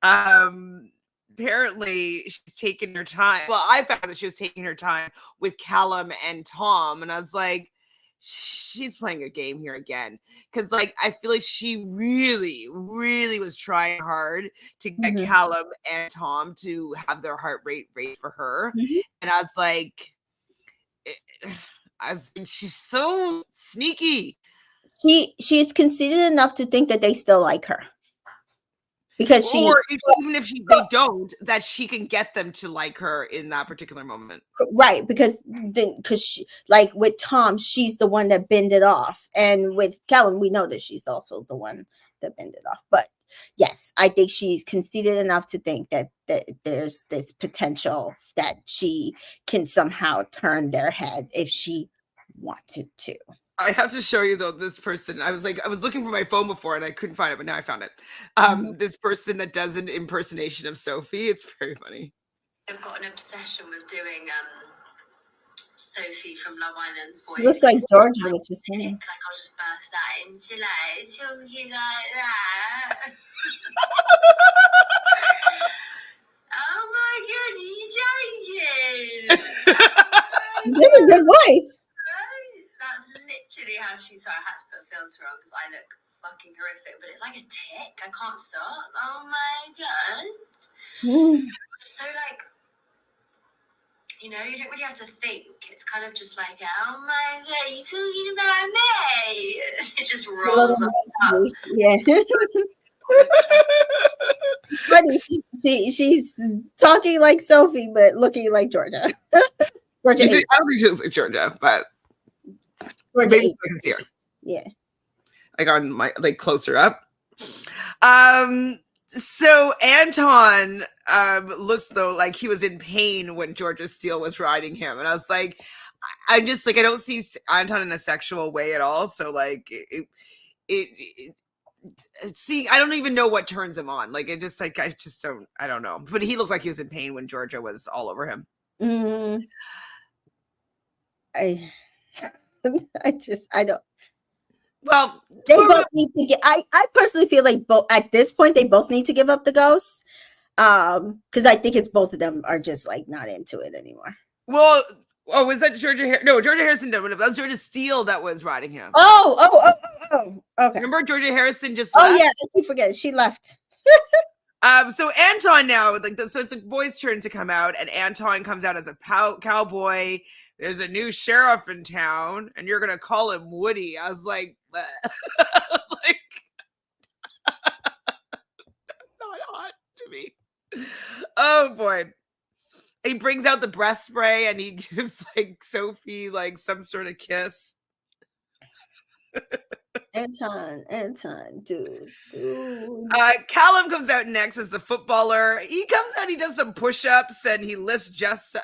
Apparently she's taking her time. Well, I found that she was taking her time with Callum and Tom, and I was like, she's playing a game here again, because like I feel like she really was trying hard to get Callum and Tom to have their heart rate raised for her, and I was like, she's so sneaky. She's conceited enough to think that they still like her. Because even if they don't, that she can get them to like her in that particular moment. Right, because she, like with Tom, she's the one that bended off. And with Callum, we know that she's also the one that bended off. But yes, I think she's conceited enough to think that there's this potential that she can somehow turn their head if she wanted to. I have to show you though, this person. I was looking for my phone before and I couldn't find it, but now I found it. This person that does an impersonation of Sophie. It's very funny. I've got an obsession with doing Sophie from Love Island's voice. It looks like Georgia, which is funny. Like I'll just burst out into like talking like that. Oh my god, are you joking? This is a good voice. That's literally how she. Sorry, I had to put a filter on because I look fucking horrific, but it's like a tick. I can't stop. Oh my god. So like, you know, you don't really have to think. It's kind of just like, oh my god, you talking about me? It just rolls up. Yeah. Funny, she's talking like Sophie, but looking like Georgia. Georgia. I don't think she looks like Georgia, but maybe I can see her. Yeah. Like on my closer up. So Anton looks though like he was in pain when Georgia Steele was riding him, and I was like, I'm just like, I don't see Anton in a sexual way at all. So like see, I don't even know what turns him on. Like I don't know. But he looked like he was in pain when Georgia was all over him. I don't. Well, they both need to get. I personally feel like both at this point they both need to give up the ghost, because I think it's both of them are just like not into it anymore. Well, was that Georgia? No, Georgia Harrison didn't. That was Georgia Steele that was riding him. Oh. Okay. Remember Georgia Harrison just left? Oh yeah, I keep forgetting she left. So Anton now, so it's like boys' turn to come out, and Anton comes out as a cowboy. There's a new sheriff in town, and you're gonna call him Woody. I was like, like not hot to me. Oh boy. He brings out the breath spray and he gives like Sophie like some sort of kiss. Anton, dude. Callum comes out next as the footballer. He comes out, he does some push-ups and he lifts Jess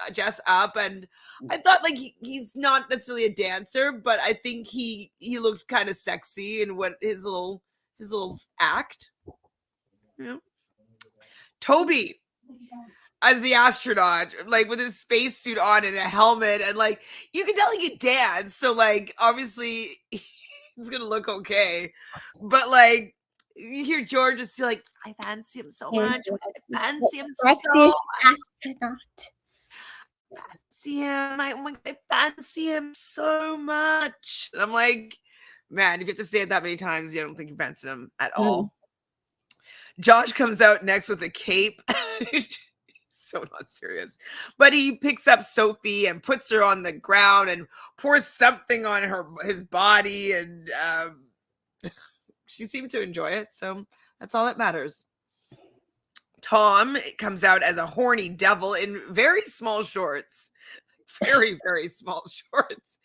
up, and I thought like he's not necessarily a dancer, but I think he looked kind of sexy in what his little act. You know? Toby as the astronaut, like with his spacesuit on and a helmet, and like you can tell he can dance, so like obviously it's gonna look okay, but like you hear George just like, I fancy him so much. I fancy him so much. Astronaut. I fancy him so much. And I'm like, man, if you have to say it that many times, you don't think you fancy him at all. Josh comes out next with a cape. So not serious, but he picks up Sophie and puts her on the ground and pours something on his body, and she seemed to enjoy it, so that's all that matters. Tom comes out as a horny devil in very small shorts, very small shorts,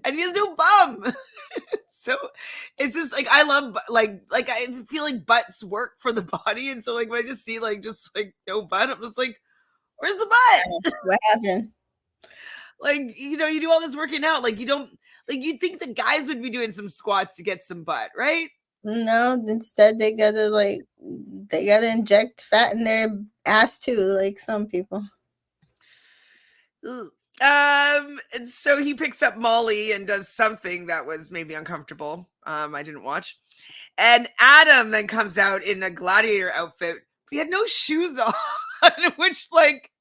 and he has no bum. So it's just like, I love like I feel like butts work for the body, and so like when I just see like no butt, I'm just like, where's the butt? What happened? Like, you know, you do all this working out. Like, you don't, like, you'd think the guys would be doing some squats to get some butt, right? No, instead they gotta inject fat in their ass too, like some people. And so he picks up Molly and does something that was maybe uncomfortable. I didn't watch. And Adam then comes out in a gladiator outfit. He had no shoes on, which, like,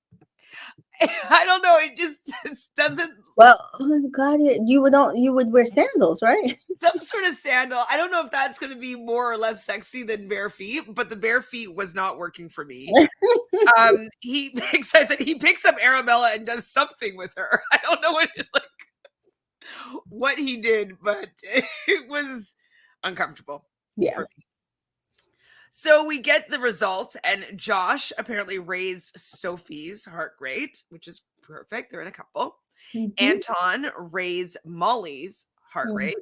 I don't know. It just doesn't. Well, oh God, you would wear sandals, right? Some sort of sandal. I don't know if that's going to be more or less sexy than bare feet, but the bare feet was not working for me. He picks up Arabella and does something with her. I don't know what he did, but it was uncomfortable. Yeah. So we get the results, and Josh apparently raised Sophie's heart rate, which is perfect. They're in a couple. Mm-hmm. Anton raised Molly's heart rate.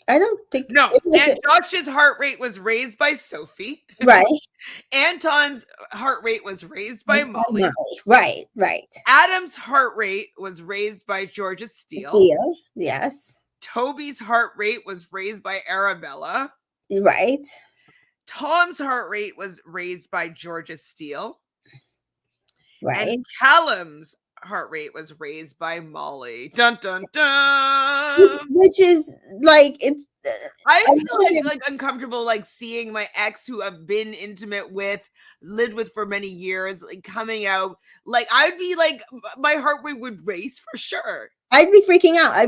I don't think no. And Josh's heart rate was raised by Sophie. Right. Anton's heart rate was raised by Molly. Right. Adam's heart rate was raised by Georgia Steele. Yes. Toby's heart rate was raised by Arabella. Right. Tom's heart rate was raised by Georgia Steele. Right. And Callum's heart rate was raised by Molly. Dun dun dun. Which is like, it's. I feel like uncomfortable, like seeing my ex who I've been intimate with, lived with for many years, like coming out. Like I'd be like, my heart rate would race for sure. I'd be freaking out. I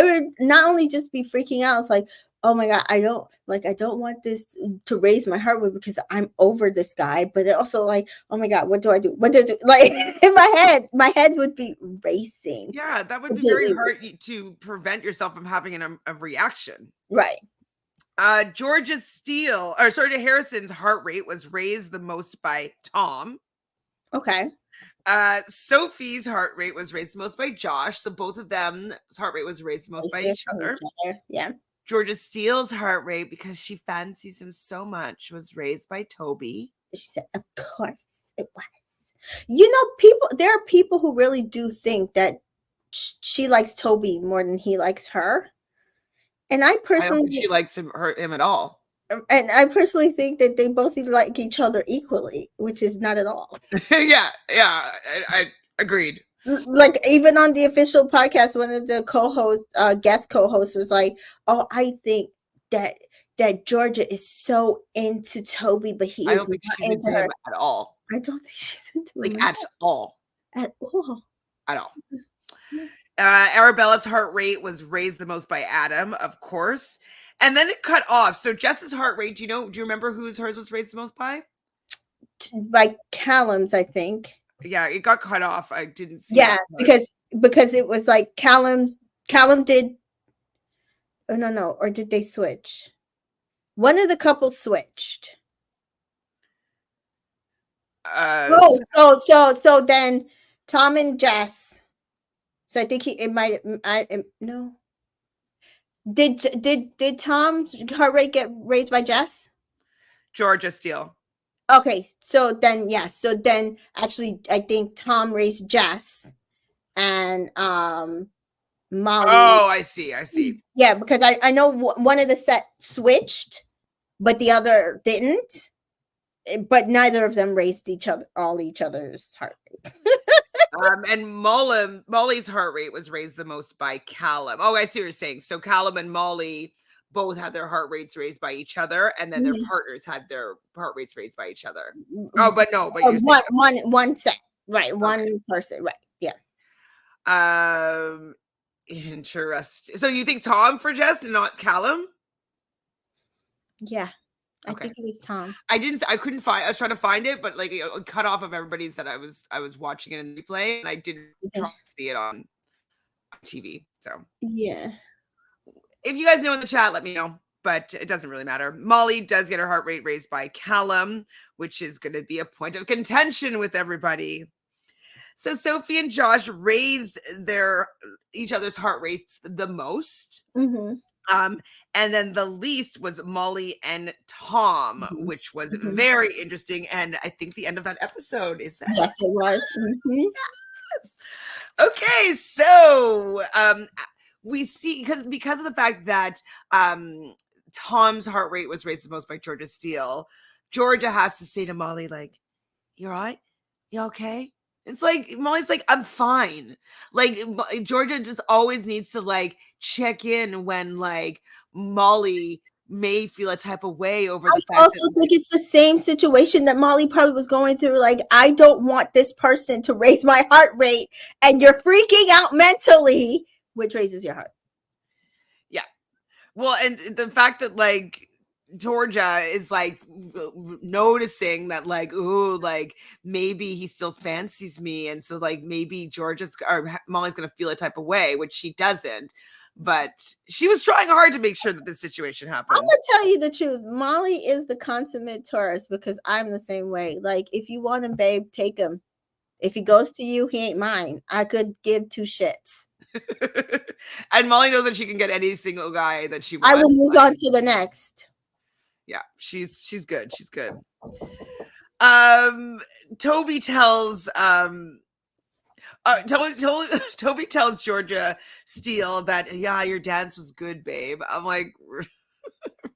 would not only just be freaking out. It's like, oh my God, I don't want this to raise my heart rate because I'm over this guy. But also like, oh my God, what do I do? What do I do? Like in my head would be racing. Yeah, that would be very hard to prevent yourself from having a reaction. Right. Georgia Harrison's heart rate was raised the most by Tom. Okay. Sophie's heart rate was raised the most by Josh. So both of them's heart rate was raised the most by each other. Yeah. Georgia Steele's heart rate, because she fancies him so much, was raised by Toby. She said, of course it was. You know, there are people who really do think that she likes Toby more than he likes her. And I personally don't think she likes him at all. And I personally think that they both like each other equally, which is not at all. Yeah, I agreed. Like even on the official podcast, one of the co-hosts, guest co-hosts, was like, "Oh, I think that Georgia is so into Toby, but he is not into her at all. I don't think she's into him at all. At all. At all." Arabella's heart rate was raised the most by Adam, of course. And then it cut off. So Jess's heart rate, do you remember hers was raised the most by? By Callum's, I think. Yeah, it got cut off. I didn't see. Yeah, because it was like Callum did. Oh no, or did they switch? One of the couples switched. So then Tom and Jess. So I think no. Did Tom's heart rate get raised by Jess? Georgia Steele. Okay, so then actually I think Tom raised Jess and Molly. Oh, I see. Yeah, because I know one of the set switched, but the other didn't. But neither of them raised each other's heart rate. And Molly's heart rate was raised the most by Callum. Oh, I see what you're saying. So Callum and Molly both had their heart rates raised by each other, and then their partners had their heart rates raised by each other. Oh, but no, but one set, right? Okay. One person, right? Yeah. Interesting. So you think Tom for Jess and not Callum? Yeah. I think it was Tom. I couldn't find. I was trying to find it, but like it cut off of everybody's that I was watching it in the replay, and I didn't try to see it on TV. So yeah, if you guys know in the chat, let me know. But it doesn't really matter. Molly does get her heart rate raised by Callum, which is going to be a point of contention with everybody. So Sophie and Josh raised each other's heart rates the most. Mm-hmm. And then the least was Molly and Tom, which was very interesting. And I think the end of that episode is sad. Yes, it was. Mm-hmm. Yes. Okay, so we see because of the fact that Tom's heart rate was raised the most by Georgia Steele, Georgia has to say to Molly, like, "You all right? You okay? It's like Molly's like, I'm fine. Like Georgia just always needs to like check in when like Molly may feel a type of way over the I fact also that think it's the same situation that Molly probably was going through. Like, I don't want this person to raise my heart rate, and you're freaking out mentally, which raises your heart. yeah. Well, and the fact that like Georgia is like noticing that like, ooh, like maybe he still fancies me, and so like maybe Georgia's or Molly's gonna feel a type of way, which she doesn't. But she was trying hard to make sure that this situation I'm happened. gonna tell you the truth. Molly is the consummate tourist because I'm the same way. Like, if you want him, babe, take him. If he goes to you, he ain't mine. I could give two shits. And Molly knows that she can get any single guy that she I wants. will move on to the next. Yeah, she's good. She's good. Toby tells Toby tells Georgia Steele that yeah, your dance was good, babe. I'm like,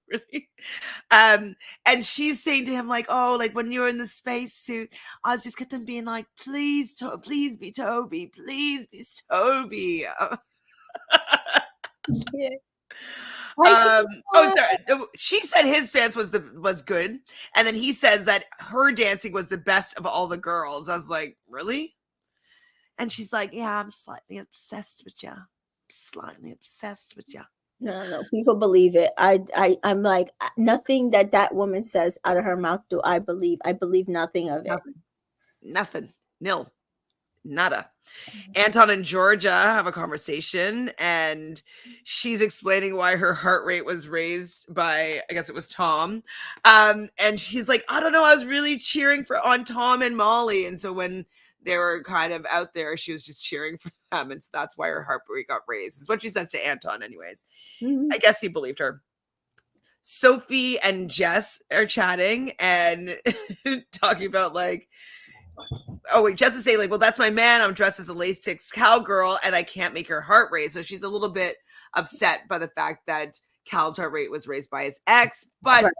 really? And she's saying to him like, oh, like when you're in the spacesuit, I was just kept on being like, please, please be Toby, please be Toby. Yeah. Sorry. She said his dance was good, and then he says that her dancing was the best of all the girls. I was like, really? And she's like, yeah, I'm slightly obsessed with you. Slightly obsessed with you. No. People believe it. I'm like, nothing that woman says out of her mouth do I believe. I believe nothing of it. Nothing. Nil. Nada. Anton and Georgia have a conversation, and she's explaining why her heart rate was raised by, I guess it was Tom. And she's like, I don't know, I was really cheering on Tom and Molly. And so when they were kind of out there, she was just cheering for them. And so that's why her heart rate got raised. Is what she says to Anton, anyways. I guess he believed her. Sophie and Jess are chatting and talking about like, oh wait, Jess is saying like, well, that's my man. I'm dressed as a latex cowgirl and I can't make her heart raise. So she's a little bit upset by the fact that Cal's heart rate was raised by his ex. But right.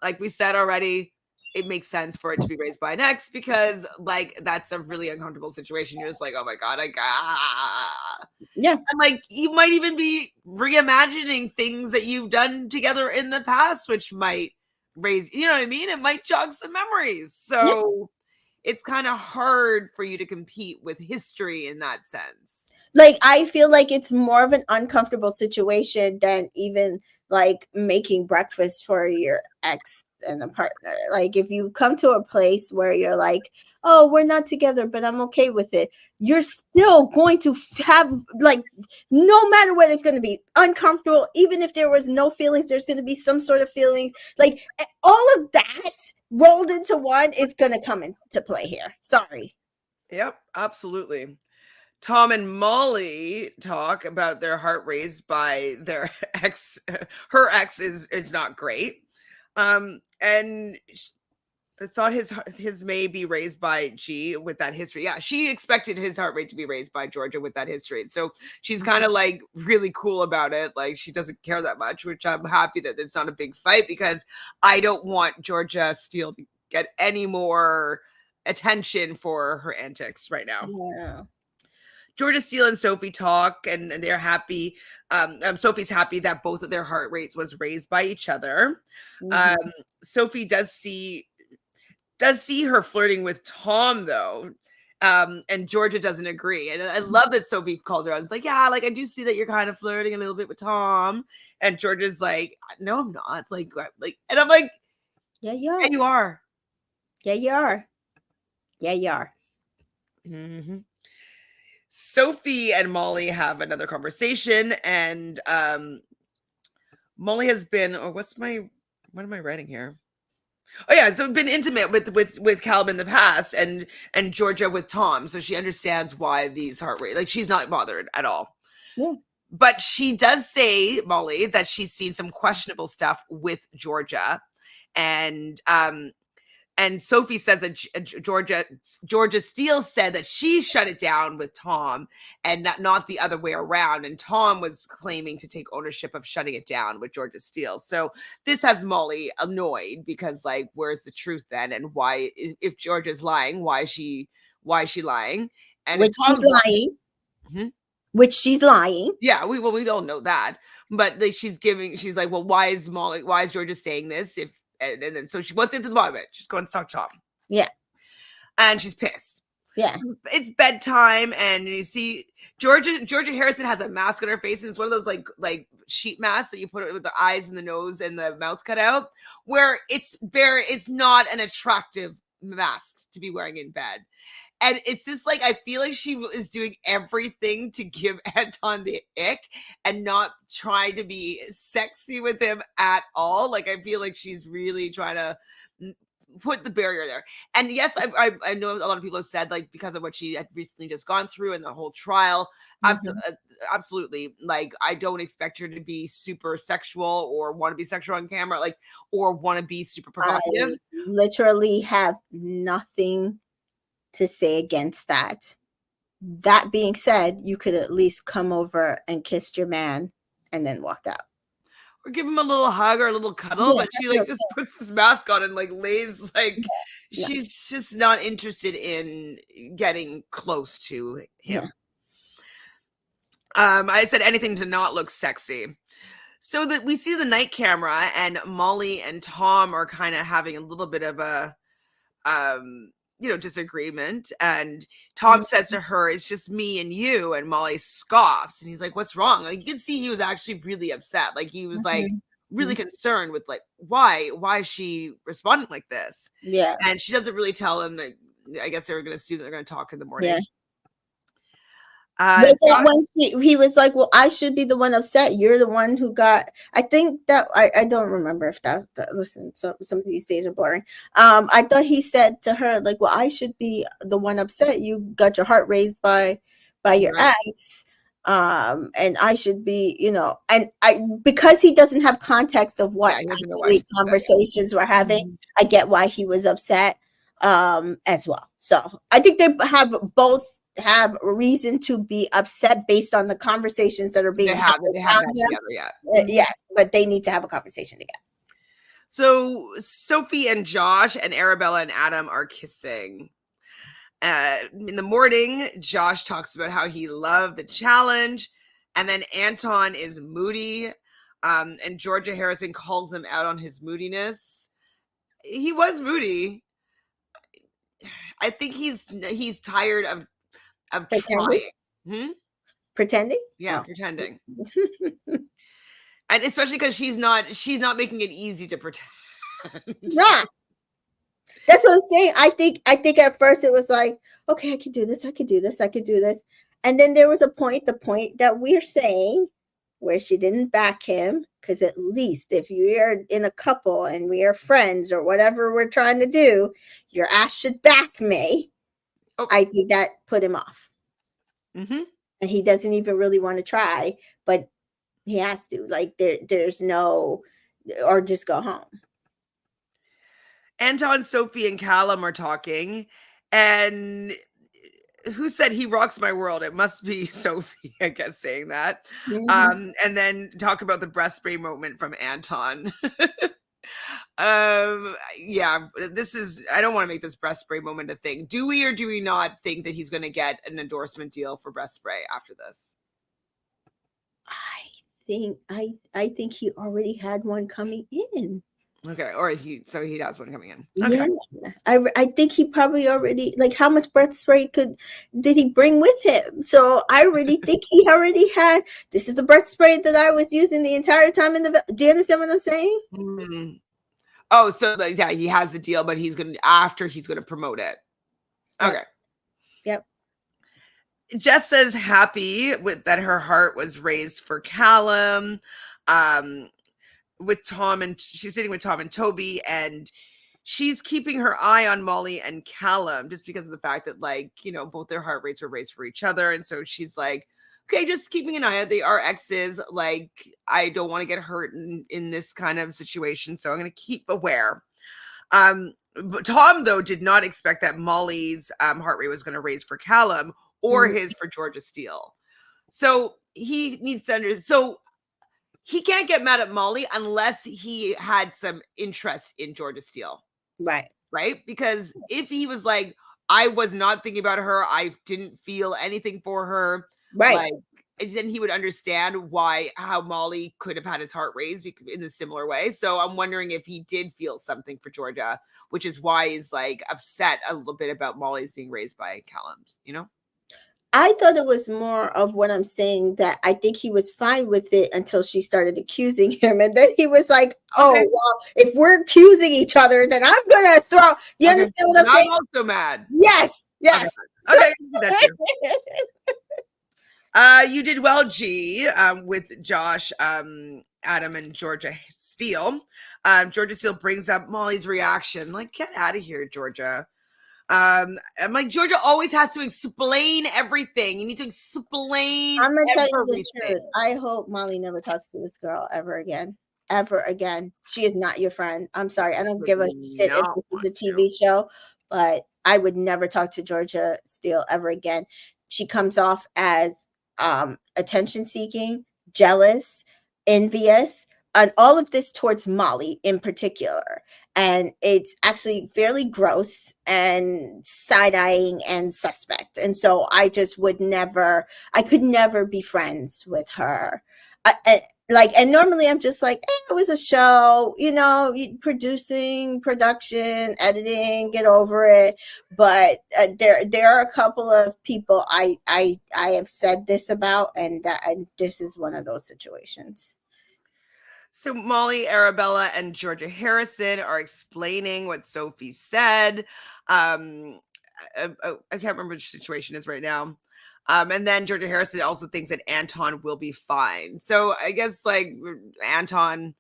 Like we said already, it makes sense for it to be raised by an ex because like that's a really uncomfortable situation. You're just like, oh my God, yeah. And like you might even be reimagining things that you've done together in the past, which might raise, you know what I mean? It might jog some memories. So it's kind of hard for you to compete with history in that sense. Like, I feel like it's more of an uncomfortable situation than even like making breakfast for your ex and a partner. Like, if you come to a place where you're like, oh, we're not together, but I'm okay with it, you're still going to have, like, no matter what, it's going to be uncomfortable. Even if there was no feelings, there's going to be some sort of feelings. Like, all of that rolled into one is going to come into play here. Sorry. Yep, absolutely. Tom and Molly talk about their heart raised by their ex. Her ex is not great. And I thought his may be raised by G with that history. Yeah, she expected his heart rate to be raised by Georgia with that history. So she's kind of like really cool about it. Like she doesn't care that much, which I'm happy that it's not a big fight because I don't want Georgia Steele to get any more attention for her antics right now. Yeah. Georgia Steele and Sophie talk, and they're happy. Sophie's happy that both of their heart rates was raised by each other. Mm-hmm. Sophie does see her flirting with Tom though, and Georgia doesn't agree. And I love that Sophie calls her out. It's like, yeah, like I do see that you're kind of flirting a little bit with Tom, and Georgia's like, no, I'm not. Like, and I'm like, yeah, you are. Yeah, you are. Yeah, you are. Yeah, you are. Mm-hmm. Sophie and Molly have another conversation, and Molly has been, what am I writing here? Oh yeah, so been intimate with Caleb in the past, and Georgia with Tom, so she understands why these heart rate, like she's not bothered at all. Yeah. But she does say, Molly, that she's seen some questionable stuff with Georgia, and Sophie says that Georgia Steele said that she shut it down with Tom and not the other way around. And Tom was claiming to take ownership of shutting it down with Georgia Steele. So this has Molly annoyed because, like, where's the truth then? And why, if Georgia's lying, why is she why is she lying? And which she's lying. Mm-hmm. Which she's lying. Yeah, we don't know that, but like she's like, well, why is Georgia saying this? If and then so she wants into the bottom of it. She's going to talk Tom. Yeah, and she's pissed. Yeah, it's bedtime, and you see Georgia Harrison has a mask on her face, and it's one of those like sheet masks that you put with the eyes and the nose and the mouth cut out, where it's not an attractive mask to be wearing in bed. And it's just like, I feel like she is doing everything to give Anton the ick and not trying to be sexy with him at all. Like, I feel like she's really trying to put the barrier there. And yes, I know a lot of people have said, like, because of what she had recently just gone through and the whole trial, absolutely, like, I don't expect her to be super sexual or want to be sexual on camera, like, or want to be super provocative. I literally have nothing to say against that. That being said, you could at least come over and kissed your man and then walked out. Or give him a little hug or a little cuddle, but she like just puts this mask on and like lays like she's just not interested in getting close to him. I said anything to not look sexy. So that we see the night camera, and Molly and Tom are kind of having a little bit of a disagreement, and Tom says to her, it's just me and you, and Molly scoffs, and he's like, what's wrong? Like, you can see he was actually really upset. Like, he was like really concerned with like, why is she responding like this? Yeah. And she doesn't really tell him that. I guess they're going to assume they're going to talk in the morning. When he was like, well, I should be the one upset. You're the one who got, I think that, I don't remember if that listen, some of these days are blurring. I thought he said to her, like, well, I should be the one upset. You got your heart raised by your ex. And I should be, and because he doesn't have context of what actually conversations we're having, I get why he was upset as well. So I think they have a reason to be upset based on the conversations that are being had. They haven't had together yet. Yes, but they need to have a conversation together. So Sophie and Josh and Arabella and Adam are kissing. In the morning, Josh talks about how he loved the challenge, and then Anton is moody, and Georgia Harrison calls him out on his moodiness. He was moody. I think he's tired of pretending. Pretending? Yeah, pretending. And especially because she's not making it easy to pretend. Yeah. That's what I'm saying. I think at first it was like, okay, I could do this. And then there was the point that we're saying where she didn't back him, because at least if you're in a couple and we are friends or whatever we're trying to do, your ass should back me. Oh. I think that put him off. And he doesn't even really want to try, but he has to. Like, there's no, or just go home. Anton, Sophie, and Callum are talking, and who said he rocks my world? It must be Sophie, I guess, saying that. And then talk about the breast spray moment from Anton. This is, I don't want to make this breast spray moment a thing. Do we or do we not think that he's going to get an endorsement deal for breast spray after this? I think he already had one coming in. Okay, or he has one coming in. Okay. Yeah, I think he probably already, like, how much breath spray did he bring with him? So I already think he already had. This is the breath spray that I was using the entire time do you understand what I'm saying? Oh, so like, yeah, he has the deal, but he's gonna promote it. Okay. Yep. Jess says happy with that her heart was raised for Callum. With Tom, and she's sitting with Tom and Toby, and she's keeping her eye on Molly and Callum just because of the fact that, like, both their heart rates were raised for each other. And so she's like, okay, just keeping an eye out. They are exes. Like, I don't want to get hurt in this kind of situation, so I'm going to keep aware. But Tom, though, did not expect that Molly's heart rate was going to raise for Callum or his for Georgia Steele. So he needs to he can't get mad at Molly unless he had some interest in Georgia Steele. Right. Right? Because if he was like, I was not thinking about her. I didn't feel anything for her. Right. Like, then he would understand how Molly could have had his heart raised in a similar way. So I'm wondering if he did feel something for Georgia, which is why he's like upset a little bit about Molly's being raised by Callum's, you know? I thought it was more of what I'm saying, that I think he was fine with it until she started accusing him. And then he was like, oh, Okay. well, if we're accusing each other, then I'm going to throw. You understand what I'm saying? I'm also mad. Yes. Yes. Okay. That's true. You did well, G, with Josh, Adam, and Georgia Steele. Georgia Steele brings up Molly's reaction. Like, get out of here, Georgia. I'm like, Georgia always has to explain everything. You need to explain. I'm gonna tell you the truth. I hope Molly never talks to this girl ever again. Ever again. She is not your friend. I'm sorry. I don't give a shit if this is a TV show, but I would never talk to Georgia Steele ever again. She comes off as attention seeking, jealous, envious, and all of this towards Molly in particular. And it's actually fairly gross and side-eyeing and suspect. And so I just would never, I could never be friends with her. And normally I'm just like, hey, it was a show, you know, production, editing, get over it. But there are a couple of people I have said this about, and this is one of those situations. So Molly, Arabella, and Georgia Harrison are explaining what Sophie said. I can't remember which situation is right now. And then Georgia Harrison also thinks that Anton will be fine. So I guess like Anton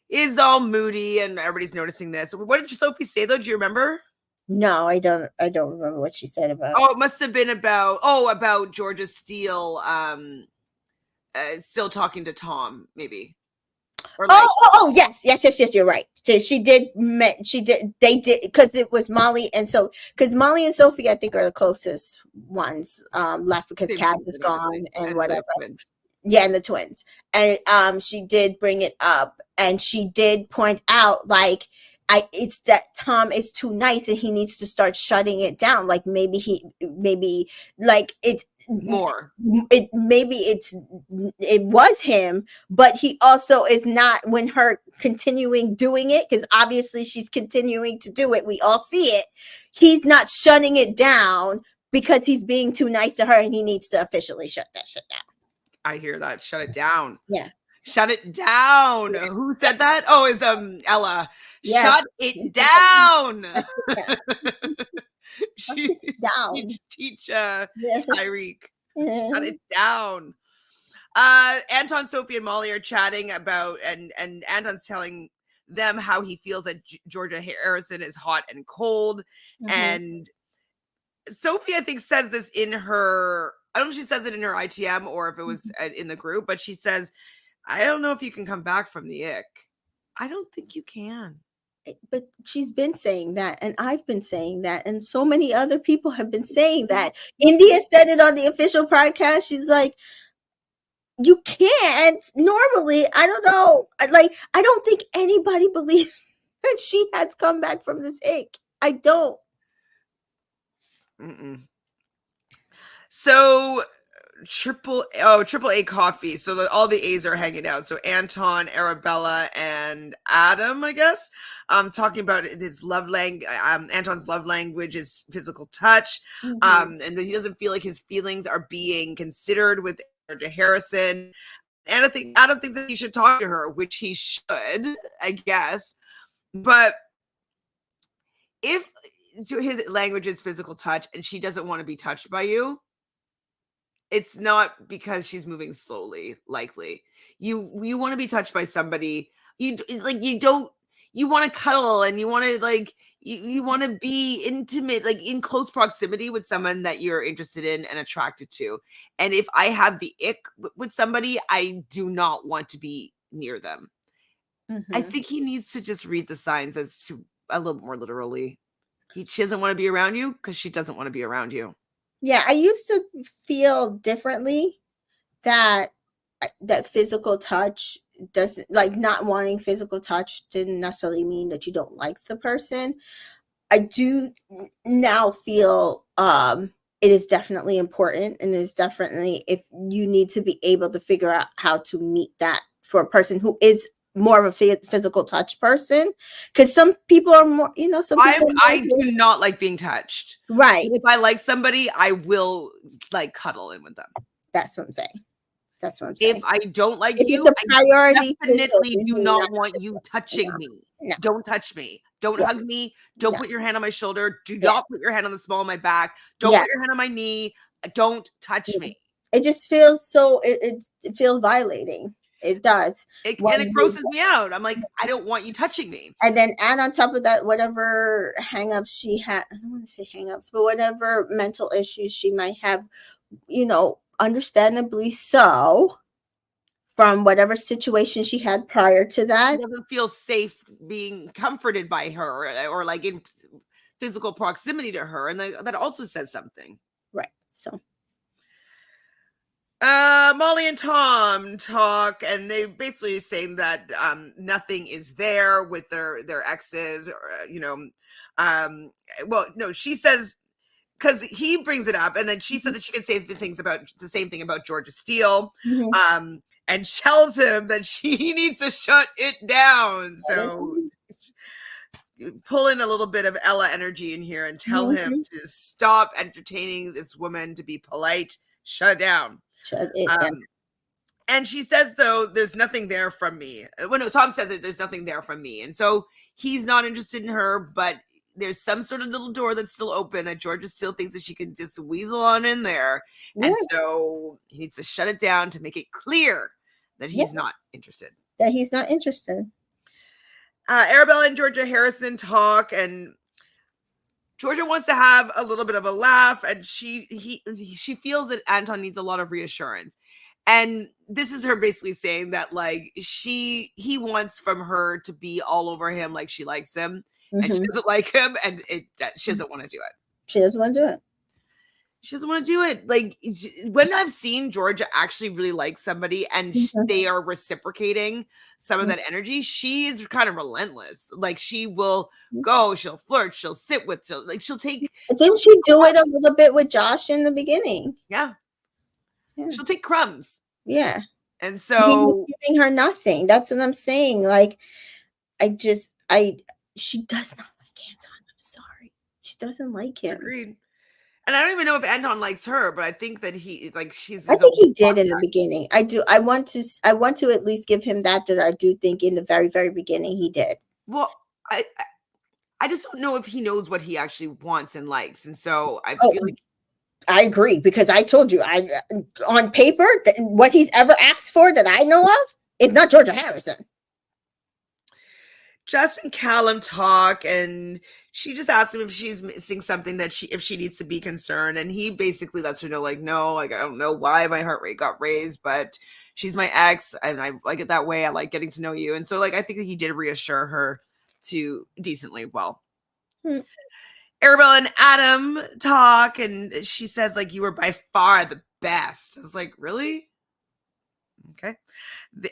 is all moody and everybody's noticing this. What did Sophie say though? Do you remember? No, I don't remember what she said about. Oh, it must have been about Georgia Steele still talking to Tom, maybe. Yes, you're right. They did, because it was Molly and because Molly and Sophie, I think, are the closest ones left, because Kaz is gone and whatever. Yeah, and the twins. And she did bring it up, and she did point out, like, it's that Tom is too nice and he needs to start shutting it down. Like maybe it's more. It was him, but he also is not, when her continuing doing it, because obviously she's continuing to do it. We all see it. He's not shutting it down because he's being too nice to her, and he needs to officially shut that shit down. I hear that. Shut it down. Yeah. Shut it down. Yeah. Who said that? Oh, it's Ella. Yeah. Shut it down. Teach Tyreek. Shut it down. Anton, Sophie, and Molly are chatting about, and Anton's telling them how he feels that Georgia Harrison is hot and cold. Mm-hmm. And Sophie, I think, says this in her, I don't know if she says it in her ITM or if it was in the group, but she says, I don't know if you can come back from the ick. I don't think you can. But she's been saying that, and I've been saying that, and so many other people have been saying that. India said it on the official podcast. She's like, you can't normally. I don't know. Like, I don't think anybody believes that she has come back from this ick. I don't. So triple A coffee. So all the A's are hanging out. So Anton, Arabella, and Adam, I guess, talking about his love language. Anton's love language is physical touch. Mm-hmm. And he doesn't feel like his feelings are being considered with Georgia Harrison. And Adam thinks that he should talk to her, which he should, I guess. But if his language is physical touch and she doesn't want to be touched by you, it's not because she's moving slowly. Likely you want to be touched by somebody. You want to cuddle, and you want to you want to be intimate, like in close proximity with someone that you're interested in and attracted to. And if I have the ick with somebody, I do not want to be near them. Mm-hmm. I think he needs to just read the signs as to a little more literally. She doesn't want to be around you because she doesn't want to be around you. Yeah, I used to feel differently that physical touch doesn't, like, not wanting physical touch didn't necessarily mean that you don't like the person. do now feel it is definitely important, and it's definitely, if you need to be able to figure out how to meet that for a person who is more of a physical touch person, because some people are more, some people I do not like being touched. Right. If I like somebody, I will like cuddle in with them. That's what I'm saying. That's what I'm saying. If I don't like If you, it's a priority, I definitely do not want you touching me. No. Don't touch me. Don't Yeah. hug me. Don't No. put your hand on my shoulder. Do Yeah. not put your hand on the small of my back. Don't Yeah. put your hand on my knee. Don't touch me. It just feels so, it feels violating. It does. And it grosses me out. I'm like, I don't want you touching me. And then add on top of that, whatever hangups she had, I don't want to say hangups, but whatever mental issues she might have, understandably so, from whatever situation she had prior to that. She doesn't feel safe being comforted by her or like in physical proximity to her. And that also says something. Right. So. Molly and Tom talk, and they basically saying that nothing is there with their exes, or well, no, she says, because he brings it up, and then she said that she could say the same thing about Georgia Steele, and tells him that he needs to shut it down. So pull in a little bit of Ella energy in here and tell him to stop entertaining this woman, to be polite, shut it down. And she says, though, there's nothing there from me. Well, no, Tom says that there's nothing there from me. And so he's not interested in her, but there's some sort of little door that's still open that Georgia still thinks that she can just weasel on in there. And so he needs to shut it down to make it clear that he's not interested. That he's not interested. Arabella and Georgia Harrison talk, and Georgia wants to have a little bit of a laugh, and she feels that Anton needs a lot of reassurance. And this is her basically saying that like he wants from her to be all over him like she likes him, and she doesn't like him, and she doesn't want to do it. She doesn't want to do it. She doesn't want to do it. Like, when I've seen Georgia actually really like somebody and they are reciprocating some of that energy, she's kind of relentless. Like, she will go, she'll flirt, she'll sit with, she'll take. Didn't she do it a little bit with Josh in the beginning? Yeah. She'll take crumbs. Yeah. And so he was giving her nothing. That's what I'm saying. Like, she does not like Anton. I'm sorry. She doesn't like him. Agreed. And I don't even know if Anton likes her, but I think that she's. I think he did in the beginning. I do. I want to at least give him that I do think in the very, very beginning he did. Well, I just don't know if he knows what he actually wants and likes, and so I feel like. I agree, because I told you, on paper, what he's ever asked for that I know of is not Georgia Harrison. Jess and Callum talk, and she just asks him if she's missing something, if she needs to be concerned, and he basically lets her know, like, no, like, I don't know why my heart rate got raised, but she's my ex, and I like it that way. I like getting to know you, and so like I think that he did reassure her to decently well. Arabella and Adam talk, and she says, like, you were by far the best. I was like, really? Okay.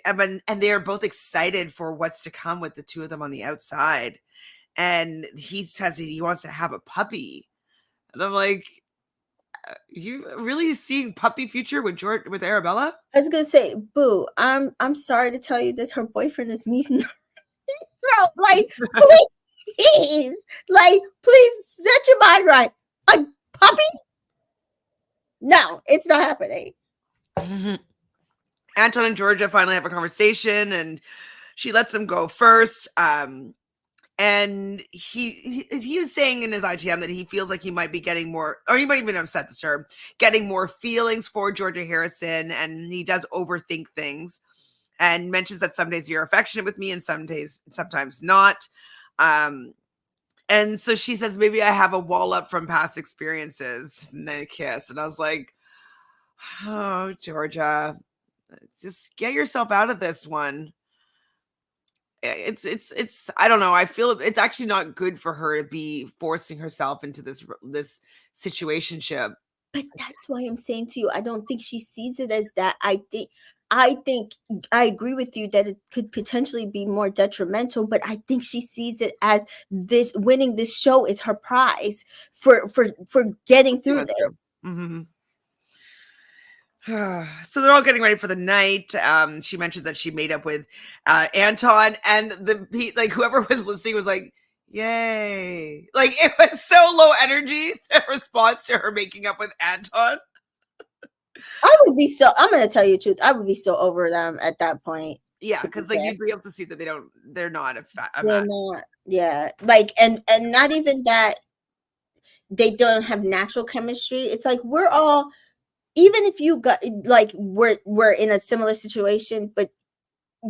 And they're both excited for what's to come with the two of them on the outside. And he says he wants to have a puppy. And I'm like, you really seeing puppy future with Arabella? I was gonna say, boo, I'm sorry to tell you this. Her boyfriend is meeting her. Like, please, please set your mind right. A puppy? No, it's not happening. Anton and Georgia finally have a conversation, and she lets him go first. And he was saying in his ITM that he feels like he might be getting more, or he might even have said this to her, getting more feelings for Georgia Harrison, and he does overthink things, and mentions that some days you're affectionate with me and sometimes not. And so she says, maybe I have a wall up from past experiences, and they kiss. And I was like, oh, Georgia, just get yourself out of this one. It's I don't know. I feel it's actually not good for her to be forcing herself into this situationship. But that's why I'm saying to you, I don't think she sees it as that. I I think I agree with you that it could potentially be more detrimental, but I think she sees it as this winning this show is her prize for getting through That's this. true. Mm-hmm. So they're all getting ready for the night. She mentions that she made up with Anton, and like whoever was listening was like, "Yay!" Like it was so low energy. The response to her making up with Anton. I would be so. I'm going to tell you the truth. I would be so over them at that point. Yeah, because like you'd be able to see that they're not a They're not. Yeah, like and not even that they don't have natural chemistry. It's like we're all, even if you got like we're in a similar situation, but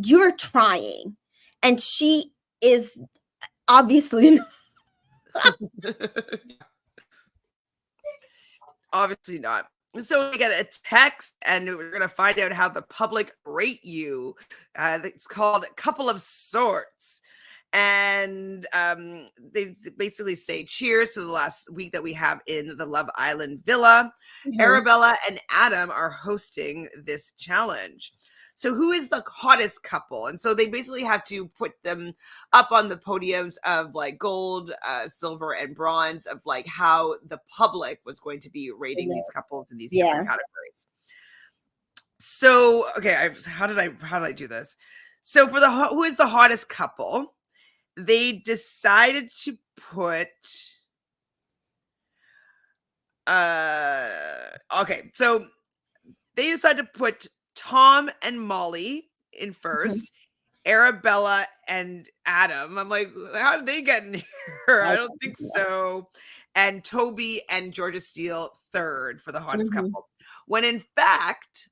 you're trying, and she is obviously obviously not. So we get a text, and we're gonna find out how the public rate you. It's called Couple of Sorts, and they basically say, "Cheers to the last week that we have in the Love Island villa." Arabella and Adam are hosting this challenge. So who is the hottest couple? And so they basically have to put them up on the podiums of like gold, silver, and bronze of like how the public was going to be rating these couples in these different categories. So, okay, how did I do this? So for who is the hottest couple, they decided to put okay, so they decided to put Tom and Molly in first, Arabella and Adam. I'm like, how did they get in here? I don't think so. And Toby and Georgia Steele third for the hottest couple. When in fact,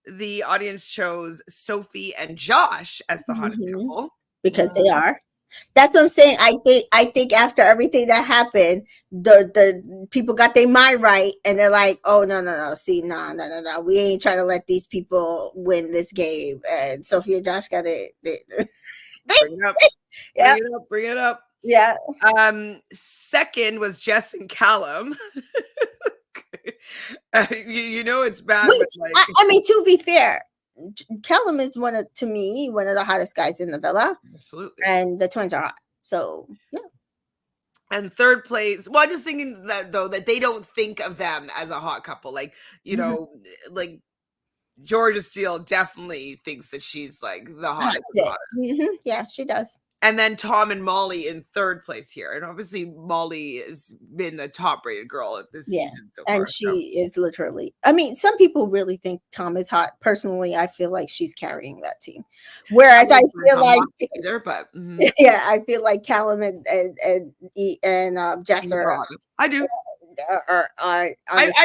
the audience chose Sophie and Josh as the hottest couple. Because they are. That's what I'm saying. I think after everything that happened, the people got their mind right, and they're like, "Oh no! See, no, we ain't trying to let these people win this game." And Sophie and Josh got it. Bring it up. Yeah, bring it up. Yeah. Second was Jess and Callum. You know it's bad. Which, like, I mean, to be fair, Callum is one of the hottest guys in the villa. Absolutely. And the twins are hot. So, yeah. And third place, well, I'm just thinking that though, that they don't think of them as a hot couple. Like, you know, like Georgia Steele definitely thinks that she's like the hottest. Yeah, she does. And then Tom and Molly in third place here. And obviously Molly has been the top rated girl of this season so far. And she is literally, I mean, some people really think Tom is hot. Personally, I feel like she's carrying that team. Whereas I feel like either, but yeah, I feel like Callum and Jess are hot. I do. I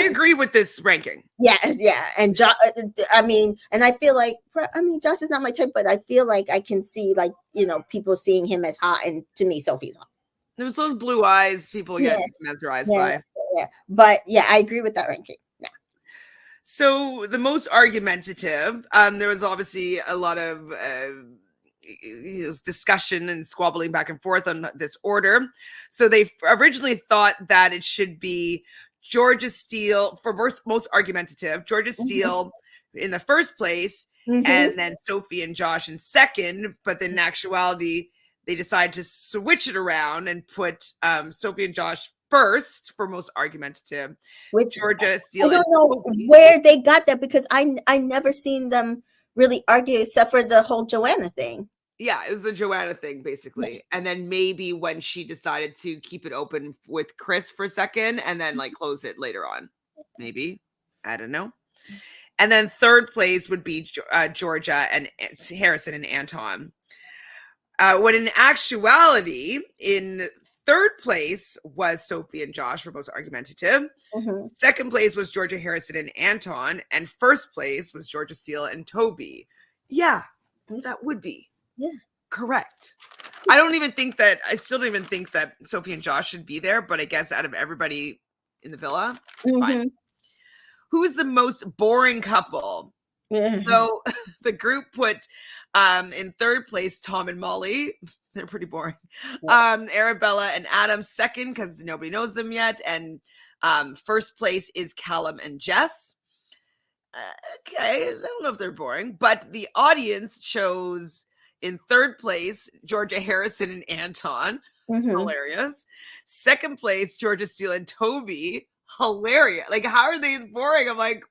agree with this ranking. Yes, yeah, and I mean, and I feel like Josh is not my type, but I feel like I can see like people seeing him as hot, and to me, Sophie's hot. There's those blue eyes people get mesmerized by. Yeah, but yeah, I agree with that ranking. Yeah. So the most argumentative, there was obviously a lot of discussion and squabbling back and forth on this order. So they originally thought that it should be Georgia Steele for most argumentative, Georgia Steele in the first place, and then Sophie and Josh in second. But then in actuality, they decided to switch it around and put Sophie and Josh first for most argumentative. Which Georgia Steele. I don't know where they got that, because I never seen them really argue except for the whole Joanna thing. Yeah, it was the Joanna thing, basically. Yeah. And then maybe when she decided to keep it open with Chris for a second and then like close it later on. Maybe. I don't know. And then third place would be Georgia and Harrison and Anton. When in actuality, in third place was Sophie and Josh for most argumentative. Second place was Georgia Harrison and Anton. And first place was Georgia Steele and Toby. Yeah, that would be. Yeah. Correct. I still don't even think that Sophie and Josh should be there, but I guess out of everybody in the villa, fine. Who is the most boring couple? So the group put in third place Tom and Molly. They're pretty boring. Arabella and Adam second because nobody knows them yet. And first place is Callum and Jess. Okay, I don't know if they're boring, but the audience chose in third place Georgia Harrison and Anton. Hilarious. Second place, Georgia Steele and Toby. Hilarious. Like, how are they boring? I'm like,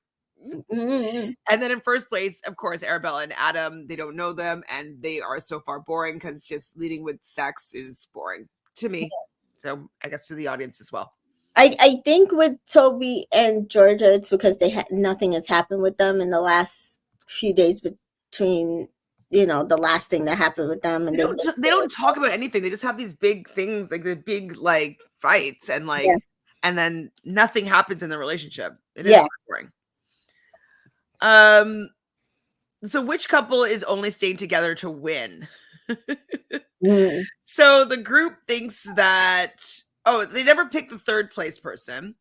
And then in first place, of course, Arabella and Adam. They don't know them, and they are so far boring because just leading with sex is boring to me. So I guess to the audience as well. I think with Toby and Georgia, it's because nothing has happened with them in the last few days between, the last thing that happened with them. And they don't talk about anything. They just have these big things, like the big like fights, and like, and then nothing happens in the relationship. It is boring. So which couple is only staying together to win? So the group thinks that they never picked the third place person.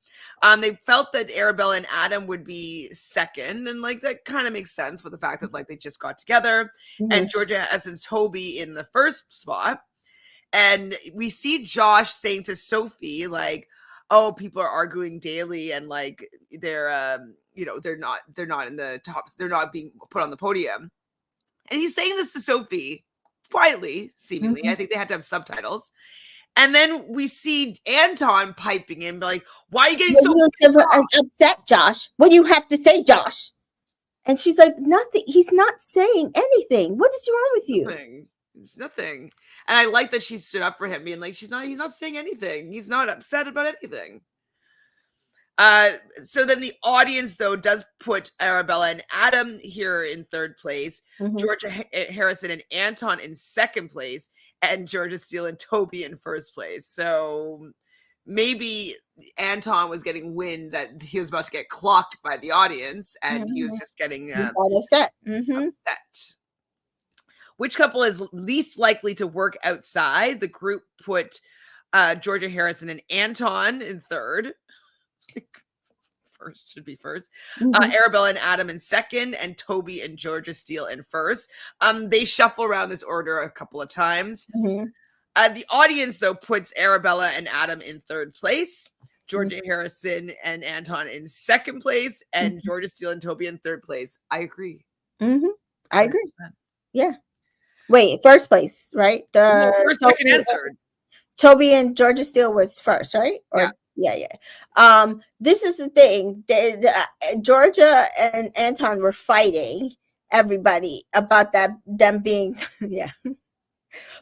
They felt that Arabella and Adam would be second, and like that kind of makes sense for the fact that like they just got together, and Georgia has Toby in the first spot. And we see Josh saying to Sophie, like, oh, people are arguing daily, and like they're they're not in the tops, they're not being put on the podium. And he's saying this to Sophie quietly, seemingly. I think they had to have subtitles. And then we see Anton piping in, like, why are you getting so upset, Josh? What do you have to say, Josh? And she's like, nothing. He's not saying anything. What is wrong with you? Nothing. It's nothing. And I like that she stood up for him, being like, he's not saying anything. He's not upset about anything. So then the audience, though, does put Arabella and Adam here in third place, Georgia Harrison and Anton in second place, and Georgia Steele and Toby in first place. So maybe Anton was getting wind that he was about to get clocked by the audience, and he was just getting upset. Upset. Which couple is least likely to work outside? The group put Georgia Harrison and Anton in third. First should be first. Arabella and Adam in second, and Toby and Georgia Steele in first. They shuffle around this order a couple of times. The audience, though, puts Arabella and Adam in third place, Georgia Harrison and Anton in second place, and Georgia Steele and Toby in third place. I agree. I agree. Yeah. Wait, first place, right? First, second, and third. Toby and Georgia Steele was first, right? Or, yeah. This is the thing. Georgia and Anton were fighting everybody about them being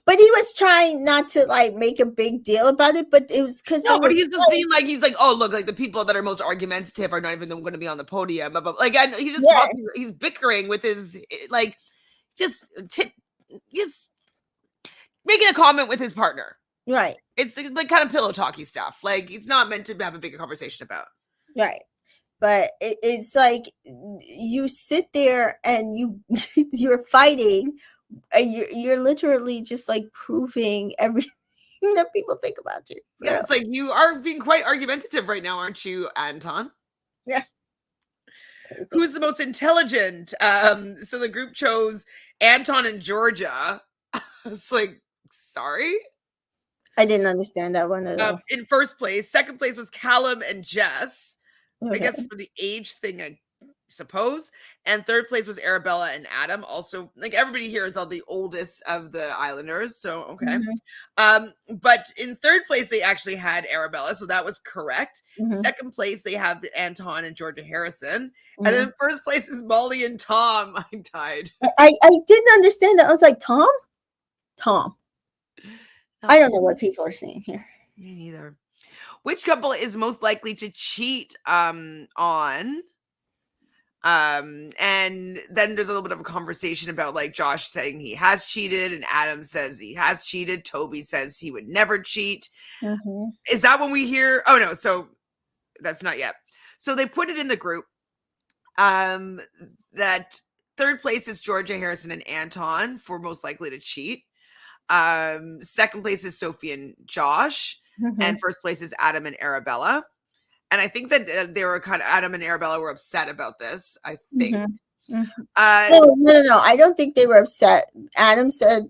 But he was trying not to like make a big deal about it, but it was because but he's just being like, he's like, oh, look, like the people that are most argumentative are not even going to be on the podium. But like, I know he's just talking, he's bickering with his like, just making a comment with his partner. Right. It's like kind of pillow talky stuff. Like it's not meant to have a bigger conversation about. Right. But it's like you sit there and you're fighting. You're literally just like proving everything that people think about you. Yeah, it's like you are being quite argumentative right now, aren't you, Anton? Yeah. Who's the most intelligent? So the group chose Anton and Georgia. It's like, sorry? I didn't understand that one at all. In first place. Second place was Callum and Jess. Okay. I guess for the age thing, I suppose. And third place was Arabella and Adam. Also, like everybody here is all the oldest of the Islanders. So, okay. But in third place, they actually had Arabella. So that was correct. Second place, they have Anton and Georgia Harrison. And then first place is Molly and Tom. I died. I didn't understand that. I was like, Tom? I don't know what people are saying here. Me neither. Which couple is most likely to cheat on? And then there's a little bit of a conversation about like Josh saying he has cheated, and Adam says he has cheated. Toby says he would never cheat. Is that when we hear? Oh no, so that's not yet. So they put it in the group. That third place is Georgia Harrison and Anton for most likely to cheat. Second place is Sophie and Josh, and first place is Adam and Arabella. And I think that they were Adam and Arabella were upset about this. I think. No. I don't think they were upset. Adam said,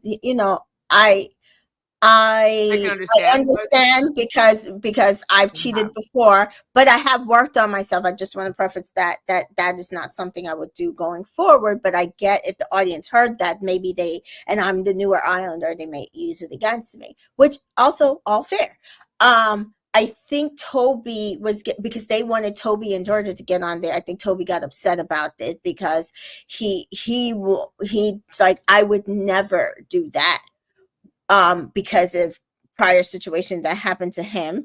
I can understand. because I've cheated before, but I have worked on myself. I just want to preface that is not something I would do going forward. But I get if the audience heard that, maybe and I'm the newer Islander, they may use it against me, which also all fair. I think Toby because they wanted Toby and Georgia to get on there. I think Toby got upset about it because he's like, I would never do that because of prior situations that happened to him,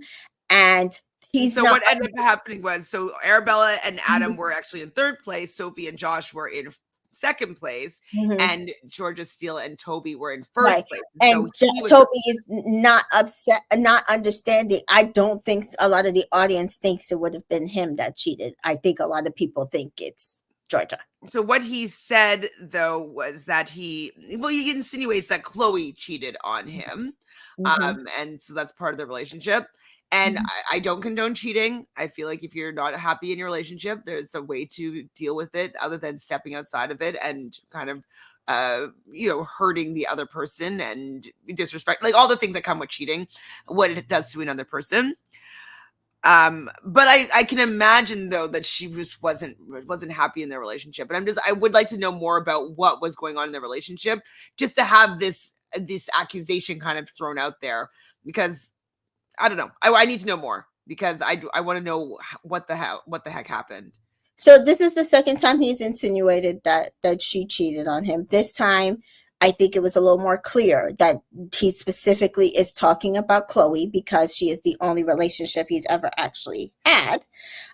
and he's So not. what ended up happening was, so Arabella and Adam were actually in third place. Sophie and Josh were in second place, and Georgia Steele and Toby were in first place. And so Toby is not upset, not understanding. I don't think a lot of the audience thinks it would have been him that cheated. I think a lot of people think it's Georgia. So what he said, though, was that he insinuates that Chloe cheated on him. And so that's part of the relationship. And I don't condone cheating. I feel like if you're not happy in your relationship, there's a way to deal with it other than stepping outside of it and kind of hurting the other person and disrespect, like all the things that come with cheating, what it does to another person. But I can imagine though that she just wasn't happy in their relationship. And I would like to know more about what was going on in their relationship, just to have this accusation kind of thrown out there, because I don't know. I need to know more, because I want to know what the heck happened. So this is the second time he's insinuated that she cheated on him. This time, I think it was a little more clear that he specifically is talking about Chloe because she is the only relationship he's ever actually had.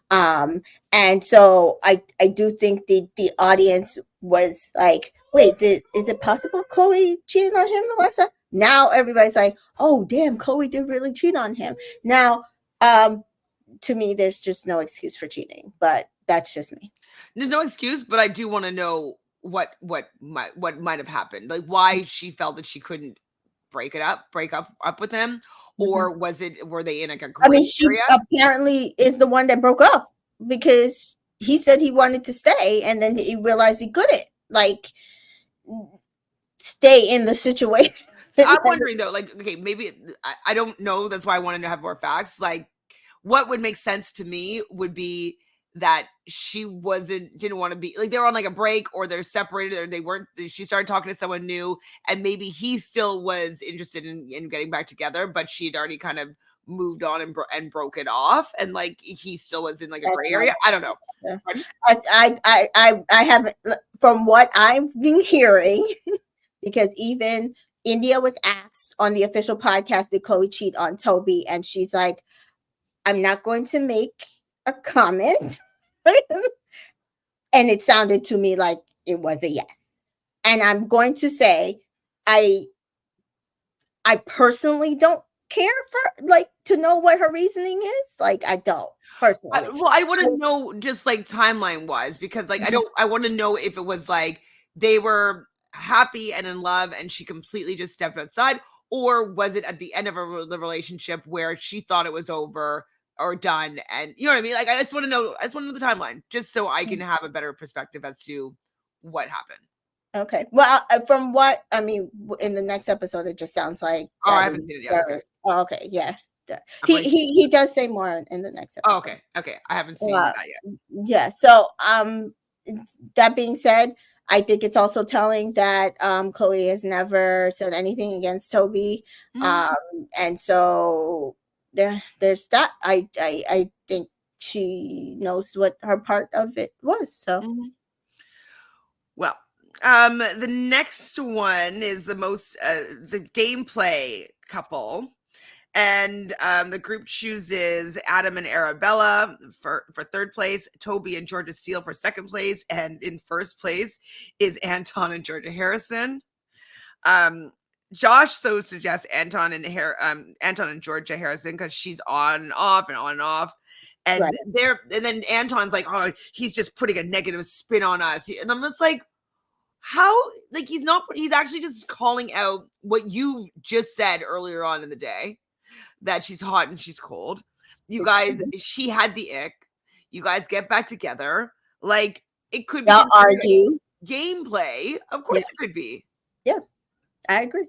And so I do think the audience was like, wait, is it possible Chloe cheated on him the last time? Now everybody's like, oh damn, Chloe did really cheat on him. Now, to me, there's just no excuse for cheating, but that's just me. There's no excuse, but I do want to know what might have happened, like why she felt that she couldn't break up with him, or were they in like a gray she area? Apparently is the one that broke up because he said he wanted to stay, and then he realized he couldn't stay in the situation. So I'm wondering though, like, okay, maybe I don't know. That's why I wanted to have more facts. Like, what would make sense to me would be that she didn't want to be, like, they were on like a break, or they're separated, or she started talking to someone new, and maybe he still was interested in getting back together, but she had already kind of moved on and broke it off, and like he still was in like a gray area. I don't know. I haven't, from what I've been hearing, because even India was asked on the official podcast, did Chloe cheat on Toby? And she's like, I'm not going to make a comment. And it sounded to me like it was a yes. And I'm going to say, I personally don't care for to know what her reasoning is. Like, I don't personally. I want to know just like timeline wise, because like I want to know if it was like they were happy and in love and she completely just stepped outside, or was it at the end of the relationship where she thought it was over or done, and you know what I mean? Like, I just want to know the timeline, just so I can have a better perspective as to what happened. Okay. Well, from what I mean, in the next episode, it just sounds like. Oh, I haven't seen it yet. Okay. Oh, okay. Yeah. He does say more in the next episode. Oh, okay. I haven't seen that yet. Yeah. So, that being said, I think it's also telling that Chloe has never said anything against Toby, and so there's that. I think she knows what her part of it was. So, well, the next one is the gameplay couple. And the group chooses Adam and Arabella for third place, Toby and Georgia Steele for second place, and in first place is Anton and Georgia Harrison. Josh suggests Anton and Georgia Harrison because she's on and off and on and off. And and then Anton's like, oh, he's just putting a negative spin on us. And I'm just like, how? Like, he's actually just calling out what you just said earlier on in the day, that she's hot and she's cold. You guys, she had the ick. You guys get back together. Like, it could be argue gameplay. Of course it could be. Yeah, I agree.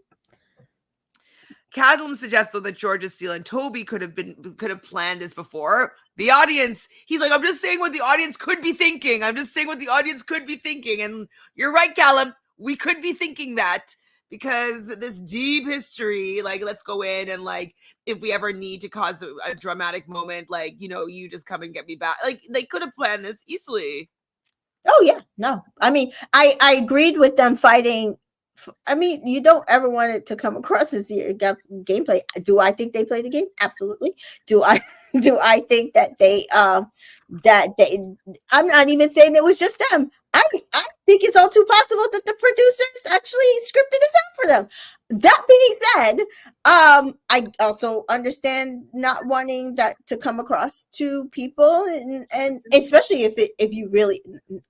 Callum suggests though that Georgia Steele and Toby could have planned this before. The audience, he's like, I'm just saying what the audience could be thinking. I'm just saying what the audience could be thinking. And you're right, Callum. We could be thinking that because this deep history, like, let's go in and like, if we ever need to cause a dramatic moment, like, you know, you just come and get me back. Like, they could have planned this easily. Oh yeah, no. I mean, I agreed with them fighting. I mean, you don't ever want it to come across as your gameplay. Do I think they play the game? Absolutely. Do I think that they I'm not even saying it was just them. I think it's all too possible that the producers actually scripted this out for them. That being said, I also understand not wanting that to come across to people, and especially if you really,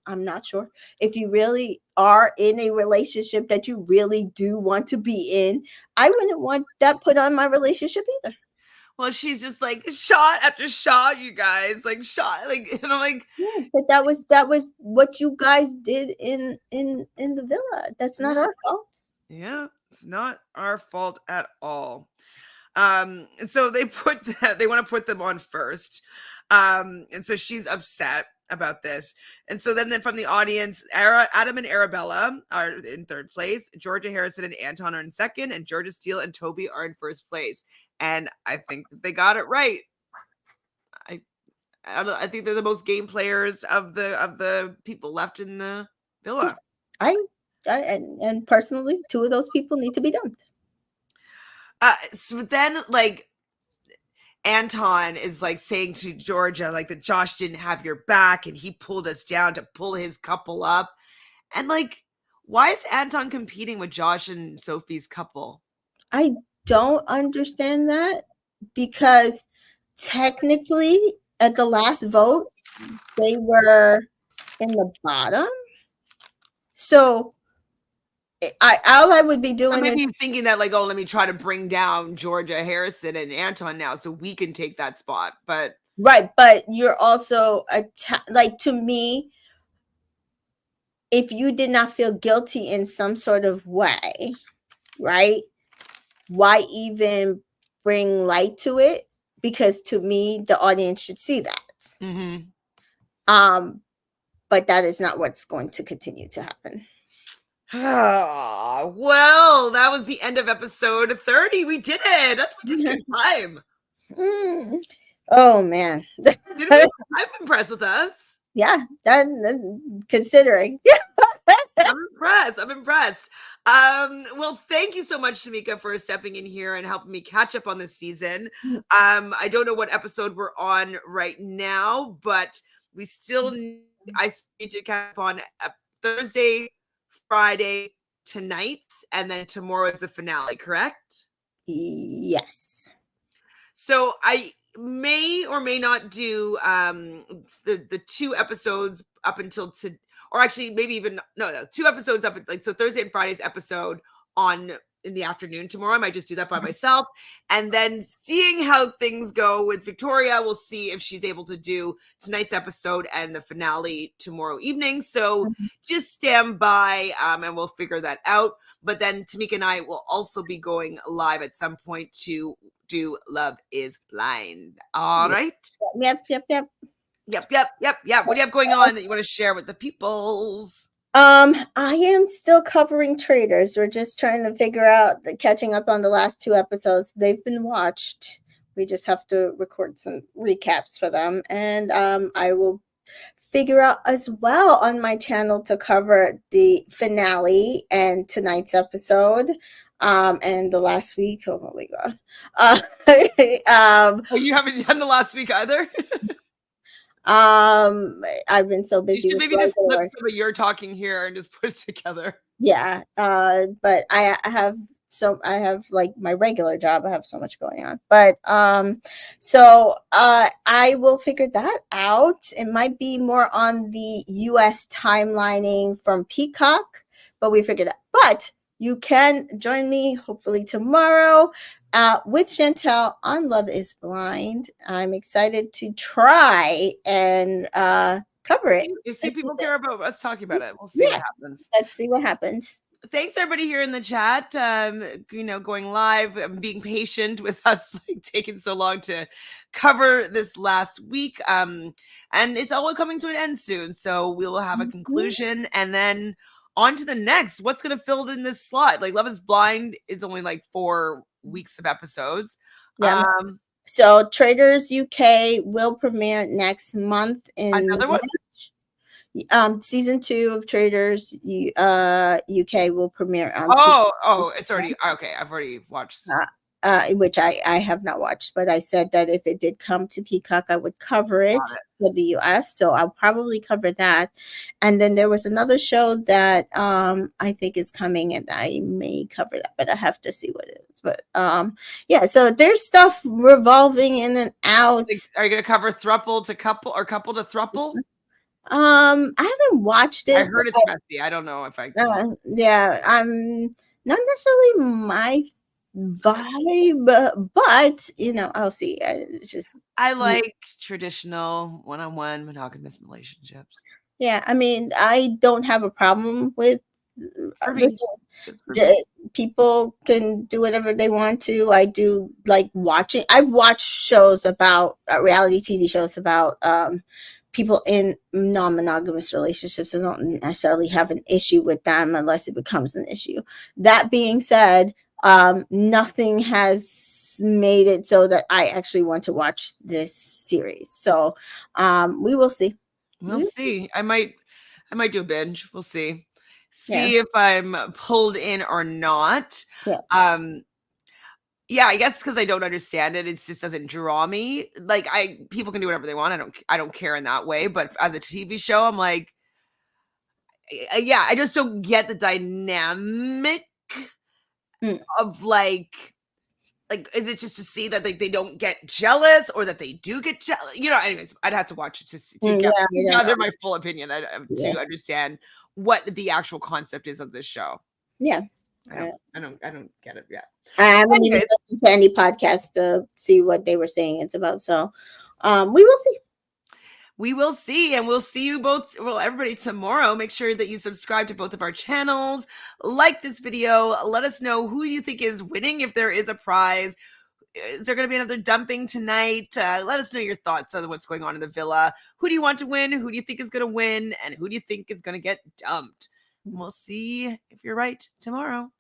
I'm not sure if you really are in a relationship that you really do want to be in. I wouldn't want that put on my relationship either. Well, she's just like shot after shot, you guys, like shot, like, and I'm like, yeah, but that was what you guys did in the villa. That's not our fault. Yeah, it's not our fault at all. So they want to put them on first. And so she's upset about this. And so then from the audience, Adam and Arabella are in third place. Georgia Harrison and Anton are in second, and Georgia Steele and Toby are in first place. And I think they got it right. I think they're the most game players of the people left in the villa. And personally, two of those people need to be dumped. So then, like, Anton is like saying to Georgia, like, that Josh didn't have your back and he pulled us down to pull his couple up. And like, why is Anton competing with Josh and Sophie's couple? I don't understand that, because technically at the last vote, they were in the bottom. So all I would be doing maybe is thinking that, like, oh, let me try to bring down Georgia Harrison and Anton now so we can take that spot. But right, but you're also like, to me, if you did not feel guilty in some sort of way, right, why even bring light to it? Because to me, the audience should see that. But that is not what's going to continue to happen. Well, that was the end of episode 30. We did it. That's what did good time. Oh man. Did we? I'm impressed with us. Yeah, that considering. I'm impressed. Well, thank you so much, Tamika, for stepping in here and helping me catch up on this season. I don't know what episode we're on right now, but I still need to catch up on Thursday, Friday, tonight, and then tomorrow is the finale, correct? Yes. So I may or may not do the 2 episodes up until or actually maybe even no 2 episodes up, like, so Thursday and Friday's episode in the afternoon tomorrow. I might just do that by myself, and then seeing how things go with Victoria, we'll see if she's able to do tonight's episode and the finale tomorrow evening. So just stand by and we'll figure that out. But then Tamika and I will also be going live at some point to do Love is Blind. All right. Yep. What do you have going on that you want to share with the peoples? I am still covering Traders. We're just trying to figure out catching up on the last 2 episodes. They've been watched. We just have to record some recaps for them. And I will figure out as well on my channel to cover the finale and tonight's episode. And the last week, oh my god. You haven't done the last week either? I've been so busy. You should maybe just flip some of your talking here and just put it together. Yeah. But I have like my regular job. I have so much going on, but so I will figure that out. It might be more on the US timelining from Peacock, but we figured that. But you can join me hopefully tomorrow with Chantele on Love is Blind. I'm excited to try and cover it. See if people care about us talking about it. We'll see what happens. Let's see what happens. thanks everybody here in the chat. Going live, being patient with us, like taking so long to cover this last week. And it's all coming to an end soon, so we will have a conclusion, and then on to the next. What's going to fill in this slot? Like Love Is Blind is only like 4 weeks of episodes. Yeah. So Traders UK will premiere next month in another one. Season 2 of Traders UK will premiere on. It's already okay. I've already watched. Which I have not watched, but I said that if it did come to Peacock, I would cover it for the US. So I'll probably cover that. And then there was another show that I think is coming, and I may cover that, but I have to see what it is. But yeah, so there's stuff revolving in and out. Are you gonna cover thruple to couple or couple to thruple? I haven't watched it. I heard it's messy. I don't know if I can. Yeah, I'm not necessarily my vibe, but I'll see. I like traditional one-on-one monogamous relationships. Yeah, I mean, I don't have a problem with people can do whatever they want to. I do like watching. I've watched shows about reality TV shows about people in non-monogamous relationships. I don't necessarily have an issue with them unless it becomes an issue. That being said, nothing has made it so that I actually want to watch this series. So we will see. We'll see. I might do a binge. We'll see. If I'm pulled in or not. Yeah, I guess because I don't understand it, it just doesn't draw me. Like people can do whatever they want. I don't care in that way. But as a TV show, I'm like, yeah, I just don't get the dynamic of like, is it just to see that they don't get jealous, or that they do get jealous? Anyways, I'd have to watch it to gather my full opinion to understand what the actual concept is of this show. Yeah. I don't get it yet. I haven't even listened to any podcast to see what they were saying it's about. So we will see. We will see, and we'll see you both, everybody, tomorrow. Make sure that you subscribe to both of our channels, like this video, let us know who you think is winning, if there is a prize. Is there going to be another dumping tonight? Let us know your thoughts on what's going on in the villa. Who do you want to win? Who do you think is going to win? And who do you think is going to get dumped? We'll see if you're right tomorrow.